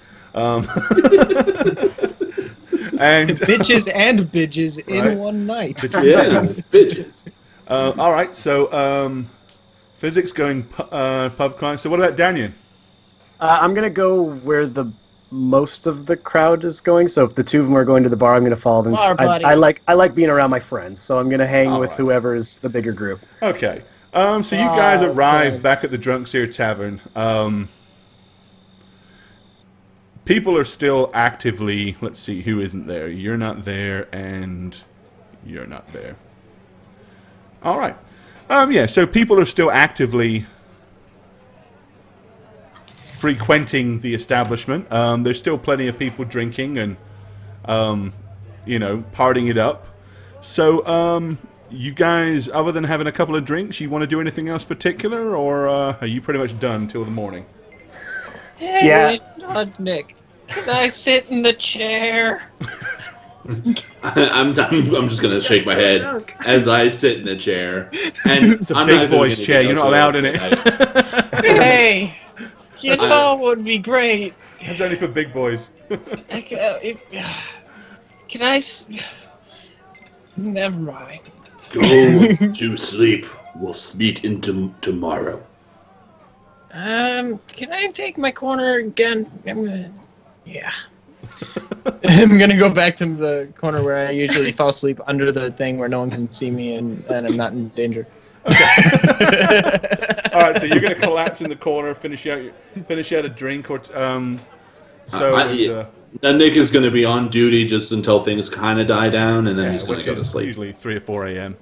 And Bitches and bitches Right. in one night. bitches. Bitches. All right, so physics going pub crying. So what about Daniel? I'm gonna go where the most of the crowd is going. So if the two of them are going to the bar, I'm gonna follow them. Bar, buddy. I like being around my friends, so I'm gonna hang All with right. whoever's the bigger group. Okay. So you guys Oh, arrive good. back at the Drunk's Ear Tavern. People are still actively. Let's see who isn't there. You're not there, and you're not there. All right. Yeah. So people are still actively frequenting the establishment. There's still plenty of people drinking and, partying it up. So, you guys, other than having a couple of drinks, you want to do anything else particular, or are you pretty much done till the morning? Hey, Nick, can I sit in the chair? I'm just gonna shake my head drunk. as I sit in the chair. And It's a I'm big not doing boy's anything chair. You're else not allowed in else it. that Hey, you know what would be great? That's only for big boys. Can I? Never mind. Go to sleep. We'll meet into tomorrow. Can I take my corner again? Yeah. I'm gonna go back to the corner where I usually fall asleep under the thing where no one can see me and I'm not in danger. All right, so you're going to collapse in the corner, finish out a drink, or Then Nick is going to be on duty just until things kind of die down, and then he's going which to go to is sleep. usually 3 or 4 a.m.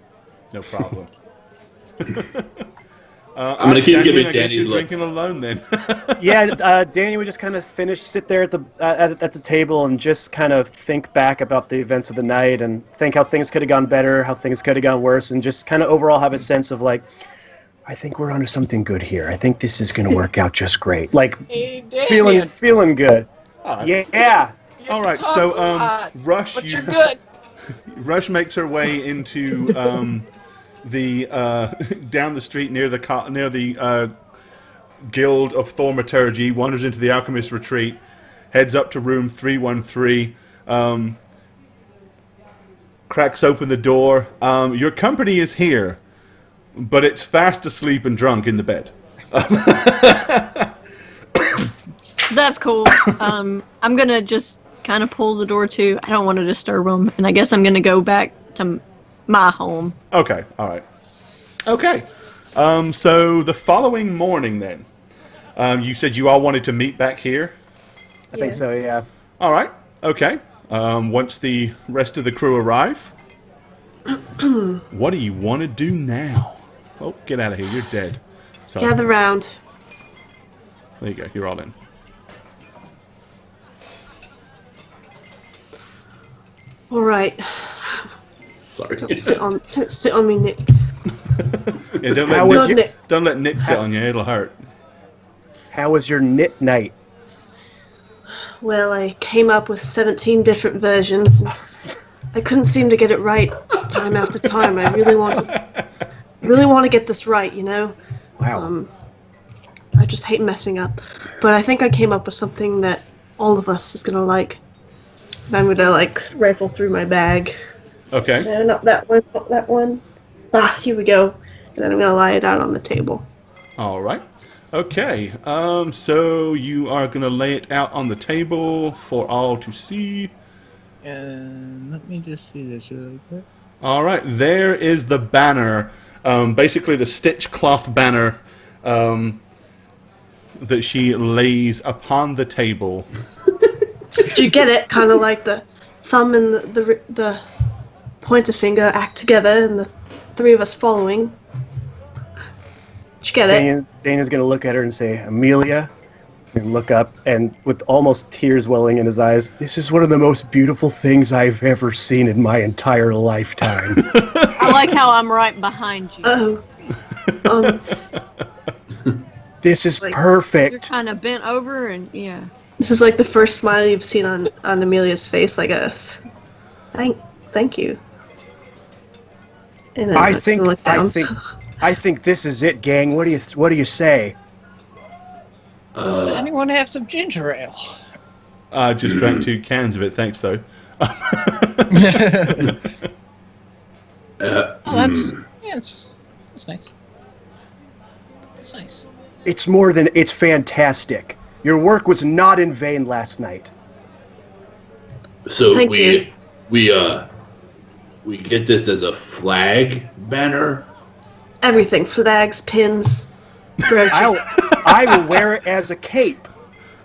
No problem. I'm gonna keep giving Danny you're looks. drinking alone then. Yeah, Danny would just kind of sit there at the table and just kind of think back about the events of the night and think how things could have gone better, how things could have gone worse, and just kind of overall have a sense of like, I think we're onto something good here. I think this is going to work out just great. Like Hey, feeling good. All right. Yeah. All right. So Rush, but you're good. Rush makes her way into the down the street near the Guild of Thaumaturgy, wanders into the Alchemist Retreat, heads up to room 313, cracks open the door. Your company is here, but it's fast asleep and drunk in the bed. That's cool. I'm gonna just kind of pull the door to. I don't want to disturb them, and I guess I'm gonna go back to my home. Okay, all right. Okay, so the following morning then, you said you all wanted to meet back here? I think so, yeah. All right, okay. Once the rest of the crew arrive, what do you want to do now? Oh, get out of here, you're dead. Sorry. Gather round. There you go, you're all in. All right. Sorry. Don't sit on me, Nick. Yeah, don't let Nick sit on you, it'll hurt. How was your knit night? Well, I came up with 17 different versions. I couldn't seem to get it right time after time. I really want to get this right, you know? Wow. I just hate messing up. But I think I came up with something that all of us is going to like. And I'm going to, like, rifle through my bag. Okay. No, not that one, not that one. Ah, here we go. And then I'm going to lie it out on the table. All right. Okay. So you are going to lay it out on the table for all to see. And let me just see this really quick. All right. There is the banner. Basically the stitch cloth banner that she lays upon the table. Did you get it? Kind of like the thumb and the pointer finger act together and the three of us following. Did you get it? Dana's going to look at her and say, Amelia, and look up, and with almost tears welling in his eyes, this is one of the most beautiful things I've ever seen in my entire lifetime. I like how I'm right behind you. Oh. This is Like, perfect. You're kind of bent over, and yeah. This is like the first smile you've seen on Amelia's face, like a thank you. And then I I'm just gonna look down. think this is it, gang. What do you say? Does anyone have some ginger ale? I just drank 2 cans of it, thanks though. That's nice. That's nice. It's fantastic. Your work was not in vain last night. So Thank you. we get this as a flag banner. Everything, flags, pins, brooches. I will wear it as a cape.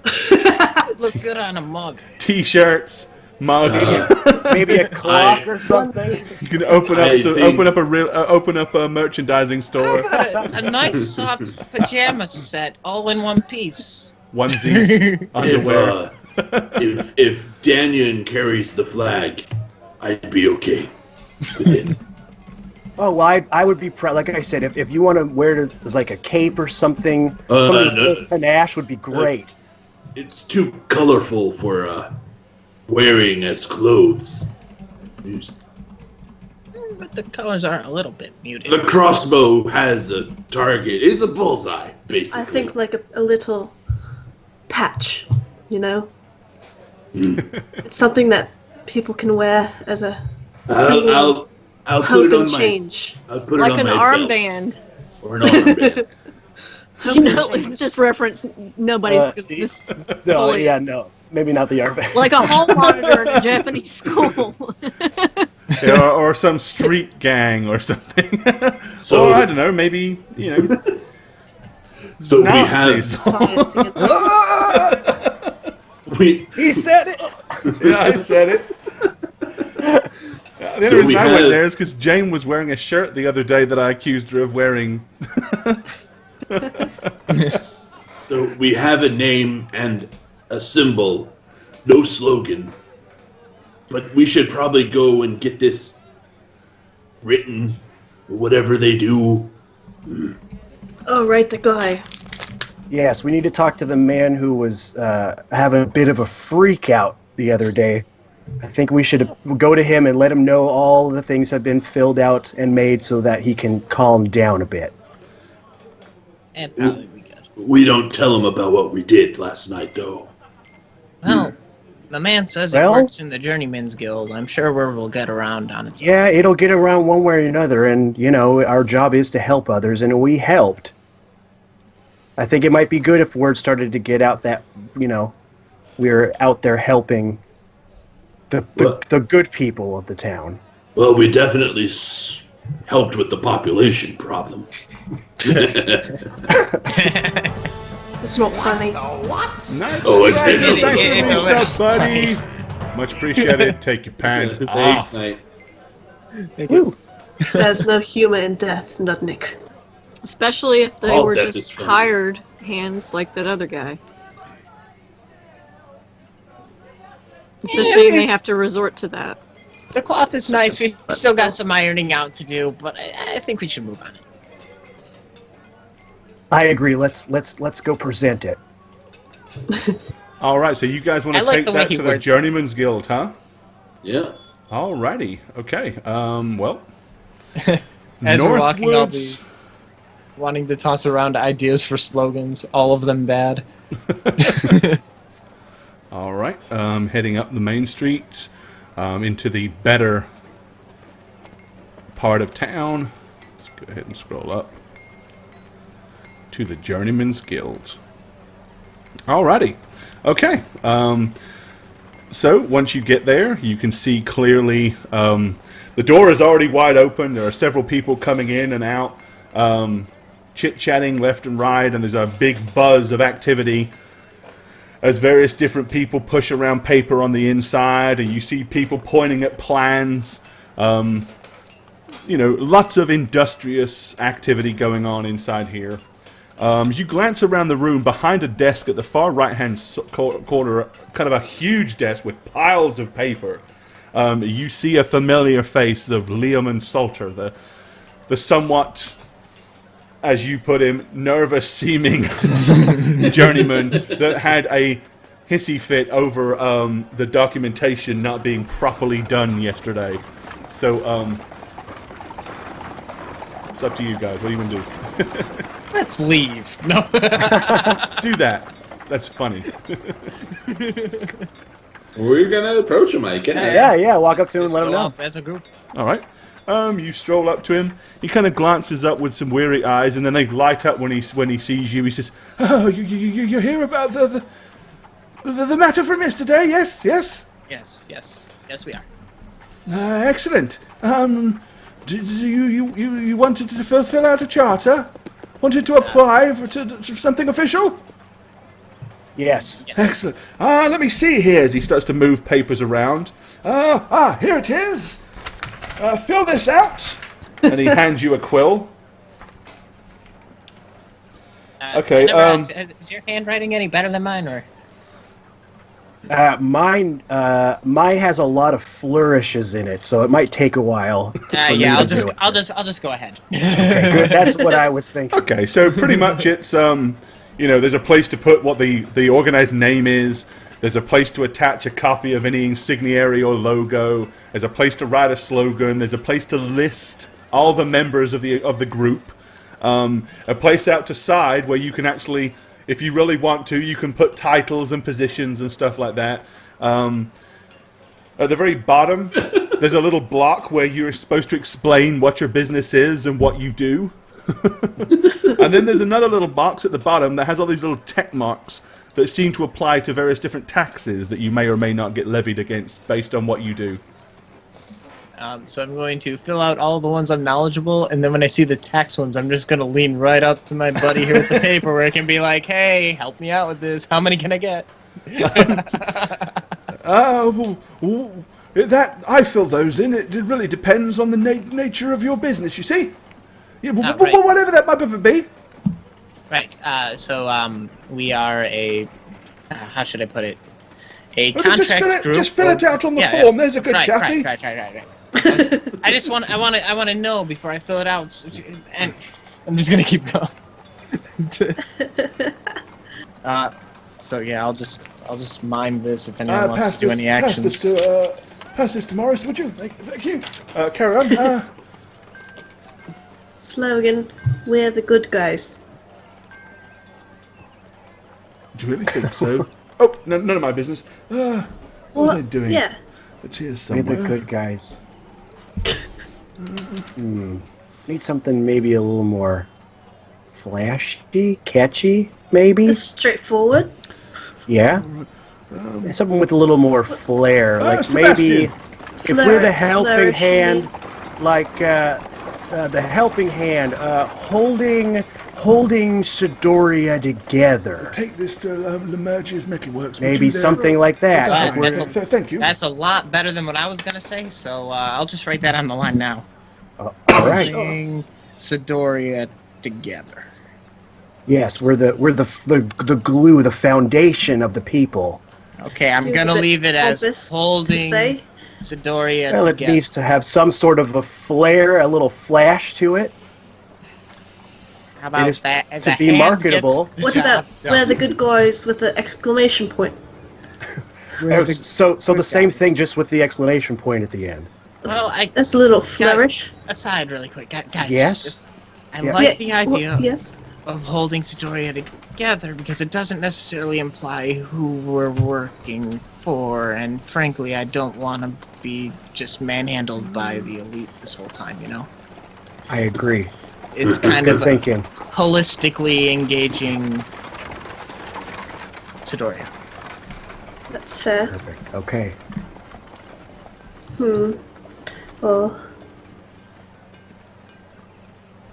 It'd look good on a mug. T-shirts, mugs. Maybe a clock or something. You can open up a merchandising store. A nice soft pajama set, all in one piece. Onesies, underwear. If Danyan carries the flag, I'd be okay with it. Oh, well, I would be proud. Like I said, if you want to wear it as like a cape or something, something panache would be great. It's too colorful for wearing as clothes. But the colors are a little bit muted. The crossbow has a target. It's a bullseye, basically. I think like a little patch, you know? It's something that people can wear as a symbol I'll of put hope it on and my. change. I'll put Like it on an my armband. belt. Or an armband. Hope You and know, change. it's just reference. Nobody's. This, No, maybe not the armband. like a hall monitor in a Japanese school. Yeah, or some street gang or something. So- or I don't know, maybe, you know, So Nazis. He said it. Yeah, I said it. The only So reason we I went had- there is because Jane was wearing a shirt the other day that I accused her of wearing. So we have a name and a symbol, no slogan. But we should probably go and get this written, or whatever they do. Oh, right, the guy. Yes, we need to talk to the man who was having a bit of a freak out the other day. I think we should go to him and let him know all the things have been filled out and made so that he can calm down a bit. And probably we good. We don't tell them about what we did last night, though. Well, the man says it works in the Journeyman's Guild. I'm sure word will get around on its own. Yeah, it'll get around one way or another, and, our job is to help others, and we helped. I think it might be good if word started to get out that, we're out there helping the good people of the town. Well, we definitely helped with the population problem. It's not funny. Nice. Oh, it's Thanks for been the resub, buddy. Much appreciated. Take your pants off. Thank Woo. There's no humor in death, Nudnik. Especially if they All were death is just funny. hired hands like that other guy. It's a shame they have to resort to that. The cloth is nice. We still got some ironing out to do, but I think we should move on. I agree. Let's go present it. All right, so you guys want I to like take the way that he to the words Journeyman's Guild, huh? Yeah. Alrighty. Okay. Well. As we're walking, I'll be Northwards. wanting to toss around ideas for slogans, all of them bad. All right. Heading up the main street into the better part of town. Let's go ahead and scroll up to the Journeyman's Guild. Alrighty. Okay. So once you get there, you can see clearly the door is already wide open. There are several people coming in and out, chit-chatting left and right, and there's a big buzz of activity as various different people push around paper on the inside, and you see people pointing at plans. Lots of industrious activity going on inside here. As you glance around the room, behind a desk at the far right-hand corner, kind of a huge desk with piles of paper, you see a familiar face of Liam Salter, the somewhat, as you put him, nervous-seeming journeyman that had a hissy fit over the documentation not being properly done yesterday. So, it's up to you guys. What do you want to do? Let's leave. No. Do that. That's funny. We're gonna approach him, I guess. Yeah. Walk up to him and let him Go know. up as a group. All right. You stroll up to him. He kind of glances up with some weary eyes, and then they light up when he sees you. He says, "Oh, you hear about the matter from yesterday? Yes. Yes, we are. Excellent. You wanted to fill out a charter? Wanted to apply to something official? Yes. Excellent. Let me see here as he starts to move papers around. Here it is. Fill this out. And he hands you a quill. Okay. Is your handwriting any better than mine, or? Mine has a lot of flourishes in it, so it might take a while. Yeah, I'll just go ahead. Okay, good. That's what I was thinking. Okay, so pretty much it's there's a place to put what the organized name is. There's a place to attach a copy of any insigniary or logo. There's a place to write a slogan. There's a place to list all the members of the group. A place out to side where you can actually, if you really want to, you can put titles and positions and stuff like that. At the very bottom, there's a little block where you're supposed to explain what your business is and what you do. And then there's another little box at the bottom that has all these little check marks that seem to apply to various different taxes that you may or may not get levied against based on what you do. So I'm going to fill out all the ones I'm knowledgeable, and then when I see the tax ones, I'm just going to lean right up to my buddy here with the paperwork and be like, "Hey, help me out with this. How many can I get?" That I fill those in. It really depends on the nature of your business. You see, Right. whatever that might be. Right. So we are a. How should I put it? A contract group. Just fill it out on the form. There's a good chappy. Right. I want to know before I fill it out, and I'm just gonna keep going. So yeah, I'll just mime this if anyone wants to do any actions. Pass this to Morris, would you? Thank you. Carry on. Slogan, we're the good guys. Do you really think so? Oh, no, none of my business. What was I doing? Yeah. It's here We're somewhere. the good guys. Need something maybe a little more flashy, catchy, maybe? Just straightforward. Yeah? Something with a little more flair. Like maybe Sebastian. if we're the helping Flourish. hand, like the helping hand, holding Sidoria together. Take this to Lemergia's Metalworks. Maybe something like that. Wow, Like that's we're- Thank you. That's a lot better than what I was gonna say, so I'll just write that on the line now. all right. Holding Sidoria together. Yes, we're the glue, the foundation of the people. Okay, I'm Seems gonna a bit leave it as pompous to holding say. Sidoria Well, it together. needs to have some sort of a flair, a little flash to it. How about It is that? As to a be hand marketable. gets the What job about done. we're the good guys with the exclamation point? So the same thing, just with the explanation point at the end. Well, That's a little flourish. aside really quick, guys. Yes? I Yeah. like the idea Yes. of holding Sidoria together because it doesn't necessarily imply who we're working for, and frankly, I don't want to be just manhandled by the elite this whole time. You know, I agree. it's kind Good of thinking. holistically engaging Sidoria. That's fair. Perfect. Okay. Well,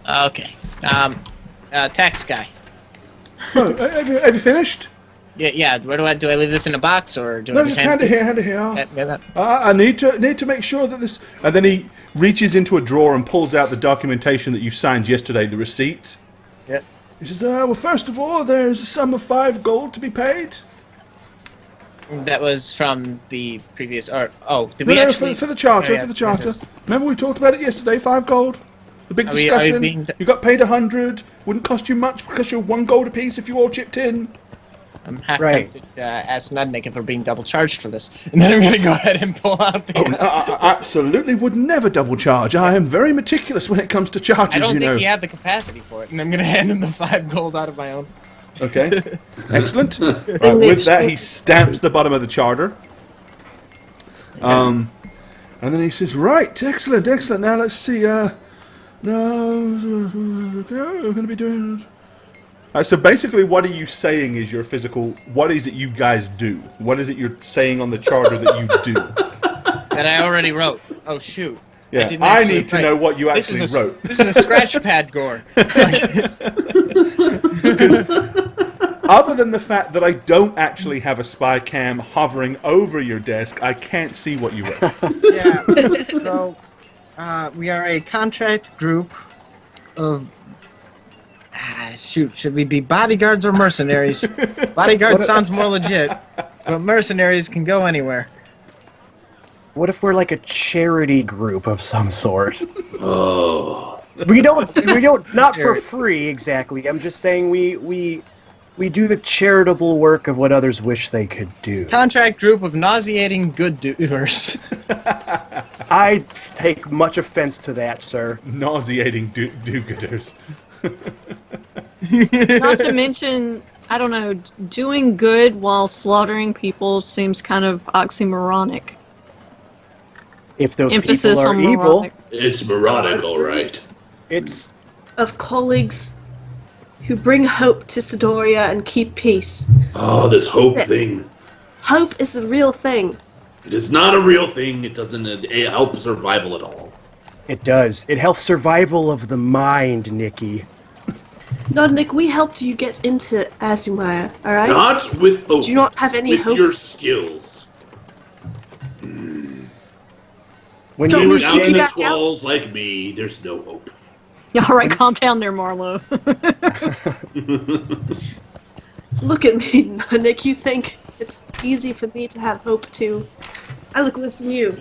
Okay. Tax guy. Oh, have you finished? Yeah. Where do I leave this in a box or do No, I just hand it here. Hand it here. I need to make sure that this. And then he reaches into a drawer and pulls out the documentation that you signed yesterday, the receipt. Yep. He says, "Well, first of all, there's a sum of 5 gold to be paid." That was from the previous. Did No, we no, actually for the charter, Oh, yeah, for the charter. this is- Remember we talked about it yesterday. 5 gold. The big Are we discussion. being You got paid 100. Wouldn't cost you much because you're 1 gold apiece if you all chipped in. I'm half Right. tempted to ask Nudnik if we're being double charged for this, and then I'm gonna go ahead and pull out the. I absolutely would never double charge. I am very meticulous when it comes to charges. I don't you think know. he had the capacity for it, and I'm gonna hand him the 5 gold out of my own. Okay, excellent. Right, with that, he stamps the bottom of the charter. And then he says, "Right, excellent. Now let's see. Now I'm going to be doing." So basically, what are you saying is your physical? What is it you guys do? What is it you're saying on the charter that you do? That I already wrote. Oh shoot. Yeah, didn't I actually need to write. know what you This actually is a wrote. this is a scratch pad gore. Other than the fact that I don't actually have a spy cam hovering over your desk, I can't see what you wrote. Yeah. So, we are a contract group of. Shoot, should we be bodyguards or mercenaries? Bodyguard sounds more legit, but mercenaries can go anywhere. What if we're like a charity group of some sort? Oh. We don't not for free exactly. I'm just saying we do the charitable work of what others wish they could do. Contract group of nauseating good doers. I take much offense to that, sir. Nauseating do-gooders. Not to mention, I don't know, doing good while slaughtering people seems kind of oxymoronic. If those Emphasis people are on evil, moronic. It's moronic, all right. it's of colleagues who bring hope to Sidoria and keep peace. Oh, this hope thing. Hope is a real thing. It is not a real thing. It doesn't help survival at all. it does. It helps survival of the mind, Nikki. Nodnik, we helped you get into Azumaya, alright? Not with hope. Do you not have any with hope? your skills. When Don't you were we Down should in be the back out? squalls like me, there's no hope. All right, calm down there, Marlo. Look at me, Nodnik. You think it's easy for me to have hope too? I look worse than you.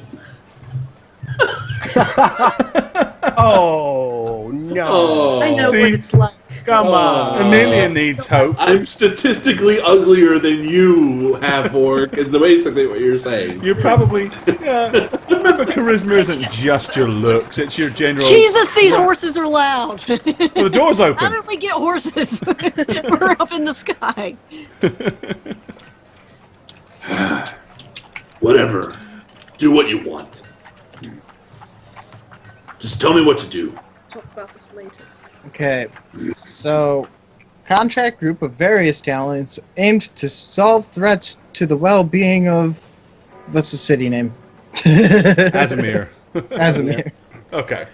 Oh no! Oh. I know See? what it's like. Come on. Amelia needs hope. I'm statistically uglier than you have, Borg, is the basically what you're saying. You're probably. Yeah. Remember, charisma isn't just your looks; it's your general. Jesus, these horses are loud. Well, the door's How open. did we get horses? We're up in the sky. Whatever. Do what you want. Just tell me what to do. Talk about this later. Okay, so contract group of various talents aimed to solve threats to the well-being of what's the city name? Azamir. Azamir. Okay.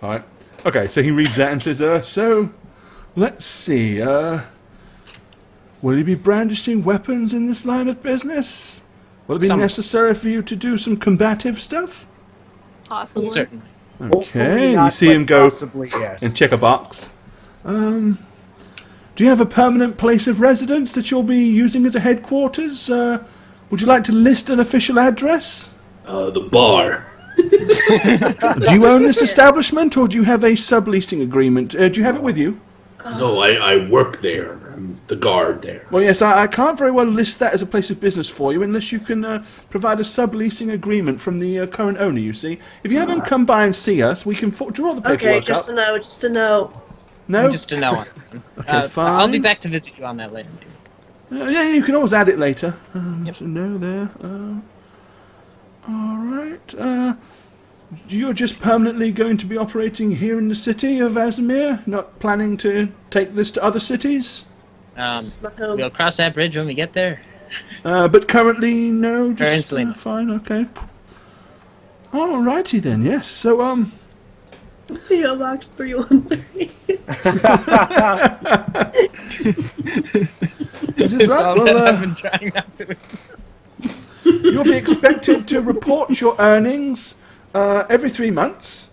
All right. Okay, so he reads that and says, so, let's see, will you be brandishing weapons in this line of business? Will it be necessary for you to do some combative stuff? Possibly. Certainly. Okay, not, you see but him go possibly, yes. and check a box. Do you have a permanent place of residence that you'll be using as a headquarters? Would you like to list an official address? The bar. Do you own this establishment, or do you have a subleasing agreement? Do you have it with you? No, I work there. I'm the guard there. Well, yes, I can't very well list that as a place of business for you unless you can provide a subleasing agreement from the current owner, you see. If you haven't come by and see us, we can draw the paperwork Okay, just up. to know. No? Just a no on. Okay, fine. I'll be back to visit you on that later. Yeah, you can always add it later. Yep. So no there. Alright. You're just permanently going to be operating here in the city of Azamir? Not planning to take this to other cities? This is my home. We'll cross that bridge when we get there. But currently, no? Just, Currently no. fine, okay. Alrighty then, yes. So, PO Box 313. Is this right? all Well, that I've been trying not to. you'll be expected to report your earnings every 3 months.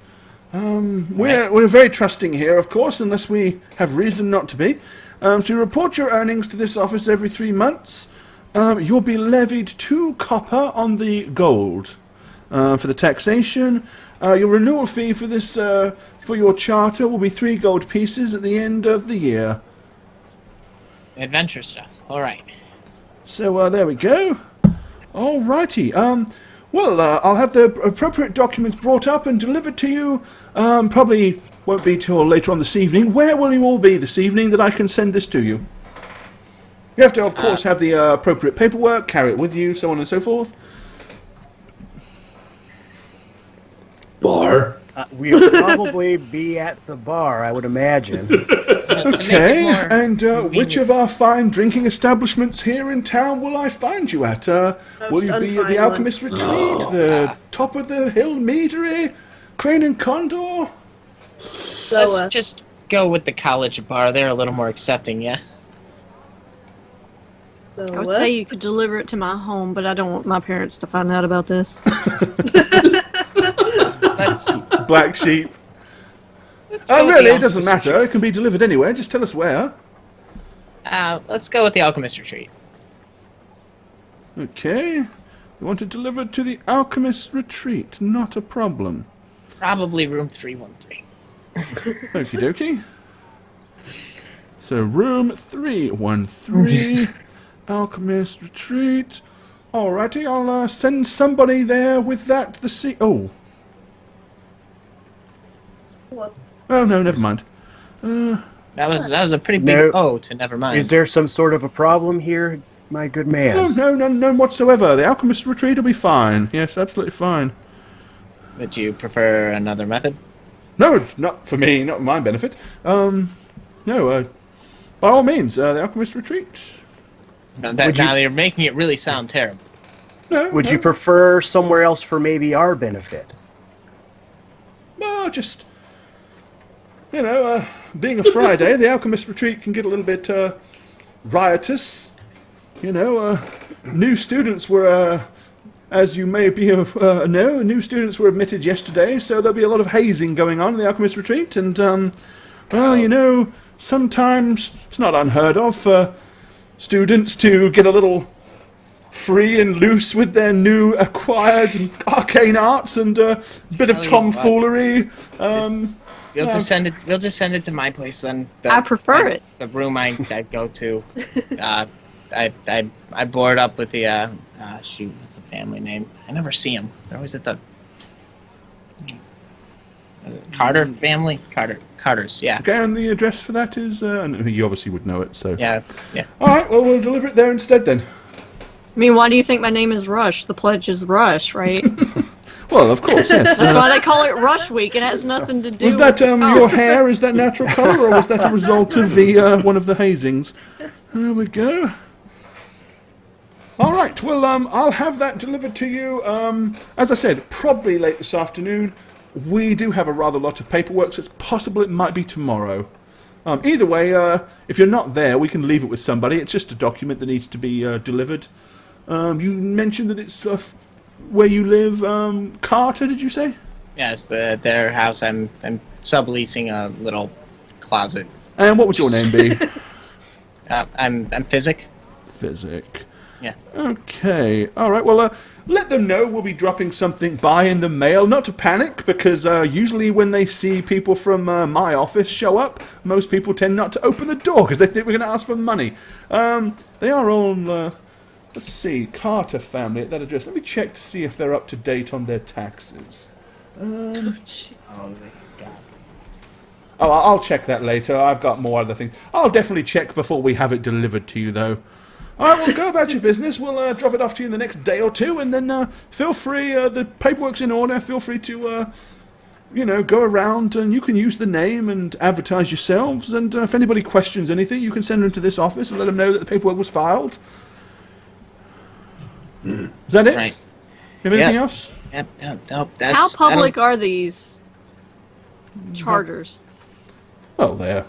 We're very trusting here, of course, unless we have reason not to be. So you report your earnings to this office every 3 months. You'll be levied 2 copper on the gold for the taxation. Your renewal fee for this for your charter will be 3 gold pieces at the end of the year. Adventure stuff. All right. So there we go. Alrighty. Well, I'll have the appropriate documents brought up and delivered to you. Probably won't be till later on this evening. Where will you all be this evening that I can send this to you? You have to, of course, have the appropriate paperwork, carry it with you, so on and so forth. Bar. We'll probably be at the bar, I would imagine. Okay, and which of our fine drinking establishments here in town will I find you at? Will you be at the Alchemist Retreat, the top of the hill meadery, Crane and Condor? Let's just go with the college bar. They're a little more accepting, yeah? So I would what? say you could deliver it to my home, but I don't want my parents to find out about this. Let's Black sheep. go Oh, with really? the It doesn't Alchemist matter. It can be delivered anywhere. Just tell us where. Retreat. Let's go with the Alchemist Retreat. Okay. You want it delivered to the Alchemist Retreat. Not a problem. Probably room 313. Okie dokie. So, room 313, Alchemist Retreat. Alrighty, I'll send somebody there with that. Oh. What? Oh, no, never mind. That was a pretty big No. O to never mind. Is there some sort of a problem here, my good man? No, none whatsoever. The Alchemist Retreat will be fine. Yes, absolutely fine. Would you prefer another method? No, not for me, not my benefit. No, by all means, the Alchemist Retreat. Now you're making it really sound terrible. No, Would no. you prefer somewhere else for maybe our benefit? Well, just, being a Friday, the Alchemist Retreat can get a little bit riotous. New students were, as you may know, new students were admitted yesterday, so there'll be a lot of hazing going on in the Alchemist Retreat, and, sometimes it's not unheard of for students to get a little free and loose with their new acquired arcane arts and a bit of Tell you tomfoolery. We'll just send it to my place then. I prefer it. The room I go to. I board up with the what's the family name? I never see them. They're always at the Carter family. Carter's, yeah. Okay, and the address for that is, you obviously would know it, so. Yeah. Alright, well, we'll deliver it there instead then. I mean, why do you think my name is Rush? The pledge is Rush, right? Well, of course, yes. That's why they call it Rush Week. It has nothing to do Was with that your hair? Is that natural color, or was that a result of the one of the hazings? There we go. All right. Well, I'll have that delivered to you. As I said, probably late this afternoon. We do have a rather lot of paperwork, so it's possible it might be tomorrow. Either way, if you're not there, we can leave it with somebody. It's just a document that needs to be delivered. You mentioned that it's where you live, Carter, did you say? Yes, their house. I'm subleasing a little closet. And what would your name be? I'm Physic. Physic. Yeah. Okay. All right. Well, let them know we'll be dropping something by in the mail. Not to panic, because usually when they see people from my office show up, most people tend not to open the door because they think we're going to ask for money. They are all... let's see, Carter family at that address. Let me check to see if they're up to date on their taxes. I'll check that later. I've got more other things. I'll definitely check before we have it delivered to you, though. All right, well, go about your business. We'll drop it off to you in the next day or two, and then feel free. The paperwork's in order. Feel free to, go around, and you can use the name and advertise yourselves. And if anybody questions anything, you can send them to this office and let them know that the paperwork was filed. Is that it? Right. You have anything else? Yep, that's... How public are these charters? Well, they're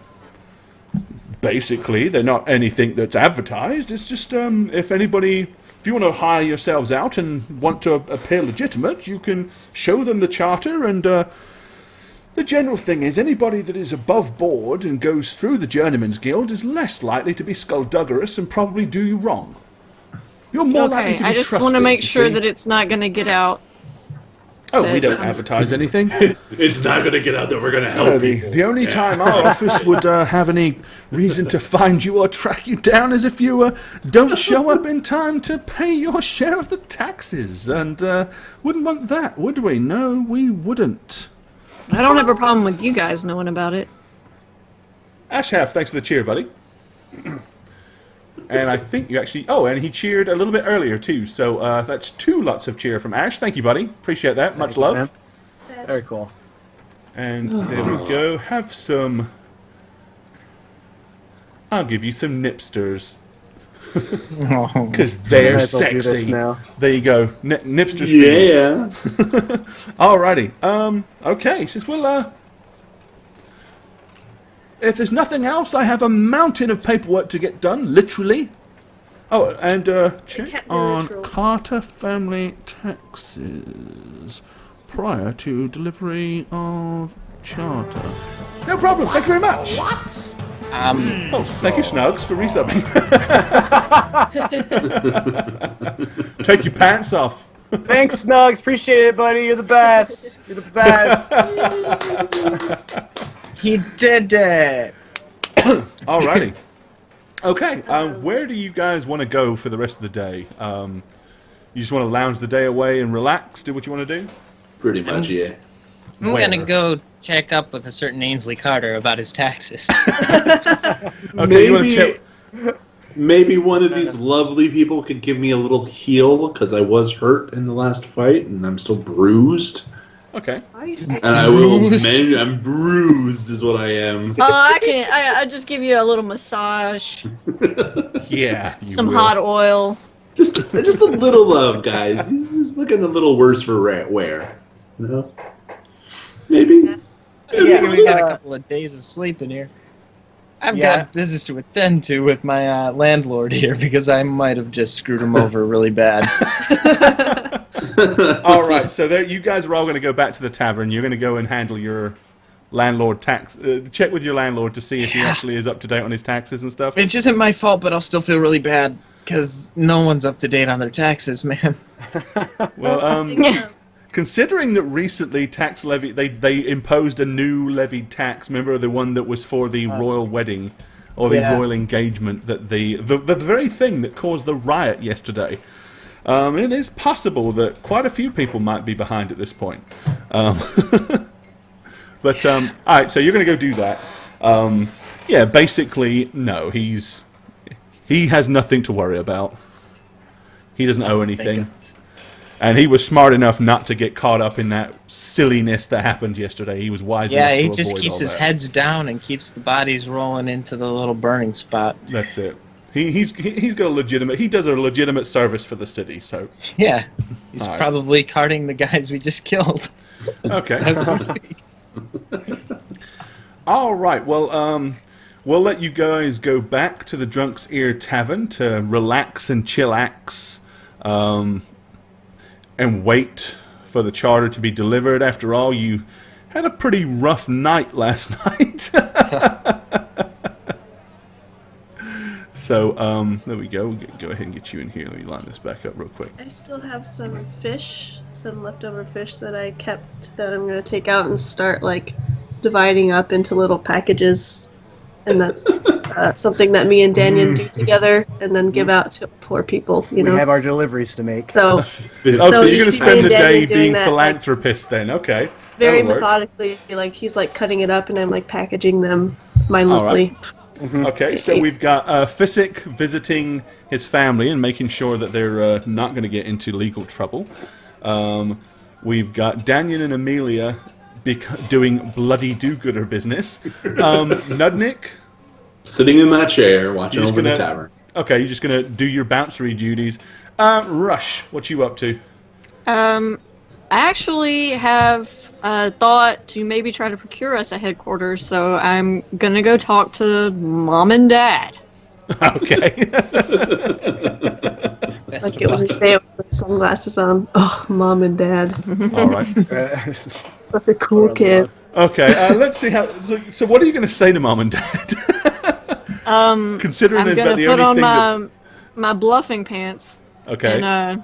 not anything that's advertised. It's just if you want to hire yourselves out and want to appear legitimate, you can show them the charter. And the general thing is, anybody that is above board and goes through the Journeyman's Guild is less likely to be skullduggerous and probably do you wrong. You're more likely to be I just trusted, want to make sure see? that it's not going to get out. Oh, we don't advertise anything. It's not going to get out that we're going to help people. The only time our office would have any reason to find you or track you down is if you don't show up in time to pay your share of the taxes. And wouldn't want that, would we? No, we wouldn't. I don't have a problem with you guys knowing about it. Ashaf, thanks for the cheer, buddy. And I think you actually... Oh, and he cheered a little bit earlier, too. So that's 2 lots of cheer from Ash. Thank you, buddy. Appreciate that. Much love. Man. Very cool. And there we go. Have some... I'll give you some nipsters. Because they're Might as well do this sexy. now. There you go. Nipsters for you. Yeah. Alrighty. Okay. Says, well, if there's nothing else, I have a mountain of paperwork to get done, literally. Oh, and check on Carter family taxes prior to delivery of charter. No problem. Thank you very much. What? Oh, thank you, Snugs, for resubbing. Take your pants off. Thanks, Snugs. Appreciate it, buddy. You're the best. You're the best. He did it! Alrighty. Okay, where do you guys want to go for the rest of the day? You just want to lounge the day away and relax, do what you want to do? Pretty much, yeah. I'm gonna go check up with a certain Ainsley Carter about his taxes. Okay, Maybe one of these lovely people could give me a little heal, because I was hurt in the last fight, and I'm still bruised. Okay. And I will mention, I'm bruised is what I am. I just give you a little massage. Yeah. Some hot oil. Just a little love, guys. He's just looking a little worse for wear. You know? Maybe. Yeah, we got a couple of days of sleep in here. I've got business to attend to with my landlord here because I might have just screwed him over really bad. All right, so there, you guys are all going to go back to the tavern. You're going to go and handle your landlord tax. Check with your landlord to see if he actually is up to date on his taxes and stuff. Which isn't my fault, but I'll still feel really bad because no one's up to date on their taxes, man. Well, considering that recently tax levy, they imposed a new levied tax. Remember the one that was for the royal wedding or the royal engagement? That the very thing that caused the riot yesterday. It is possible that quite a few people might be behind at this point. But all right, so you're going to go do that. Yeah, basically, no, he has nothing to worry about. He doesn't owe anything. And he was smart enough not to get caught up in that silliness that happened yesterday. He was wise enough to avoid all that. Yeah, he just keeps his heads down and keeps the bodies rolling into the little burning spot. That's it. He's got a legitimate. He does a legitimate service for the city. So yeah, he's probably carting the guys we just killed. Okay. All right. Well, we'll let you guys go back to the Drunk's Ear Tavern to relax and chillax. And wait for the charter to be delivered. After all, you had a pretty rough night last night. So, there we go. We'll go ahead and get you in here. Let me line this back up real quick. I still have some fish, some leftover fish that I kept that I'm going to take out and start, like, dividing up into little packages. And that's something that me and Danyan do together, and then give out to poor people. You know, we have our deliveries to make. So, so you're going to spend the day being that, philanthropist, then? Okay. Very methodically, like he's like cutting it up, and I'm like packaging them mindlessly. Right. Okay, so we've got Physic visiting his family and making sure that they're not going to get into legal trouble. We've got Danyan and Amelia doing bloody do-gooder business. Nudnik? Sitting in my chair, watching over the tavern. Okay, you're just going to do your bouncery duties. Rush, what you up to? I actually have thought to maybe try to procure us a headquarters, so I'm going to go talk to Mom and Dad. Okay. Like it when you say it with sunglasses on. Oh, Mom and Dad. All right. Such a cool kid. Okay, let's see how. So what are you going to say to Mom and Dad? Considering I'm going to put on my bluffing pants. Okay. And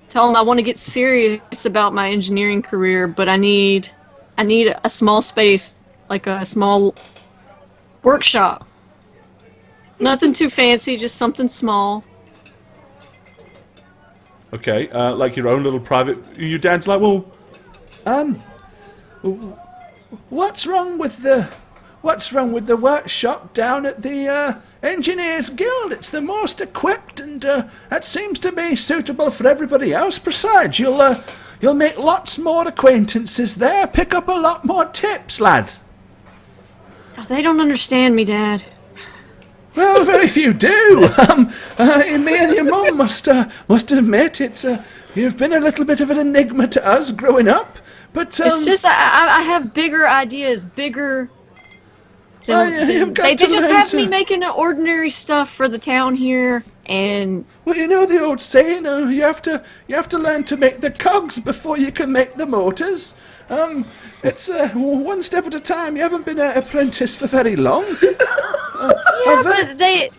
tell them I want to get serious about my engineering career, but I need a small space, like a small workshop. Nothing too fancy, just something small. Okay, like your own little private. Your dad's like, well, what's wrong with the workshop down at the Engineers Guild? It's the most equipped, and that seems to be suitable for everybody else. Besides, you'll make lots more acquaintances there, pick up a lot more tips, lad. They don't understand me, Dad. Well, very few do. Me and your mum must admit you've been a little bit of an enigma to us growing up. But it's just I have bigger ideas, bigger. They just have me making ordinary stuff for the town here, and. Well, you know the old saying, you have to learn to make the cogs before you can make the motors. It's one step at a time. You haven't been an apprentice for very long. But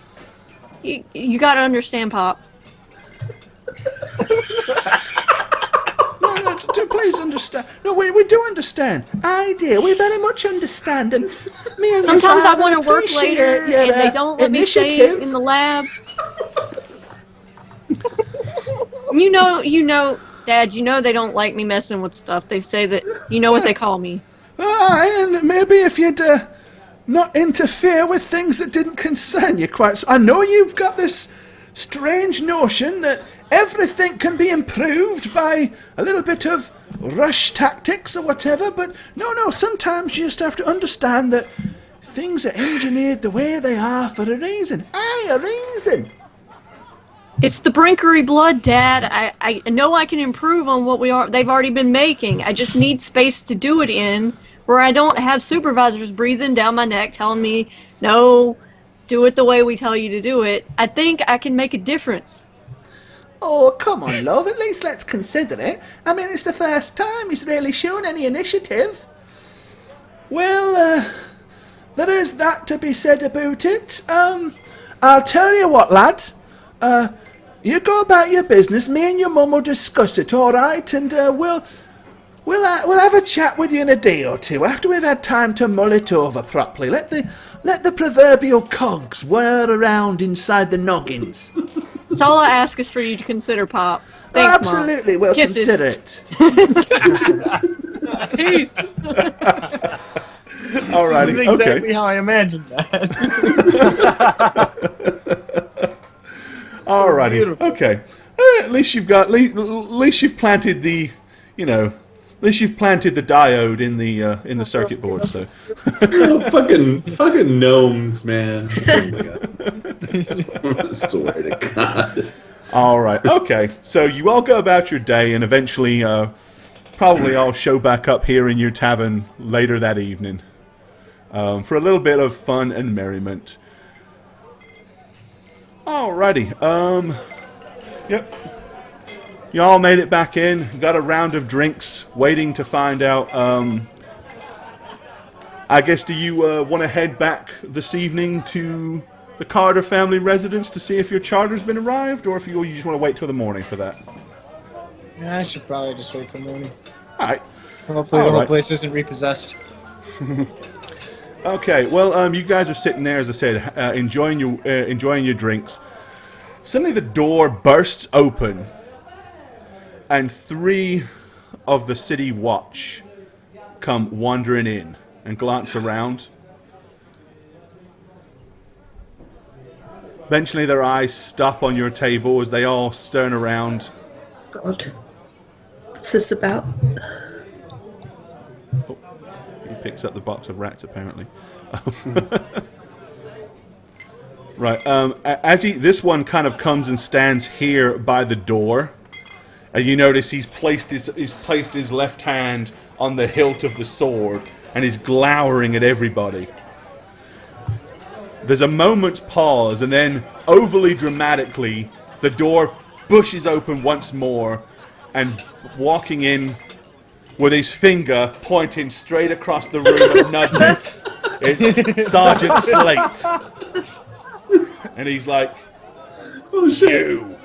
you gotta understand, Pop. No, please understand. No, we do understand. Dear, we very much understand. And me and sometimes I want to work later, and they don't let me stay in the lab. You know, Dad, they don't like me messing with stuff. They say that, what they call me. And maybe if you'd not interfere with things that didn't concern you quite so. I know you've got this strange notion that everything can be improved by a little bit of rush tactics or whatever, but no, sometimes you just have to understand that things are engineered the way they are for a reason. A reason! It's the Brinkery blood, Dad. I know I can improve on what they've already been making. I just need space to do it in, where I don't have supervisors breathing down my neck telling me, no, do it the way we tell you to do it. I think I can make a difference. Oh, come on, love. At least let's consider it. I mean, it's the first time he's really shown any initiative. Well, there is that to be said about it. I'll tell you what, lad. You go about your business. Me and your mum will discuss it, all right? And we'll have a chat with you in a day or two after we've had time to mull it over properly. Let the proverbial cogs whir around inside the noggins. That's all I ask is for you to consider, Pop. Thanks, Absolutely, Mom. We'll Kisses. Consider it. Peace. Alrighty, This is exactly how I imagined that. Alrighty, okay. At least you've got. At least you've planted the, at least you've planted the diode in the circuit board. So. Oh, fucking gnomes, man. Oh my god. I swear to God. All right. Okay. So you all go about your day, and eventually, probably I'll show back up here in your tavern later that evening for a little bit of fun and merriment. Alrighty. Yep. Y'all made it back in. Got a round of drinks, waiting to find out. I guess, do you want to head back this evening to the Carter family residence to see if your charter's been arrived, or if you just want to wait till the morning for that? Yeah, I should probably just wait till morning. Alright. Hopefully the whole place isn't repossessed. Okay, well, you guys are sitting there, as I said, enjoying your drinks. Suddenly the door bursts open, and 3 of the city watch come wandering in and glance around. Eventually their eyes stop on your table as they all stare around. God. What's this about? Oh, he picks up the box of rats, apparently. Right. As this one kind of comes and stands here by the door, and you notice he's placed his left hand on the hilt of the sword and is glowering at everybody. There's a moment's pause, and then, overly dramatically, the door pushes open once more, and walking in with his finger pointing straight across the room and nudging, it's Sergeant Slate. And he's like, Oh shit. "You,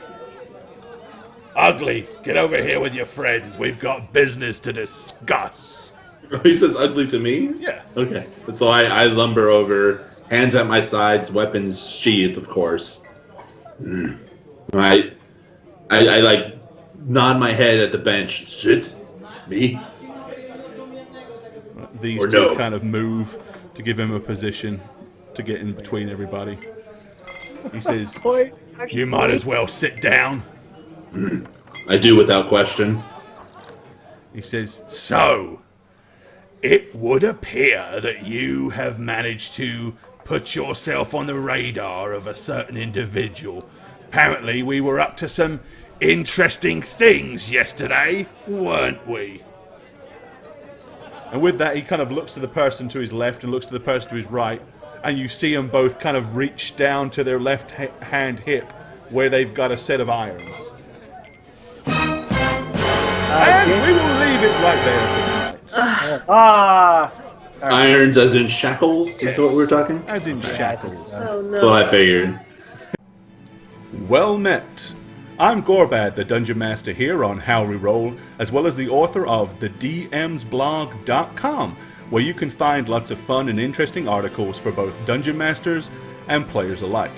Ugly, get over here with your friends. We've got business to discuss." He says ugly to me? Yeah. Okay. So I lumber over, hands at my sides, weapons sheathed, of course. I like nod my head at the bench. Sit. Me? These Or two no. kind of move to give him a position to get in between everybody. He says, "You might as well sit down." I do without question. He says, "So, it would appear that you have managed to put yourself on the radar of a certain individual. Apparently we were up to some interesting things yesterday, weren't we?" And with that, he kind of looks to the person to his left and looks to the person to his right, and you see them both kind of reach down to their left hand hip where they've got a set of irons. And we will leave it right there for tonight. Irons as in shackles? Yes. Is what we're talking? As in shackles. Oh no. That's what I figured. Well met. I'm Gorbad, the Dungeon Master here on How We Roll, as well as the author of thedmsblog.com, where you can find lots of fun and interesting articles for both Dungeon Masters and players alike.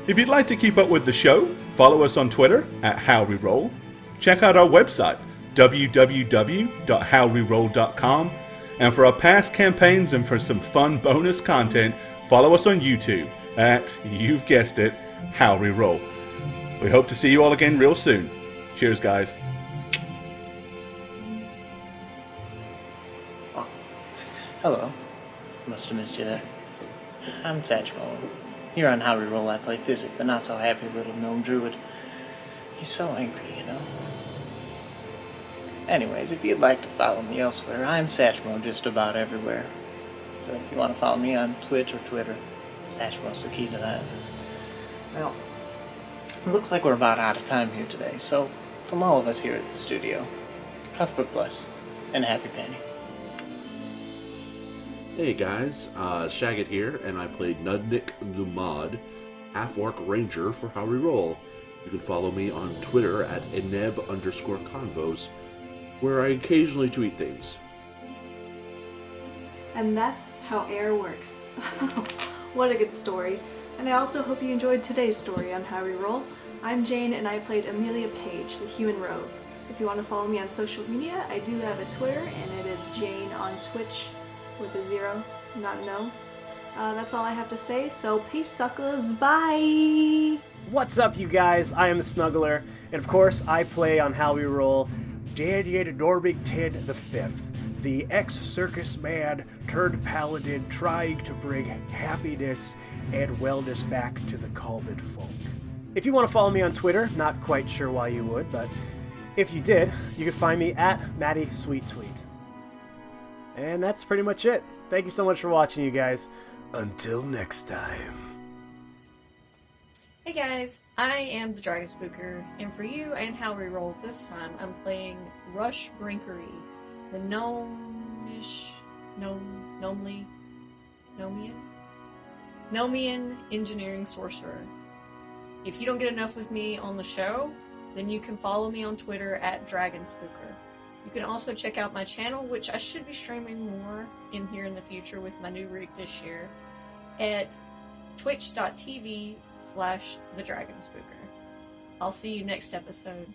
If you'd like to keep up with the show, follow us on Twitter at How We Roll. Check out our website, www.howweroll.com, and for our past campaigns and for some fun bonus content, follow us on YouTube at, you've guessed it, How We Roll. We hope to see you all again real soon. Cheers, guys. Hello. Must have missed you there. I'm Satchmo. Here on How We Roll, I play Physic, the not-so-happy little gnome druid. He's so angry, you know. Anyways, if you'd like to follow me elsewhere, I'm Satchmo just about everywhere. So if you want to follow me on Twitch or Twitter, Satchmo's the key to that. Well, it looks like we're about out of time here today, so from all of us here at the studio, Cuthbert bless, and a happy penny. Hey guys, Shagget here, and I played Nudnik the Mod, Half-Orc Ranger for How We Roll. You can follow me on Twitter at eneb_convos, where I occasionally tweet things. And that's how air works. What a good story. And I also hope you enjoyed today's story on How We Roll. I'm Jane, and I played Amelia Page, the Human Rogue. If you want to follow me on social media, I do have a Twitter, and it is Jane on Twitch with a 0, not an O. That's all I have to say, so peace, suckers. Bye! What's up, you guys? I am the Snuggler, and of course, I play on How We Roll Daniel Norbig Ted V, the ex-circus man turned paladin trying to bring happiness and wellness back to the Coleman folk. If you want to follow me on Twitter, not quite sure why you would, but if you did, you can find me at MattySweetTweet. And that's pretty much it. Thank you so much for watching, you guys. Until next time. Hey guys, I am the Dragon Spooker, and for you and How We Roll this time, I'm playing Rush Brinkery, the Nomian engineering sorcerer. If you don't get enough with me on the show, then you can follow me on Twitter at Dragon Spooker. You can also check out my channel, which I should be streaming more in here in the future with my new rig this year, at twitch.tv/thedragonspooker. I'll see you next episode.